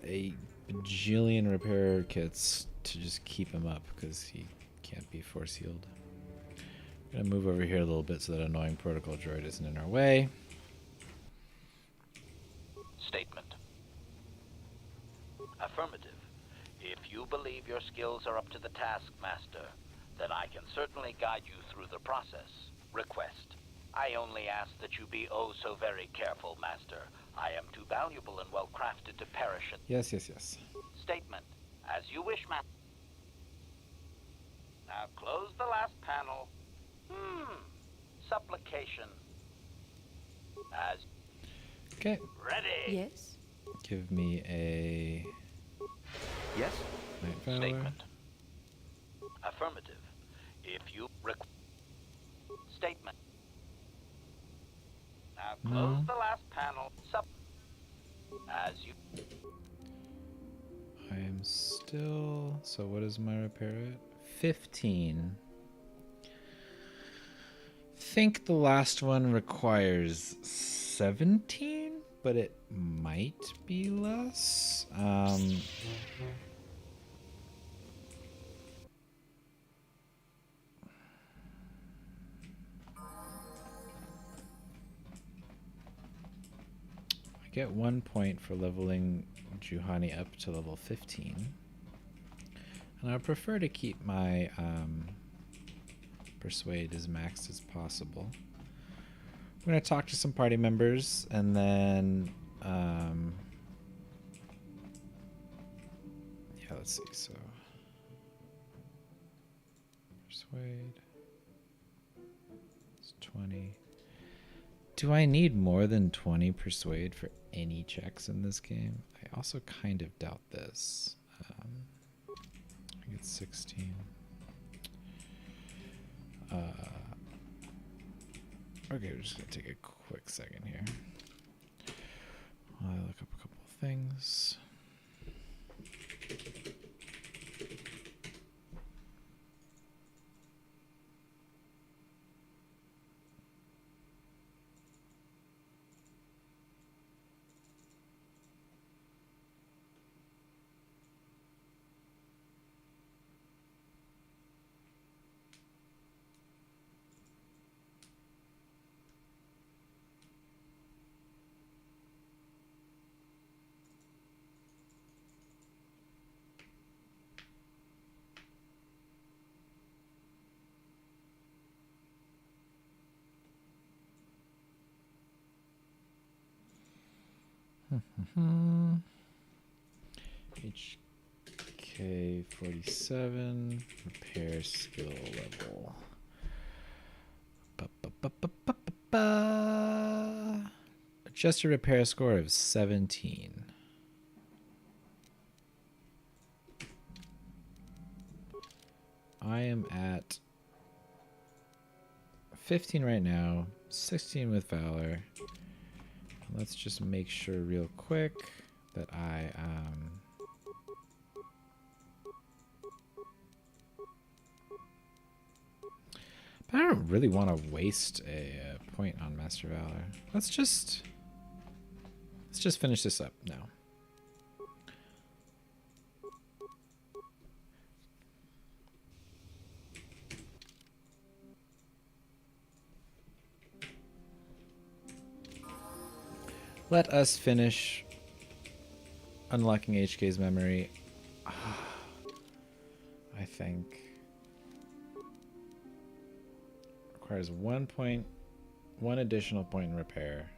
a bajillion repair kits to just keep him up because he can't be force healed. I'm gonna move over here a little bit so that annoying protocol droid isn't in our way. Statement. Affirmative. If you believe your skills are up to the task, Master, then I can certainly guide you through the process. Request. I only ask that you be oh so very careful, Master. I am too valuable and well-crafted to perish at... Yes. Statement. As you wish, Master. Now close the last panel. supplication. As Okay. ready. Yes? Give me a Yes? Night Valor. Statement. Affirmative. If you statement. Now close No. the last panel. As you. I am still. So what is my repair at? 15. Think the last one requires 17, but it might be less. I get 1 point for leveling Juhani up to level 15. And I prefer to keep my Persuade as maxed as possible. I'm going to talk to some party members and then yeah, let's see. So Persuade is 20. Do I need more than 20 Persuade for any checks in this game? I also kind of doubt this. I think it's 16. Okay, we're just gonna take a quick second here while I look up a couple of things. HK 47 repair skill level. Adjusted repair score of 17. I am at 15 right now, 16 with Valor. Let's just make sure real quick that I but I don't really want to waste a point on Master Valor. Let's just finish this up now. Let us finish unlocking HK's memory. I think requires 1 point, 1 additional point in repair.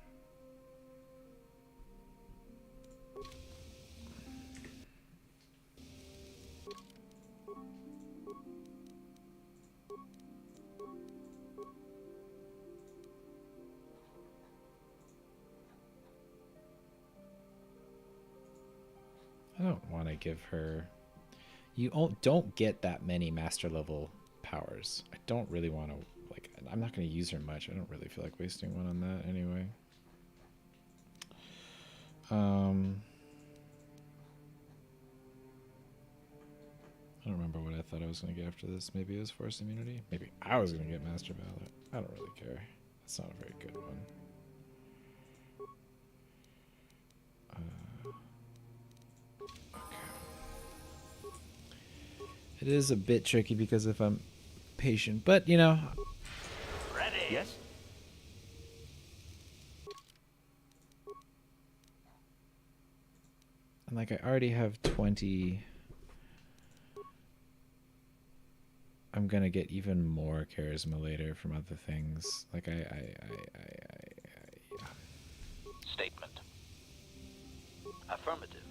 I don't want to give her... You don't get that many master level powers. I don't really want to... Like, I'm not going to use her much. I don't really feel like wasting one on that anyway. I don't remember what I thought I was going to get after this. Maybe it was Force Immunity? Maybe I was going to get Master Valor. I don't really care. That's not a very good one. It is a bit tricky because if I'm patient, but you know. Ready. Yes? And like I already have 20. I'm gonna get even more charisma later from other things. Like yeah. Statement. Affirmative.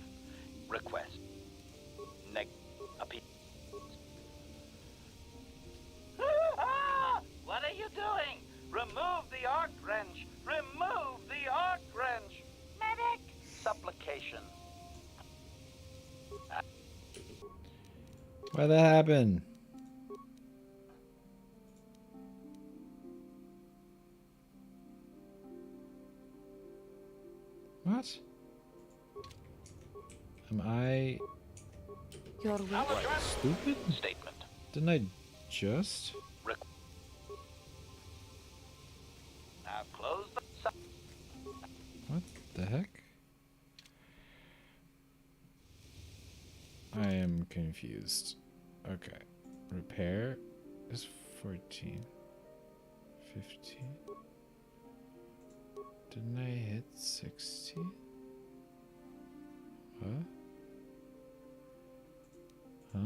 Request. Appeal. What are you doing? Remove Why'd that happen? What? Am I Your wish. stupid? Statement. Didn't I just? Now close the... What the heck? I am confused. Okay. Repair is 14. 15. Didn't I hit 16? What? Huh?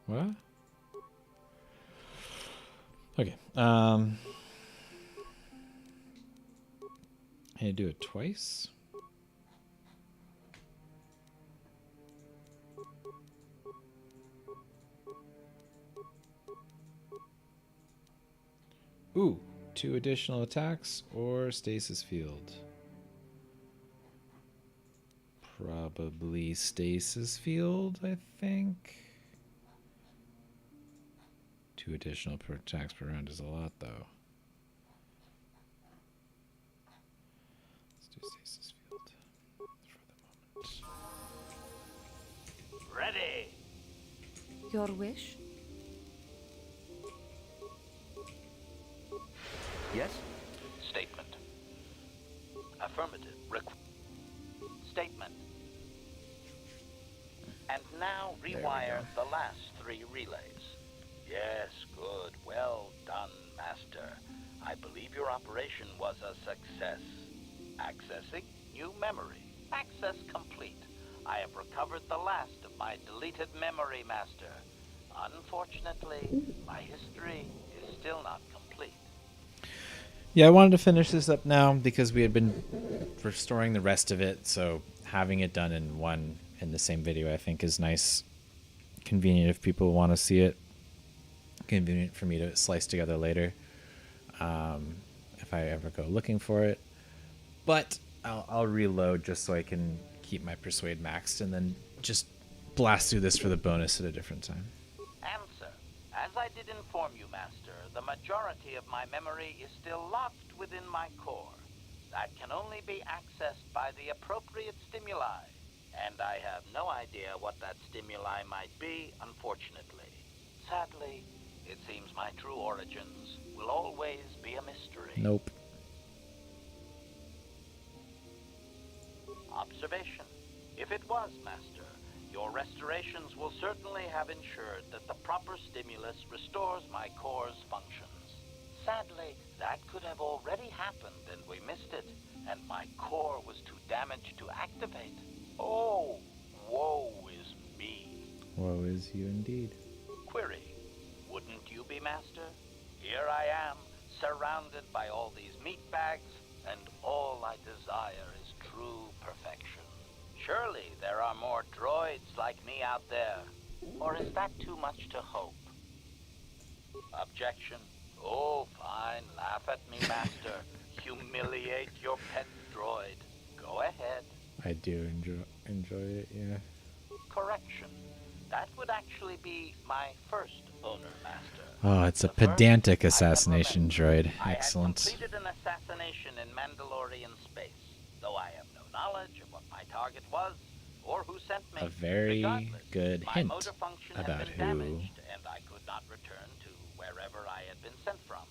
What? Okay. I need to do it twice. Ooh, 2 additional attacks or stasis field. Probably stasis field, I think. 2 additional attacks per round is a lot, though. Let's do stasis field for the moment. Ready. Your wish? Yes? Statement. Affirmative. Statement. And now rewire the last 3 relays. Yes, good. Well done, Master. I believe your operation was a success. Accessing new memory. Access complete. I have recovered the last of my deleted memory, Master. Unfortunately, my history is still not complete. Yeah, I wanted to finish this up now because we had been restoring the rest of it, so having it done in the same video I think is nice. Convenient if people want to see it. Convenient for me to slice together later if I ever go looking for it. But I'll reload just so I can keep my persuade maxed and then just blast through this for the bonus at a different time. Answer. As I did inform you, Master, the majority of my memory is still locked within my core. That can only be accessed by the appropriate stimuli, and I have no idea what that stimuli might be, unfortunately. Sadly, it seems my true origins will always be a mystery. Nope. Observation. If it was, Master, your restorations will certainly have ensured that the proper stimulus restores my core's functions. Sadly, that could have already happened and we missed it, and my core was too damaged to activate. Oh, woe is me. Woe is you indeed. Query. Wouldn't you be, Master? Here I am, surrounded by all these meat bags, and all I desire is true perfection. Surely there are more droids like me out there. Or is that too much to hope? Objection. Oh, fine. Laugh at me, Master. Humiliate your pet droid. Go ahead. I do enjoy it, yeah. Correction. That would actually be my first owner, Master. Oh, it's a The first pedantic I assassination ever met. droid. Excellent. I had completed an assassination in Mandalorian space, though I have no knowledge of what my target was or who sent me. A very Regardless, good my hint motor function had about been who. damaged, and I could not return to wherever I had been sent from.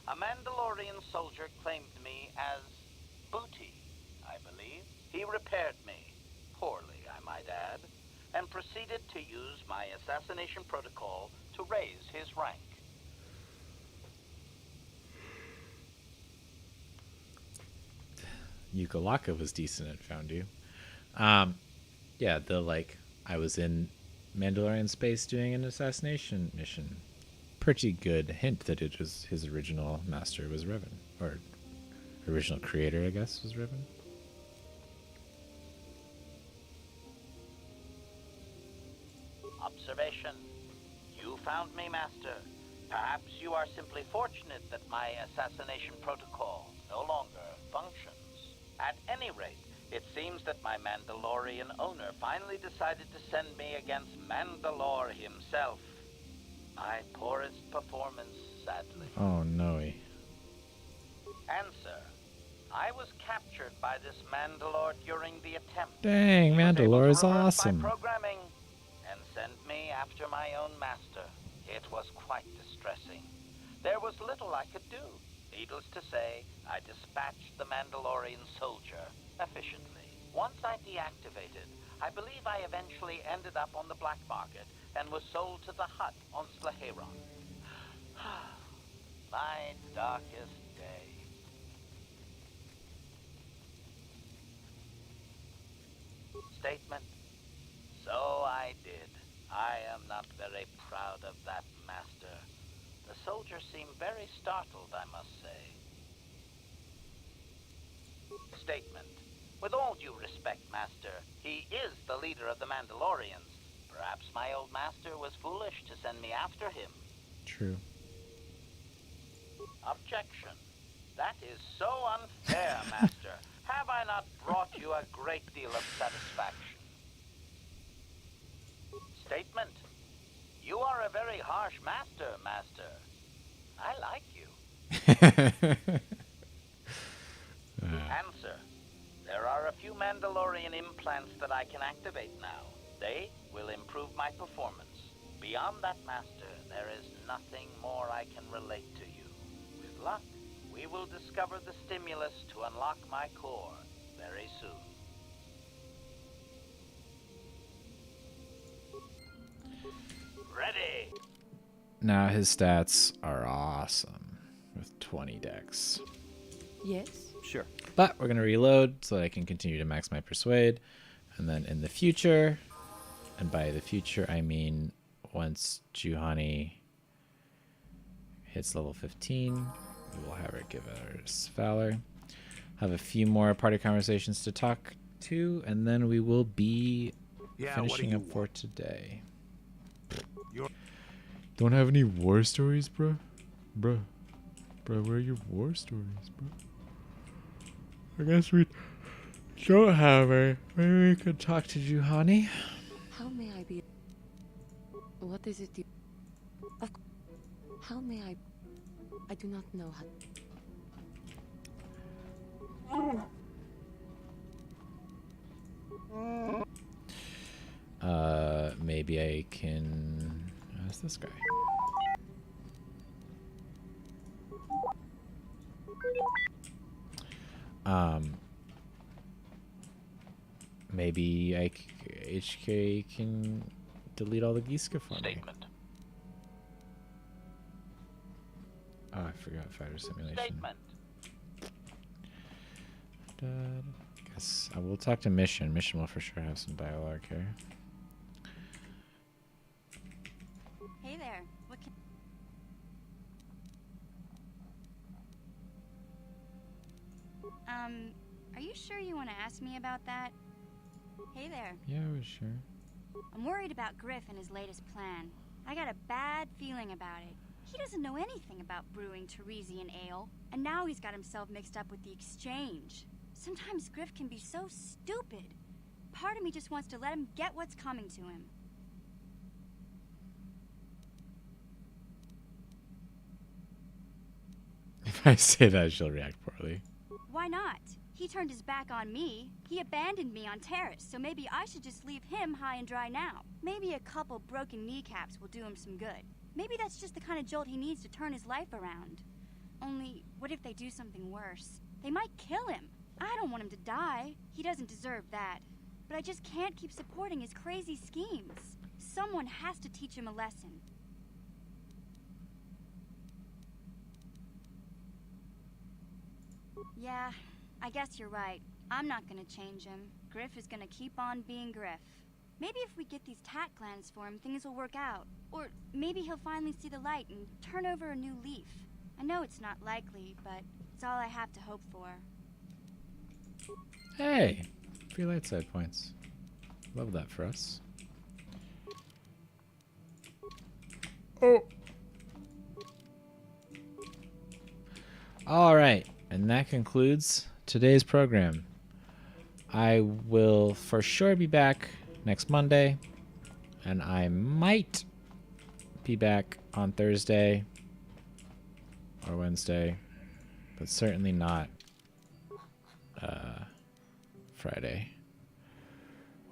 A Mandalorian soldier claimed me as booty, I believe. He repaired me, poorly I might add, and proceeded to use my assassination protocol to raise his rank. Yukalaka was decent at Found You. Yeah, I was in Mandalorian space doing an assassination mission. Pretty good hint that it was his original master was Revan, or original creator, I guess, was Revan. found me, Master. Perhaps you are simply fortunate that my assassination protocol no longer functions. At any rate, it seems that my Mandalorian owner finally decided to send me against Mandalore himself. My poorest performance, sadly. Oh, no. Answer. I was captured by this Mandalore during the attempt. Dang, He was able Mandalore to is reverse awesome. my programming and send me after my own master. It was quite distressing. There was little I could do. Needless to say, I dispatched the Mandalorian soldier efficiently. Once I deactivated, I believe I eventually ended up on the black market and was sold to the hut on Slaheron. My darkest day. Statement. So I did. I am not very proud of that, Master. The soldier seemed very startled, I must say. Statement. With all due respect, Master, he is the leader of the Mandalorians. Perhaps my old master was foolish to send me after him. True. Objection. That is so unfair, Master. Have I not brought you a great deal of satisfaction? Statement. You are a very harsh master, Master. I like you. Answer. There are a few Mandalorian implants that I can activate now. They will improve my performance. Beyond that, Master, there is nothing more I can relate to you. With luck, we will discover the stimulus to unlock my core very soon. Ready. Now his stats are awesome with 20 dex. Yes? Sure. But we're going to reload so that I can continue to max my persuade. And then in the future, and by the future I mean once Juhani hits level 15, we will have her give us valor. Have a few more party conversations to talk to, and then we will be finishing up for today. Don't have any war stories, bro? Bro, where are your war stories, bro? I guess we don't have her. Maybe we could talk to Juhani. How may I be? What is it you... How may I... I do not know how... Maybe I can ask this guy. Maybe HK can delete all the Giska for me. Statement. Oh, I forgot fighter simulation. Statement. Guess I will talk to Mission. Mission will for sure have some dialogue here. Hey there. What can... are you sure you want to ask me about that? Hey there. Yeah, I was sure. I'm worried about Griff and his latest plan. I got a bad feeling about it. He doesn't know anything about brewing Teresian ale, and now he's got himself mixed up with the exchange. Sometimes Griff can be so stupid. Part of me just wants to let him get what's coming to him. If I say that, she'll react poorly. Why not? He turned his back on me. He abandoned me on Terrace, so maybe I should just leave him high and dry now. Maybe a couple broken kneecaps will do him some good. Maybe that's just the kind of jolt he needs to turn his life around. Only, what if they do something worse? They might kill him. I don't want him to die. He doesn't deserve that. But I just can't keep supporting his crazy schemes. Someone has to teach him a lesson. Yeah, I guess you're right. I'm not gonna change him. Griff is gonna keep on being Griff. Maybe if we get these tat glands for him, things will work out. Or maybe he'll finally see the light and turn over a new leaf. I know it's not likely, but it's all I have to hope for. Hey! Free light side points. Love that for us. All right, and that concludes today's program. I will for sure be back next Monday, and I might be back on Thursday or Wednesday, but certainly not Friday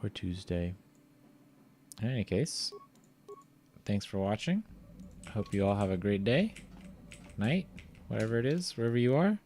or Tuesday. In any case, thanks for watching. Hope you all have a great day, night, whatever it is, wherever you are.